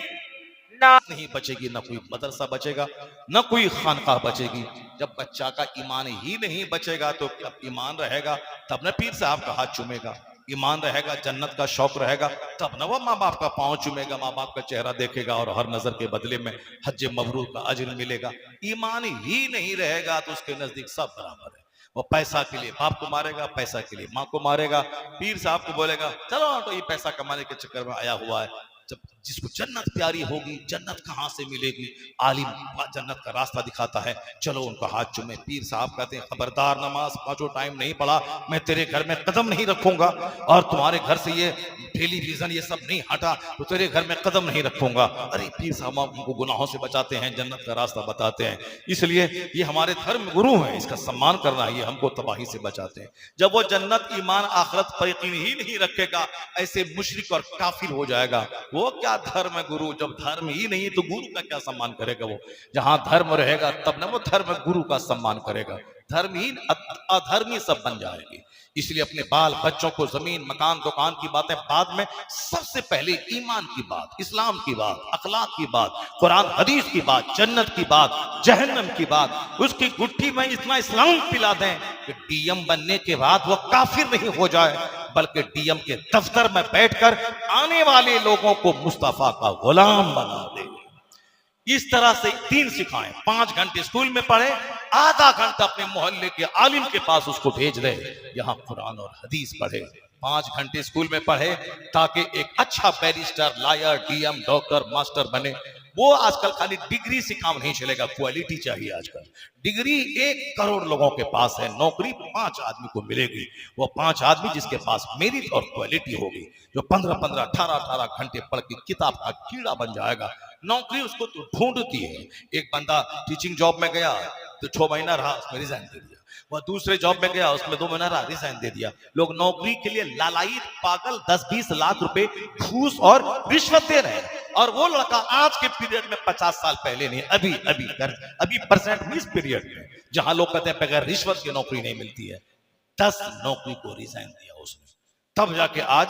ना नहीं बचेगी, ना कोई मदरसा बचेगा, ना कोई खानकाह बचेगी। जब बच्चा का ईमान ही नहीं बचेगा तो अब ईमान रहेगा तब न पीर साहब का हाथ चूमेगा, ईमान रहेगा, जन्नत का शौक रहेगा, तब न वो माँ बाप का पांव चूमेगा, माँ बाप का चेहरा देखेगा और हर नजर के बदले में हज मबरूर का अजर मिलेगा। ईमान ही नहीं रहेगा तो उसके नजदीक सब बराबर है। वो पैसा के लिए बाप को मारेगा, पैसा के लिए माँ को मारेगा, पीर साहब को बोलेगा चलो तो ये पैसा कमाने के चक्कर में आया हुआ है। जब जिसको जन्नत प्यारी होगी, जन्नत कहां से मिलेगी, आलिम जन्नत का रास्ता दिखाता है, चलो उनका हाथ चूमे। पीर साहब कहते हैं खबरदार, नमाज पांचों टाइम नहीं पढ़ा मैं तेरे घर में कदम नहीं रखूंगा, और तुम्हारे घर से ये टेलीविजन ये सब नहीं हटा तो तेरे घर में कदम नहीं रखूंगा। अरे पीर साहब हमको गुनाहों से बचाते हैं, जन्नत का रास्ता बताते हैं, इसलिए ये हमारे धर्म गुरु हैं, इसका सम्मान करना है, ये हमको तबाही से बचाते हैं। जब वो जन्नत, ईमान, आखिरत पर यकीन ही नहीं रखेगा, ऐसे मुशरिक और काफिर हो जाएगा। वो क्या धर्म है गुरु, जब धर्म ही नहीं तो गुरु का क्या सम्मान करेगा। वो जहां धर्म रहेगा तब ना वो धर्म गुरु का सम्मान करेगा। धर्महीन अधर्मी सब बन जाएगी। इसलिए अपने बाल बच्चों को जमीन मकान दुकान की बातें बाद में, सबसे पहले ईमान की बात, इस्लाम की बात, अखलाक की बात, कुरान हदीस की बात, जन्नत की बात, जहन्नम की बात, उसकी गुट्ठी में इतना इस्लाम पिला दें कि डीएम बनने के बाद वो काफिर नहीं हो जाए, बल्कि डीएम के दफ्तर में बैठकर आने वाले लोगों को मुस्तफा का गुलाम बना दे। इस तरह से 3 सिखाएं, 5 घंटे स्कूल में पढ़े, आधा घंटा अपने मोहल्ले के आलिम के पास उसको भेज दे, यहाँ कुरान और हदीस पढ़े। 5 घंटे स्कूल में पढ़े ताकि एक अच्छा barrister, lawyer, DM, doctor, master बने। वो आजकल खाली डिग्री से काम नहीं चलेगा, क्वालिटी चाहिए। आजकल डिग्री 1 करोड़ लोगों के पास है, नौकरी 5 आदमी को मिलेगी। वो 5 आदमी जिसके पास मेरिट और क्वालिटी होगी, जो 15-15, 18-18 घंटे पढ़ के किताब का कीड़ा बन जाएगा। नौकरी उसको तो ढूंढती है। एक बंदा टीचिंग जॉब में गया तो 6 महीना रहा, उसमें रिजाइन दे दिया। वह दूसरे जॉब में गया, उसमें 2 महीना रहा, रिजाइन दे दिया। लोग नौकरी के लिए लालायित पागल 10-20 लाख रुपए घूस और रिश्वत दे रहे हैं, और वो लड़का आज के पीरियड में 50 साल पहले नहीं, अभी प्रेजेंट में, इस पीरियड में जहां लोग कहते हैं बगैर रिश्वत की नौकरी नहीं मिलती है, 10 नौकरी को रिजाइन दिया उसने, तब जाके आज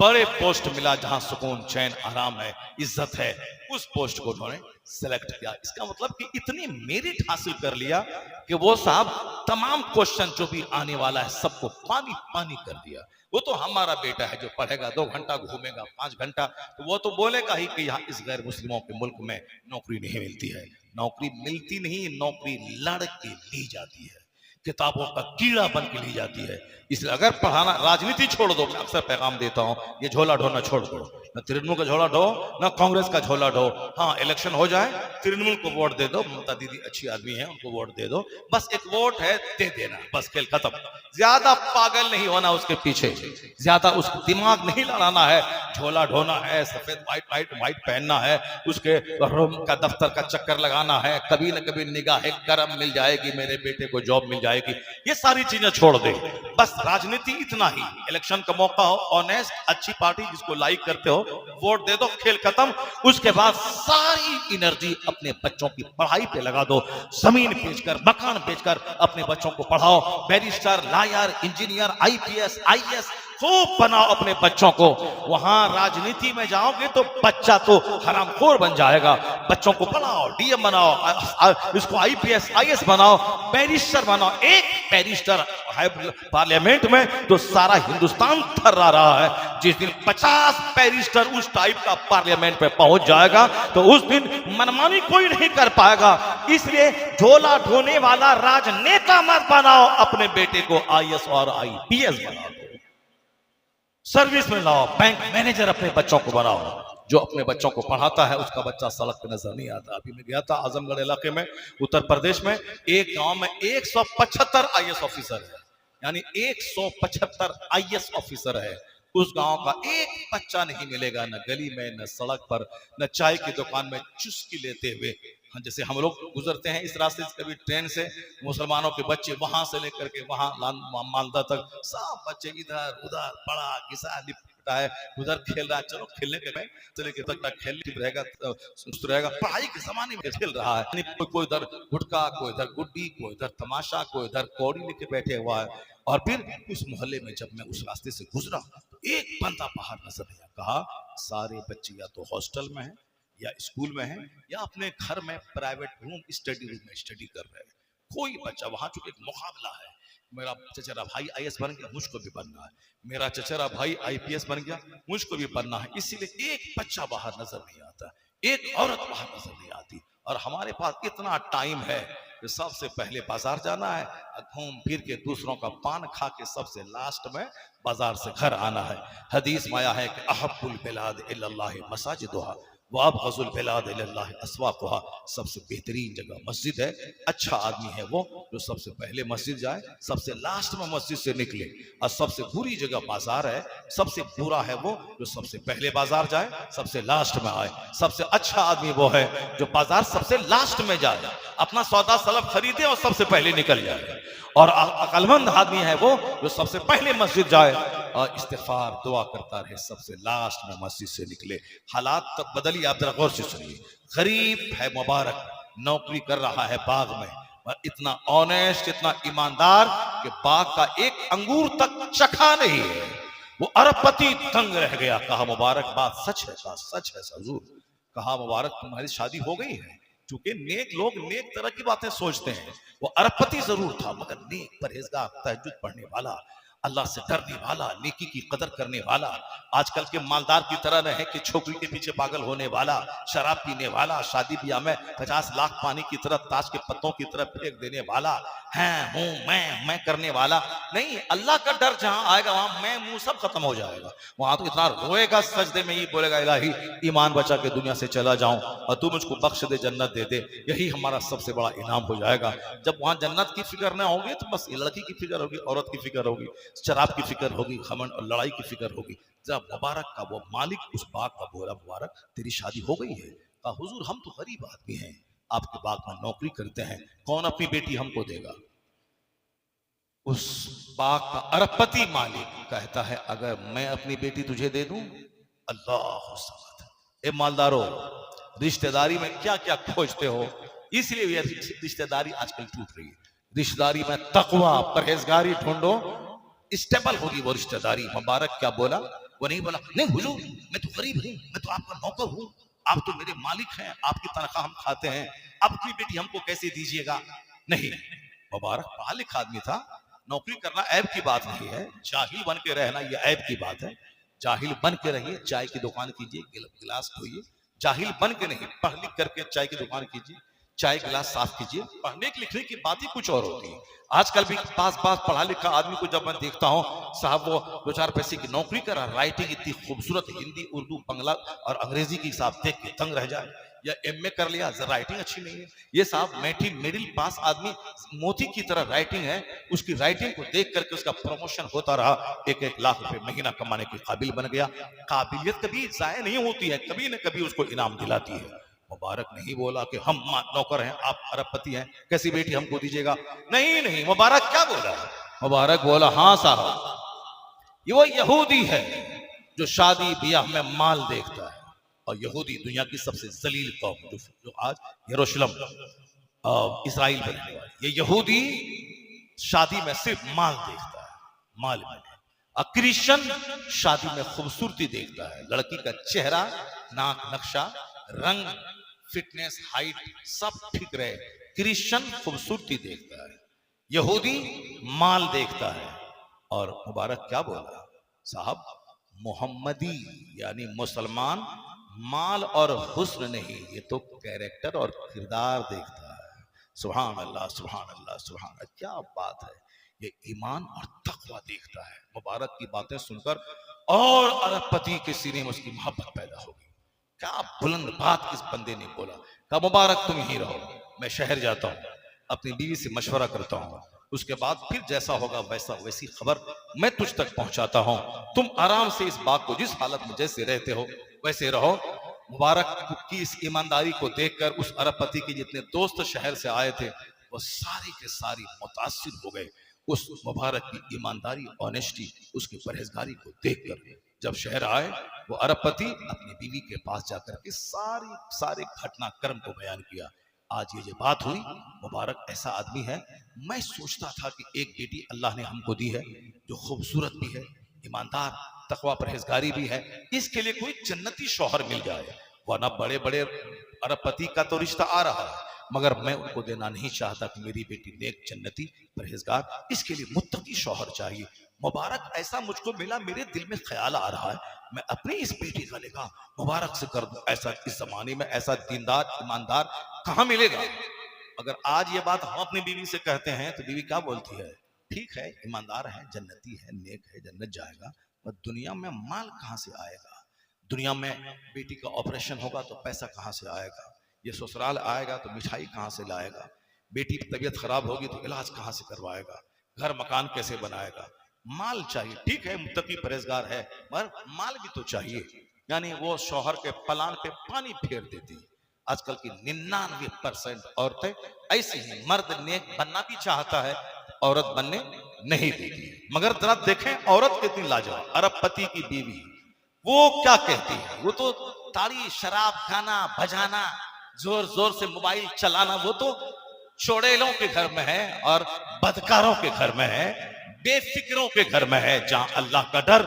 बड़े पोस्ट मिला जहां सुकून, चैन, आराम है, इज्जत है, उस पोस्ट को उन्होंने सेलेक्ट किया। इसका मतलब कि इतनी मेरिट हासिल कर लिया कि वो साहब तमाम क्वेश्चन जो भी आने वाला है सबको पानी पानी कर दिया। वो तो हमारा बेटा है जो पढ़ेगा, 2 घंटा घूमेगा, 5 घंटा, तो वो तो बोलेगा ही कि यहाँ इस गैर मुस्लिमों के मुल्क में नौकरी नहीं मिलती है। नौकरी मिलती नहीं, नौकरी लड़ के ली जाती है, किताबों का कीड़ा बन के ली जाती है। इसलिए अगर पढ़ाना, राजनीति छोड़ दो, मैं अक्सर पैगाम देता हूं, ये झोला ढोना छोड़ दो, न तृणमूल का झोला ढो, न कांग्रेस का झोला ढो। हाँ, इलेक्शन हो जाए, तृणमूल को वोट दे दो, ममता दीदी अच्छी आदमी है, उनको वोट दे दो, बस एक वोट है, दे देना, बस खेल खत्म। ज्यादा पागल नहीं होना उसके पीछे, ज्यादा उस दिमाग नहीं लड़ाना है। झोला ढोना है, सफेद व्हाइट पहनना है, उसके रूम का दफ्तर का चक्कर लगाना है, कभी न कभी निगाह करम मिल जाएगी, मेरे बेटे को जॉब मिल जाएगी, ये सारी चीजें छोड़ दे। बस राजनीति इतना ही, इलेक्शन का मौका हो, ऑनेस्ट अच्छी पार्टी जिसको लाइक करते हो, वोट दे दो, खेल खत्म। उसके बाद सारी एनर्जी अपने बच्चों की पढ़ाई पे लगा दो, जमीन बेचकर, मकान बेचकर अपने बच्चों को पढ़ाओ, barrister, lawyer, engineer, IPS, IAS खूब बनाओ अपने बच्चों को। वहां राजनीति में जाओगे तो बच्चा तो हरामखोर बन जाएगा। बच्चों को पढ़ाओ, डीएम बनाओ, इसको आईपीएस, आईएएस बनाओ, बैरिस्टर बनाओ। एक बैरिस्टर है पार्लियामेंट में तो सारा हिंदुस्तान थर्रा रहा है। जिस दिन 50 बैरिस्टर उस टाइप का पार्लियामेंट पे पहुंच जाएगा तो उस दिन मनमानी कोई नहीं कर पाएगा। इसलिए झोला ढोने वाला राजनेता मत बनाओ, अपने बेटे को आईएएस और आईपीएस बनाओ, सर्विस में लाओ, बैंक मैनेजर अपने बच्चों को बनाओ। जो अपने बच्चों को पढ़ाता है उसका बच्चा सड़क पे नजर नहीं आता। अभी मैं गया था आजमगढ़ इलाके में, उत्तर प्रदेश में, एक गांव में 175 आईएएस ऑफिसर है, यानी 175 आईएएस ऑफिसर है। उस गांव का एक बच्चा नहीं मिलेगा, न गली में, न सड़क पर, न चाय की दुकान में चुस्की लेते हुए। जैसे हम लोग गुजरते हैं इस रास्ते से कभी ट्रेन से, मुसलमानों के बच्चे वहां से लेकर के वहां मालदा तक, सब बच्चे इधर उधर पड़ा घिसा लिपटा है, उधर खेल रहा है। चलो खेलने के में चले के तक खेल रहेगा, सुस्त रहेगा। पढ़ाई के जमाने में खेल रहा है, कोई इधर गुटखा, कोई इधर गुड्डी, कोई इधर तमाशा, कोई इधर कौड़ी लेके बैठे हुआ है। और फिर उस मोहल्ले में जब मैं उस रास्ते से गुजरा तो एक बंदा बाहर नजर आया। कहा सारे बच्चे या तो हॉस्टल में है या स्कूल में हैं या अपने घर में प्राइवेट रूम स्टडी रूम में स्टडी कर रहे हैं। कोई बच्चा वहां चूंकि एक मुकाबला है, मेरा चचेरा भाई आईएएस बन गया, मुझको भी बनना है, मेरा चचेरा भाई आईपीएस बन गया, मुझको भी बनना है, इसीलिए एक बच्चा बाहर नजर नहीं आता, एक औरत बाहर नजर नहीं आती। और हमारे पास इतना टाइम है कि सबसे पहले बाजार जाना है, घूम फिर के दूसरों का पान खा के सबसे लास्ट में बाजार से घर आना है। हदीस में आया है कि अहब्बुल बिलाद इल्लल्लाह मसाजिदुहा व अबग़ज़ुल बिलाद इल्लल्लाह अस्वाक़ुहा, सबसे बेहतरीन जगह मस्जिद है। अच्छा आदमी है वो जो सबसे पहले मस्जिद जाए, सबसे लास्ट में मस्जिद से निकले। और सबसे बुरी जगह बाजार है, सबसे बुरा है वो जो सबसे पहले बाजार जाए, सबसे लास्ट में आए। सबसे अच्छा आदमी वो है जो बाजार सबसे लास्ट में जाए, अपना सौदा सलब खरीदे और सबसे पहले निकल जाए। और अक्लमंद आदमी है वो जो सबसे पहले मस्जिद जाए और इस्तिग़फ़ार दुआ करता रहे, सबसे लास्ट में मस्जिद से निकले। हालात तब बदली, आप जरा गौर से सुनिए। गरीब है मुबारक, नौकरी कर रहा है बाग में, और इतना ऑनेस्ट, इतना ईमानदार कि बाग का एक अंगूर तक चखा नहीं है। वो अरबपति दंग रह गया। कहा मुबारक बात सच है? कहा सच है हुजूर। कहा मुबारक तुम्हारी शादी हो गई है? क्योंकि नेक लोग नेक तरह की बातें सोचते हैं। वो अरबपति जरूर था मगर नेक, परहेजगार, तहज्जुद पढ़ने वाला, अल्लाह से डरने वाला, नेकी की कदर करने वाला। आजकल के मालदार की तरह नहीं कि छोकरी के पीछे पागल होने वाला, शराब पीने वाला, शादी ब्याह में 50 लाख पानी की तरह, ताश के पत्तों की तरह फेंक देने वाला है, हूं मैं करने वाला नहीं। अल्लाह का डर जहां आएगा वहां मैं मुंह सब खत्म हो जाएगा। वहां तो इतना रोएगा सजदे में, ही बोलेगा इलाही ईमान बचा के दुनिया से चला जाऊं और तू मुझको बख्श दे, जन्नत दे दे, यही हमारा सबसे बड़ा इनाम हो जाएगा। जब वहां जन्नत की फिक्र ना होगी तो बस लड़की की फिक्र होगी, औरत की फिक्र होगी, शराब की फिक्र होगी, घमंड और लड़ाई की फिक्र होगी। जब मुबारक का वो मालिक उस बाग का बोला मुबारक तेरी शादी हो गई है? कहा हुजूर हम तो गरीब आदमी हैं, आपके बाग में नौकरी करते हैं, कौन अपनी बेटी हमको देगा? उस बाग का अरबपति मालिक कहता है अगर मैं अपनी बेटी तुझे दे दूं? अल्लाह समद। ए मालदारों, रिश्तेदारी में क्या क्या खोजते हो, इसलिए ये रिश्तेदारी आजकल टूट रही है। रिश्तेदारी में तकवा, परहेजगारी ढूंढो, स्टेबल होगी वो रिश्तेदारी। मुबारक क्या बोला? वो नहीं बोला नहीं हुजूर मैं तो गरीब हूं, मैं तो आपका नौकर हूं, आप तो मेरे मालिक हैं, आपकी तनख्वाह हम खाते हैं, अब अपनी बेटी हमको कैसे दीजिएगा? नहीं, मुबारक पढ़ा लिखा आदमी था, नौकरी करना ऐब की बात नहीं है, जाहिल बन के रहना ये ऐब की बात है। जाहिल बन के रहिए, चाय की दुकान कीजिए, गिलास धोइए, जाहिल बन के नहीं, पढ़ लिख करके चाय की दुकान कीजिए, चाय गिलास साफ कीजिए। पढ़ने की लिखने की बात ही कुछ और होती है। आजकल भी पास पढ़ा लिखा आदमी को जब मैं देखता हूँ साहब, वो 2-4 पैसे की नौकरी कर रहा, राइटिंग इतनी खूबसूरत, हिंदी, उर्दू, बंगला और अंग्रेजी की साहब देख के तंग रह जाए। या एमए कर लिया, राइटिंग अच्छी नहीं है। ये साहब मैठी मिडिल पास आदमी, मोती की तरह राइटिंग है, उसकी राइटिंग को देख करके उसका प्रमोशन होता रहा, 1-1 लाख रुपए महीना कमाने के काबिल बन गया। काबिलियत कभी जाया नहीं होती है, कभी न कभी उसको इनाम दिलाती है। मुबारक नहीं बोला कि हम नौकर हैं, आप अरबपति हैं, कैसी बेटी हमको दीजिएगा? नहीं, मुबारक क्या बोला? मुबारक बोला हाँ साहब, ये वो यहूदी है जो शादी ब्याह में माल देखता है। और यहूदी दुनिया की सबसे जलील कौम जो आज यरूशलेम इस्राइल में रहने वाली, ये यहूदी शादी में सिर्फ माल देखता है, माल में। और क्रिश्चियन शादी में खूबसूरती देखता है, लड़की का चेहरा, नाक नक्शा, रंग, फिटनेस, हाइट सब ठीक रहे। क्रिश्चियन खूबसूरती देखता है, यहूदी माल देखता है। और मुबारक क्या बोला साहब? मोहम्मदी यानी मुसलमान माल और हुस्न नहीं, ये तो कैरेक्टर और किरदार देखता है। सुभान अल्लाह, सुभान अल्लाह, सुभान अल्लाह, क्या बात है। ये ईमान और तकवा देखता है। मुबारक की बातें सुनकर और अरबपति के सीने में उसकी मोहब्बत पैदा होगी। क्या बुलंद बात इस बंदे ने बोला। कहा मुबारक तुम ही रहो, मैं शहर जाता हूँ, अपनी बीवी से मशवरा करता हूँ, उसके बाद फिर जैसा होगा वैसी खबर मैं तुझ तक पहुंचाता हूं। तुम आराम से इस बाग को जिस हालत में जैसे रहते हो वैसे रहो। मुबारक की इस ईमानदारी को देखकर उस अरबपति के जितने दोस्त शहर से आए थे वो सारे के सारे मुतासिर हो गए उस मुबारक की ईमानदारी, ऑनेस्टी, उसकी परहेजगारी को देखकर। जब शहर आए वो अरबपति अपनी बीवी के पास जाकर के सारे घटनाक्रम को बयान किया। आज ये जो बात हुई, मुबारक ऐसा आदमी है, मैं सोचता था कि एक बेटी अल्लाह ने हमको दी है जो खूबसूरत भी है, ईमानदार, तकवा परहेजगारी भी है, इसके लिए कोई जन्नती शौहर मिल जाए। वरना बड़े बड़े अरबपति का तो रिश्ता आ रहा है, मगर मैं उनको देना नहीं चाहता कि मेरी बेटी नेक, जन्नती, परहेजगार, इसके लिए मुत्तकी शौहर चाहिए। मुबारक ऐसा मुझको मिला, मेरे दिल में ख्याल आ रहा है मैं अपनी इस बेटी का निकाह मुबारक से कर दूं। ऐसा इस जमाने में ऐसा दीनदार, ईमानदार कहाँ मिलेगा? अगर आज ये बात हम अपनी बीवी से कहते हैं तो बीवी क्या बोलती है? ठीक है, ईमानदार है, जन्नती है, नेक है, जन्नत जाएगा, पर दुनिया में माल कहाँ से आएगा? दुनिया में बेटी का ऑपरेशन होगा तो पैसा कहाँ से आएगा? ये ससुराल आएगा तो मिठाई कहाँ से लाएगा? बेटी की तबीयत खराब होगी तो इलाज कहाँ से करवाएगा? घर मकान कैसे बनाएगा? माल चाहिए। ठीक है, मुत्तकी परहेजगार है, मगर माल भी तो चाहिए। यानी वो शौहर के पलान पे पानी फेर देती। आजकल की 99% औरतें ऐसी हैं। मर्द नेक बनना भी चाहता है, औरत बनने नहीं देती। मगर जरा देखें औरत कितनी लाजवाब। अरबपति की बीवी, वो क्या कहती है? वो तो ताड़ी, शराब, गाना बजाना, जोर जोर से मोबाइल चलाना, वो तो चौड़ेलों के घर में है और बदकारों के घर में है, बेफिक्रों के घर में है। जहां अल्लाह का डर,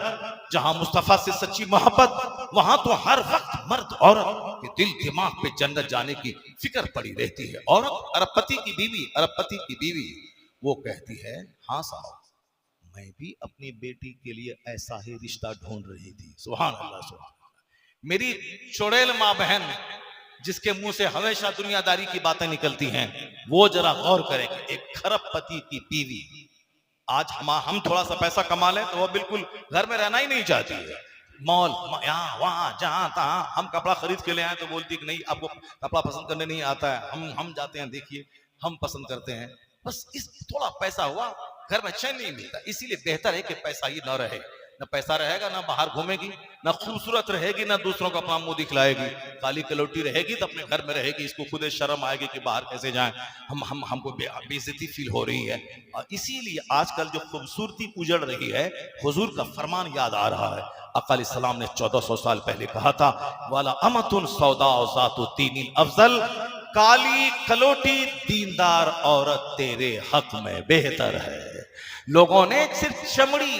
जहां मुस्तफा से सच्ची मोहब्बत, वहां तो हर वक्त मर्द औरत के दिल दिमाग पे जन्नत जाने की फिक्र पड़ी रहती है। औरत अरबपति की बीवी, अरबपति की बीवी, वो कहती है, हाँ साहब, मैं भी अपनी बेटी के लिए ऐसा ही रिश्ता ढूंढ रही थी। सुभान अल्लाह, सुभान अल्लाह। मेरी चुड़ैल माँ बहन जिसके मुंह से हमेशा दुनियादारी की बातें निकलती हैं, वो जरा गौर करें कि एक खरबपति की बीवी, आज हम थोड़ा सा पैसा कमा लें तो वो बिल्कुल घर में रहना ही नहीं चाहती है। मॉल, यहाँ वहां जहां तहां हम कपड़ा खरीद के ले आए तो बोलती कि नहीं, आपको कपड़ा पसंद करने नहीं आता है, हम जाते हैं, देखिए हम पसंद करते हैं। बस इस थोड़ा पैसा हुआ, घर में चैन नहीं मिलता। इसीलिए बेहतर है कि पैसा ही न रहे। न पैसा रहेगा, ना बाहर घूमेगी, ना खूबसूरत रहेगी, ना दूसरों को अपना मुंह दिखलाएगी। काली कलौटी रहेगी तो अपने घर में रहेगी, इसको खुद शर्म आएगी कि बाहर कैसे जाएं, हमको बेइज्जती फील हो रही है। और इसीलिए आजकल जो खूबसूरती उजड़ रही है, हुजूर का फरमान याद आ रहा है। आका अलैहिस्सलाम ने 1400 साल पहले कहा था, वाला अमतुन सौदा ज़ातु दीनिन अफजल, काली कलोटी दीनदार औरत तेरे हक में बेहतर है। लोगों ने सिर्फ चमड़ी,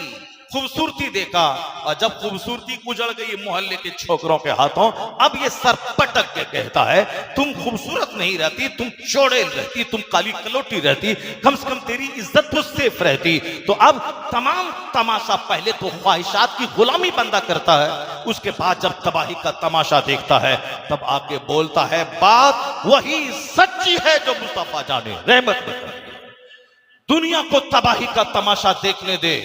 खूबसूरती देखा, और जब खूबसूरती उजड़ गई मोहल्ले के छोकरों के हाथों, अब ये सर पटक के कहता है, तुम खूबसूरत नहीं रहती, तुम चौड़ेल रहती, तुम काली कलोटी रहती, कम से कम तेरी इज्जत तो सेफ रहती। तो अब तमाम तमाशा, पहले तो ख्वाहिशात की गुलामी बंदा करता है, उसके बाद जब तबाही का तमाशा देखता है तब आके बोलता है, बात वही सच्ची है जो मुस्तफा जाने रहमत में करे। दुनिया को तबाही का तमाशा देखने दे,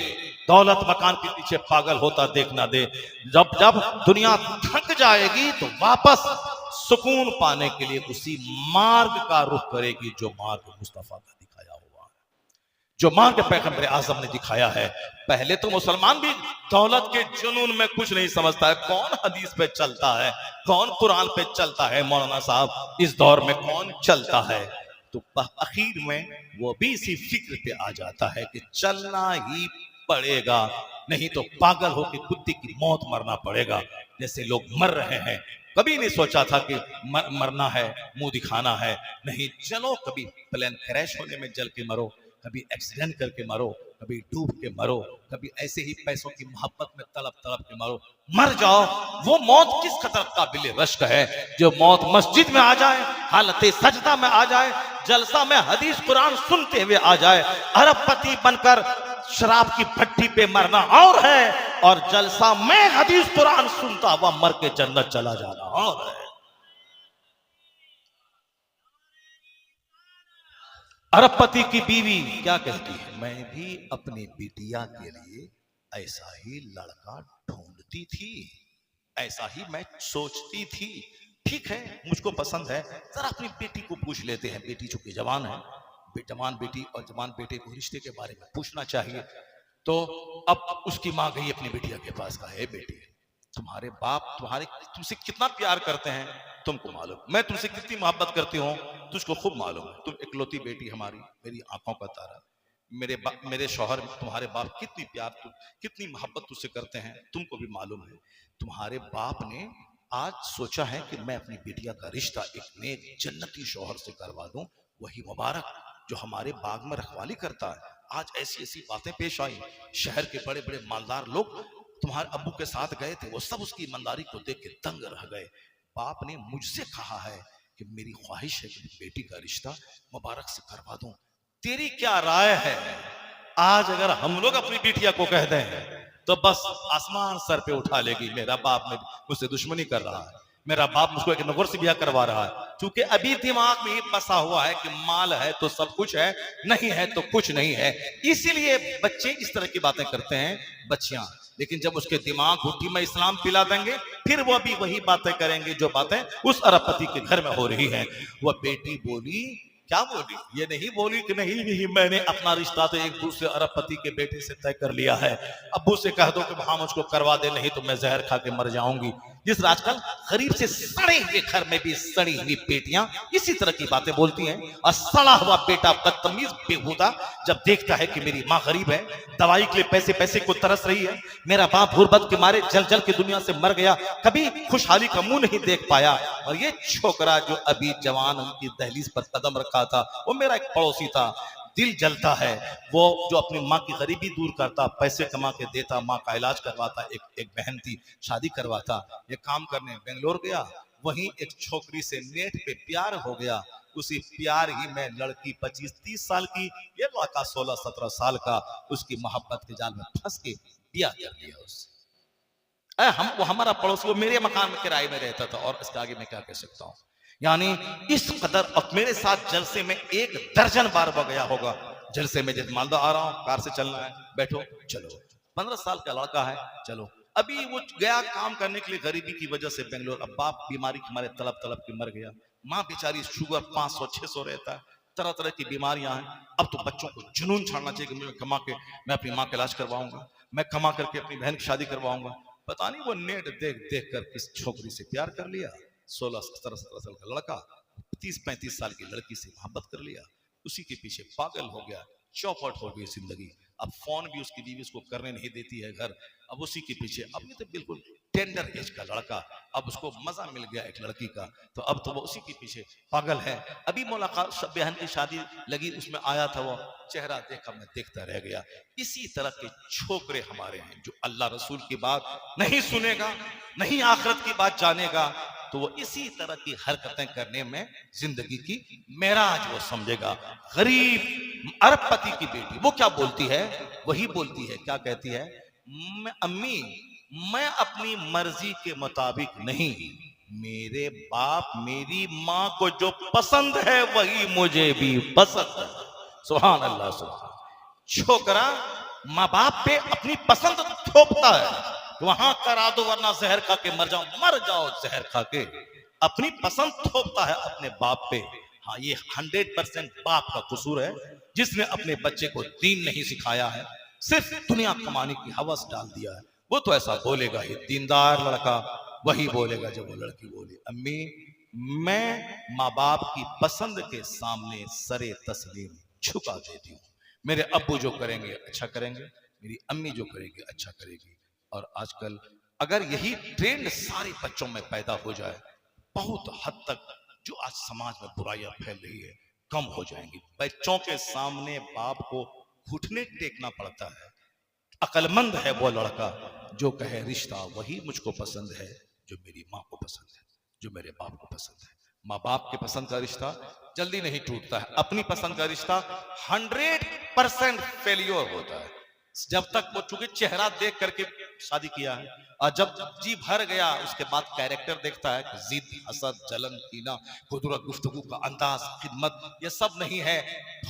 दौलत मकान के पीछे पागल होता देखना दे। जब जब दुनिया थक जाएगी तो वापस सुकून पाने के लिए उसी मार्ग का रुख करेगी जो मार्ग मुस्तफा का दिखाया हुआ है, जो मार्ग पैगंबर आजम ने दिखाया है। पहले तो मुसलमान भी दौलत के जुनून में कुछ नहीं समझता है। कौन हदीस पे चलता है, कौन कुरान पे चलता है, मौलाना साहब इस दौर में कौन चलता है? तो आखिर में वो भी इसी फिक्र पे आ जाता है कि चलना ही पड़ेगा, नहीं तो पागल होकर कुत्ते की मौत मरना पड़ेगा जैसे लोग मर रहे हैं। कभी नहीं सोचा था कि मरना है, मुंह दिखाना है, नहीं, चलो कभी प्लेन क्रैश होने में जल के मरो, कभी एक्सीडेंट करके मरो, कभी डूब के मरो, कभी ऐसे ही पैसों की मोहब्बत में तड़प तड़प के मरो, मर जाओ। वो मौत किस कदर काबिल रश्क है जो मौत मस्जिद में आ जाए, हालत सजदा में आ जाए, जलसा में हदीस कुरान सुनते हुए आ जाए। अरबपति बनकर शराब की भट्टी पे मरना और है, और जलसा में हदीस कुरान सुनता हुआ मर के जन्नत चला जाना और है। अरबपति की बीवी क्या कहती है? मैं भी अपनी बिटिया के लिए ऐसा ही लड़का ढूंढती थी, ऐसा ही मैं सोचती थी। ठीक है, मुझको पसंद है, जरा अपनी बेटी को पूछ लेते हैं। बेटी चूंकि जवान है, जवान बेटी और जवान बेटे को रिश्ते के बारे में पूछना चाहिए। तो अब उसकी मां गई अपनी बिटिया के पास, कहा, हे बेटी, तुम्हारे बाप तुमसे कितना प्यार करते हैं तुमको मालूम, मैं तुमसे कितनी मोहब्बत करती हूँ तुझको खूब मालूम है। तुम इकलौती बेटी हमारी, मेरी आंखों का तारा, मेरे शौहर तुम्हारे बाप कितनी प्यार, कितनी मोहब्बत तुझसे करते हैं तुमको भी मालूम है। तुम्हारे बाप ने आज सोचा है कि मैं अपनी बिटिया का रिश्ता एक नेक जन्नती शौहर से करवा दूं, वही मुबारक जो हमारे बाग में रखवाली करता है। आज ऐसी ऐसी बातें पेश आई, शहर के बड़े बड़े मालदार लोग तुम्हारे अब्बू के साथ गए थे, वो सब उसकी ईमानदारी को देख के दंग रह गए। बाप ने मुझसे कहा है कि मेरी ख्वाहिश है कि बेटी का रिश्ता मुबारक से करवा दूं, तेरी क्या राय है? आज अगर हम लोग अपनी बिटिया को कह दें तो बस आसमान सर पे उठा लेगी, मेरा बाप मुझसे दुश्मनी कर रहा है, मेरा बाप मुझको एक नौकर से ब्याह करवा रहा है। क्योंकि अभी दिमाग में ये बसा हुआ है कि माल है तो सब कुछ है, नहीं है तो कुछ नहीं है। इसीलिए बच्चे इस तरह की बातें करते हैं, बच्चियां। लेकिन जब उसके दिमाग घुट्टी में इस्लाम पिला देंगे, फिर वो भी वही बातें करेंगे जो बातें उस अरबपति के घर में हो रही हैं। वह बेटी बोली, क्या बोली? ये नहीं बोली कि नहीं मैंने अपना रिश्ता तो एक दूसरे अरबपति के बेटे से तय कर लिया है, अब्बू से कह दो कि हाँ मुझको करवा दे, नहीं तो मैं जहर खा के मर जाऊंगी। जिस आजकल गरीब से सड़े हुए घर में भी सड़ी हुई बेटियां इसी तरह की बातें बोलती हैं। और सड़ा हुआ बेटा बदतमीज बेहुदा जब देखता है कि मेरी माँ गरीब है, दवाई के लिए पैसे को तरस रही है, मेरा बाप गुर्बत के मारे जल जल के दुनिया से मर गया, कभी खुशहाली का मुंह नहीं देख पाया, और ये छोकरा जो अभी जवान की दहलीज पर कदम रखा था, वो मेरा एक पड़ोसी था, दिल जलता है। वो जो अपनी माँ की गरीबी दूर करता, पैसे कमा के देता, माँ का इलाज करवाता, एक बहन थी शादी करवाता। ये काम करने बेंगलोर गया, वहीं एक छोकरी से नेट पे प्यार हो गया। उसी प्यार ही में लड़की 25-30 साल की, ये लड़का 16-17 साल का, उसकी मोहब्बत के जाल में फंस के ब्याह कर लिया उससे। वो हमारा पड़ोसी, वो मेरे मकान में किराए में रहता था, और इसके आगे मैं क्या कह सकता हूँ। यानी इस कदर, और मेरे साथ जलसे में 1 दर्जन बार वो गया होगा। जलसे में जैसे मालदा आ रहा हूँ, कार से चलना है, बैठो चलो, 15 साल का लड़का है, चलो। अभी वो गया काम करने के लिए गरीबी की वजह से बेंगलोर। अब बाप बीमारी के मारे तड़प तड़प के मर गया, माँ बेचारी शुगर 500-600 रहता है, तरह तरह की बीमारियां हैं। अब तो बच्चों को जुनून छाड़ना चाहिए कि मुझे कमा के मैं अपनी माँ का इलाज करवाऊंगा, मैं कमा करके अपनी बहन की शादी करवाऊंगा। पता नहीं वो नेट देख देख कर किस छोकरी से प्यार कर लिया। 16-17 साल का लड़का 30-35 साल की लड़की से मोहब्बत कर लिया, उसी के पीछे पागल हो गया, चौपट हो गई जिंदगी। अब फोन भी उसकी बीवी उसको करने नहीं देती है घर, अब उसी के पीछे। अब ये तो बिल्कुल टेंडर एज का लड़का, अब उसको मजा मिल गया एक लड़की का, तो अब तो वो उसी के पीछे पागल है। अभी मुलाकात बहन की शादी लगी, उसमें आया था, वो चेहरा देखा, मैं देखता रह गया। इसी तरह के छोकरे हमारे हैं, जो अल्लाह रसूल की बात नहीं सुनेगा, नहीं आखिरत की बात जानेगा, तो वो इसी तरह की हरकतें करने में जिंदगी की मेराज वो समझेगा। गरीब अरबपति की बेटी वो क्या बोलती है? वही बोलती है, क्या कहती है? अम्मी, मैं अपनी मर्जी के मुताबिक नहीं, मेरे बाप मेरी माँ को जो पसंद है वही मुझे भी पसंद है। सुभान अल्लाह, सुभान। छोकरा माँ बाप पे अपनी पसंद थोपता है, वहां करा दो वरना जहर खा के मर जाओ जहर खा के, अपनी पसंद थोपता है अपने बाप पे। हाँ, ये 100% बाप का कसूर है, जिसने अपने बच्चे को दीन नहीं सिखाया है, सिर्फ दुनिया कमाने की हवस डाल दिया है। वो तो ऐसा बोलेगा ही, दीनदार लड़का वही बोलेगा जब वो लड़की बोली, अम्मी मैं माँ बाप की पसंद के सामने सरे तस्लीम झुका देती हूँ। मेरे अब्बू जो करेंगे अच्छा करेंगे, मेरी अम्मी जो करेंगे अच्छा करेगी। और आजकल अगर यही ट्रेंड सारे बच्चों में पैदा हो जाए, बहुत हद तक जो आज समाज में बुराइयां फैल रही है कम हो जाएंगी। बच्चों के सामने बाप को घुटने टेकना पड़ता है। अक्लमंद है वो लड़का जो कहे रिश्ता वही मुझको पसंद है जो मेरी माँ को पसंद है, जो मेरे बाप को पसंद है। माँ बाप के पसंद का रिश्ता जल्दी नहीं टूटता है, अपनी पसंद का रिश्ता 100% फेलियर होता है। जब तक वो चूंकि चेहरा देख करके शादी किया है, और जब जी भर गया उसके बाद कैरेक्टर देखता है, जिद, हसद, जलन, कीना, कुदरत, गुफ्तगू का अंदाज, खिदमत, ये सब नहीं है,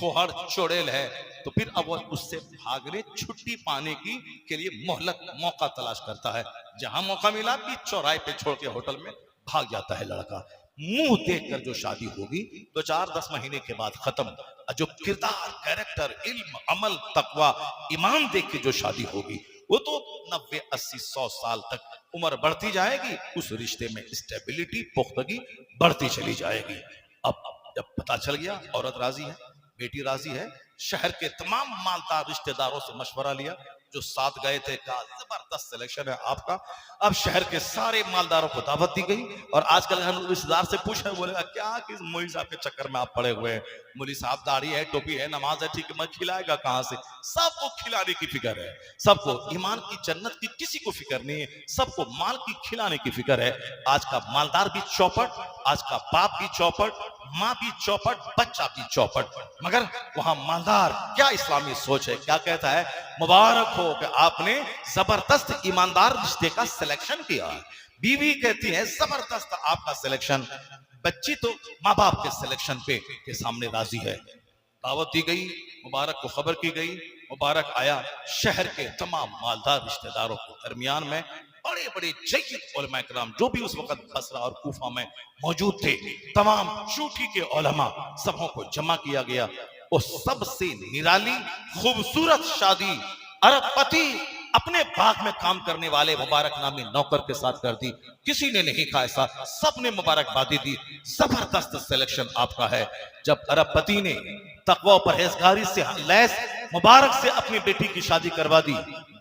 फोहड़ चोड़ेल है, तो फिर अब वो उससे भागने, छुट्टी पाने की के लिए मोहलत, मौका तलाश करता है। जहां मौका मिला भी चौराहे पे छोड़ के होटल में भाग जाता है लड़का। मुंह देखकर जो शादी होगी 2-4-10 महीने के बाद खत्म। जो किरदार, कैरेक्टर, इल्म, अमल, तकवा, ईमान देख के जो शादी होगी वो तो 90-80-100 साल तक उम्र बढ़ती जाएगी, उस रिश्ते में स्टेबिलिटी, पुख्तगी बढ़ती चली जाएगी। अब जब पता चल गया औरत राजी है, बेटी राजी है, शहर के तमाम मालदार रिश्तेदारों से मशवरा लिया, जो साथ गए थे, कहा जबरदस्त सिलेक्शन है आपका। अब शहर के सारे मालदारों को दावत दी गई और आजकल हम रिश्तेदार से पूछे, बोलेगा क्या कि मौलवी साहब के चक्कर में आप पड़े हुए हैं, मौलवी साहब दाढ़ी है, टोपी है, नमाज है, ठीक है, मैं खिलाएगा कहां से? सबको खिलाने की फिक्र है, सबको ईमान की जन्नत की किसी को फिक्र नहीं है, सबको माल की खिलाने की फिक्र है। आज का मालदार भी चौपट, आज का बाप भी चौपट, माँ भी चौपट, बच्चा भी चौपट। मगर वहां मालदार क्या इस्लामी सोच है, क्या कहता है? मुबारक हो कि आपने जबरदस्त ईमानदार रिश्ते का सिलेक्शन किया। बीवी कहती है जबरदस्त आपका सिलेक्शन, बच्ची तो माँ बाप के सिलेक्शन पे के सामने राजी है। दावत दी गई, मुबारक को खबर की गई, मुबारक आया। शहर के तमाम मालदार रिश्तेदारों के दरमियान में बड़े बड़े जय्यद उलमा किराम जो भी उस वक्त बसरा और कूफा में मौजूद थे, तमाम शूफी के उलमा, सबों को जमा किया गया। और सबसे निराली खूबसूरत शादी अरबपति अपने बाग में काम करने वाले मुबारक नामी नौकर के साथ कर दी। किसी ने नहीं कहा ऐसा, सबने मुबारकबादी दी। जबरदस्त सिलेक्शन आपका है। जब अरबपति ने तकवा और परहेजगारी से लैस मुबारक से अपनी बेटी की शादी करवा दी,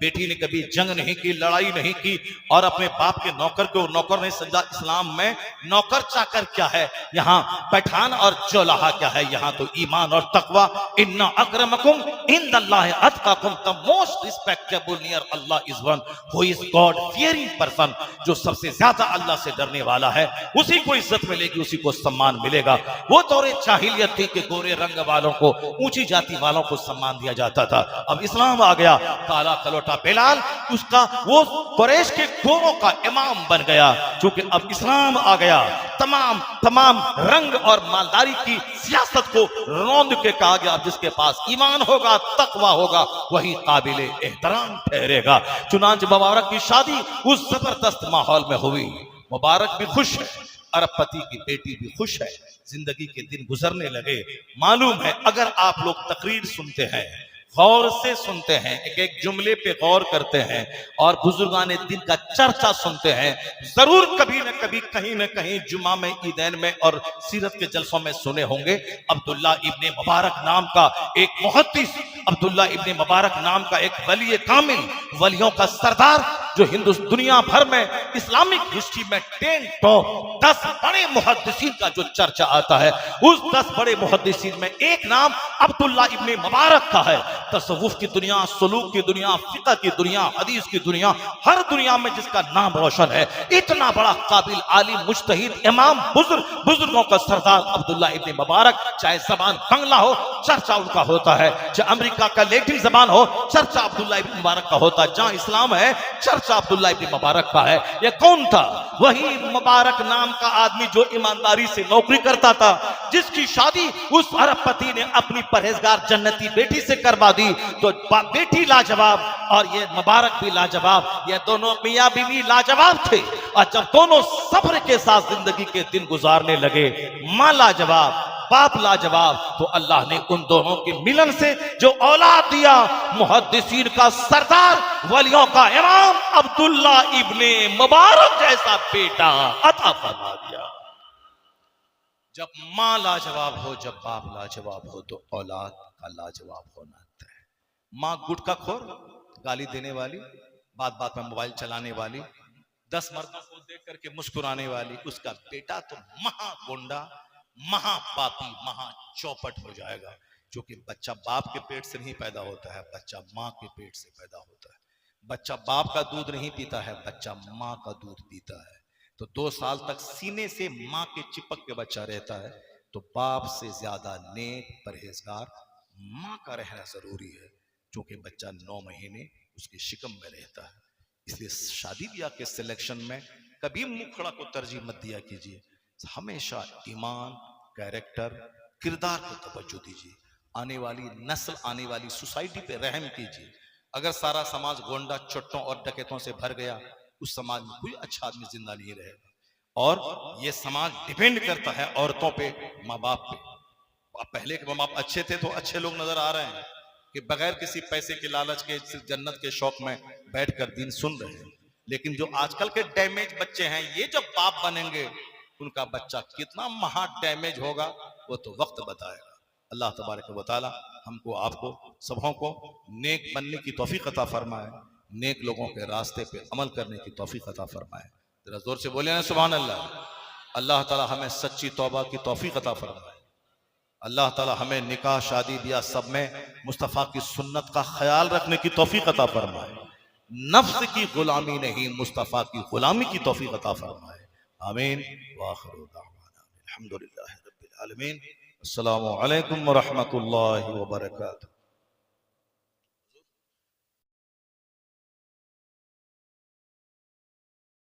बेटी ने कभी जंग नहीं की, लड़ाई नहीं की और अपने बाप के नौकर को नौकर नहीं समझा। इस्लाम में नौकर चाकर क्या है, यहाँ पठान और जोलाहा क्या है, यहाँ तो ईमान और तकवा। इन्ना अक्रमकुम इंदल्लाहि अतकाकुम, the most respectable near Allah is one who is god fearing person. जो सबसे ज्यादा अल्लाह से डरने वाला है उसी को इज्जत मिलेगी, उसी को सम्मान मिलेगा। वो दौरे जाहिलियत थी कि गोरे रंग वालों को, ऊंची जाति वालों को सम्मान दिया जाता था। अब इस्लाम आ गया, काला कलोटा बिलाल उसका वो कुरैश के गोरों का इमाम बन गया। क्योंकि अब इस्लाम आ गया, तमाम रंग और मालदारी की सियासत को रौंद के कहा गया, जिसके पास ईमान होगा, तकवा होगा, वही काबिल एहतराम ठहरेगा। चुनांचे मुबारक की शादी उस जबरदस्त माहौल में हुई। मुबारक भी खुश है, अरबपति की बेटी भी खुश है, जिंदगी के दिन गुजरने लगे। मालूम है अगर आप लोग तकरीर सुनते हैं, गौर से सुनते हैं, एक एक जुमले पे गौर करते हैं और बुजुर्गान दिन का चर्चा सुनते हैं, जरूर कभी न कभी कहीं न कहीं जुमा में, ईदैन में और सीरत के जलसों में सुने होंगे। अब्दुल्ला इब्ने मुबारक नाम का एक मुहद्दिस, अब्दुल्ला इब्ने मुबारक नाम का एक वली कामिल, वलियों का सरदार, जो दुनिया भर में इस्लामिक हिस्ट्री में 10 बड़े मुहद्दिसीन का जो चर्चा आता है, उस 10 बड़े मुहद्दिसीन में एक नाम अब्दुल्ला इब्ने मुबारक का है। तसव्वुफ की दुनिया, सुलूक की दुनिया, फिक़ह की दुनिया, हदीस की दुनिया, हर दुनिया में जिसका नाम रोशन है। इतना बड़ा काबिल, आलिम, मुज्तहिद, इमाम, बुजुर्गों का सरदार अब्दुल्ला इब्ने मुबारक। चाहे जबान बंगला हो, चर्चा उनका होता है, चाहे अमेरिका का लैटिन जबान हो, चर्चा अब्दुल्ला इब्ने मुबारक का होता है। जहां इस्लाम है, चर्चा अब्दुल्ला इब्ने मुबारक का है। यह कौन था? वही मुबारक नाम का आदमी जो ईमानदारी से नौकरी करता था, जिसकी शादी उस अरबपति ने अपनी परहेजगार जन्नती बेटी से करवा दी। तो बेटी लाजवाब और ये मुबारक भी लाजवाब, ये दोनों मियां बीवी लाजवाब थे। और जब दोनों सब्र के साथ जिंदगी के दिन गुजारने लगे, मां लाजवाब, बाप लाजवाब, तो अल्लाह ने उन दोनों के मिलन से जो औलाद दिया, मुहद्दिसीन का सरदार, वलियों का इमाम अब्दुल्ला इब्ने मुबारक जैसा बेटा अता फरमा दिया। जब मां लाजवाब हो, जब बाप लाजवाब हो, तो औलाद का लाजवाब होना तय। मां गुटखा खोर, गाली देने वाली, बात बात में मोबाइल चलाने वाली, 10 मर्दों को देख करके मुस्कुराने वाली, उसका बेटा तो महागुंडा, महापापी, महाचौपट हो जाएगा। क्योंकि बच्चा बाप के पेट से नहीं पैदा होता है, बच्चा माँ के पेट से पैदा होता है। बच्चा बाप का दूध नहीं पीता है, बच्चा माँ का दूध पीता है। तो 2 साल तक सीने से माँ के चिपक के बच्चा रहता है। तो बाप से ज्यादा नेक, परहेजगार माँ का रहना जरूरी है, क्योंकि बच्चा 9 महीने उसके शिकम में रहता है। इसलिए शादी ब्याह के सिलेक्शन में कभी मुखड़ा को तरजीह मत दिया कीजिए, हमेशा ईमान, कैरेक्टर, किरदार को तवज्जो दीजिए। आने वाली नस्ल, आने वाली सोसाइटी पे रहम कीजिए। अगर सारा समाज गोंडा, चोट्टों और डकैतों से भर गया, उस समाज में कोई अच्छा आदमी जिंदा नहीं रहेगा। और ये समाज डिपेंड करता है औरतों पे, माँ बाप पे। पहले के माँ बाप अच्छे थे तो अच्छे लोग नजर आ रहे हैं कि बगैर किसी पैसे के लालच के, सिर्फ जन्नत के शौक में बैठकर दीन सुन रहे हैं। लेकिन जो आजकल के डैमेज बच्चे हैं, ये जब बाप बनेंगे, उनका बच्चा कितना महा डैमेज होगा वो तो वक्त बताएगा। अल्लाह तबारक व तआला हमको आपको सबों को नेक बनने की तौफीक अता फरमाए, नेक लोगों के रास्ते पे अमल करने की तौफीक अता फरमाए। जरा जोर से बोले ना सुभान अल्लाह। अल्लाह ताला हमें सच्ची तौबा की तौफीक अता फरमाए। अल्लाह ताला हमें निकाह शादी ब्याह सब में मुस्तफ़ा की सुन्नत का ख्याल रखने की तौफीक अता फरमाए। नफ्स की गुलामी नहीं, मुस्तफ़ा की गुलामी की तौफीक अता फरमाए। आमीन। व आखिरु दावाना अल्हम्दुलिल्लाहि रब्बिल आलमीन। अस्सलामु अलैकुम व रहमतुल्लाहि व बरकातुहू।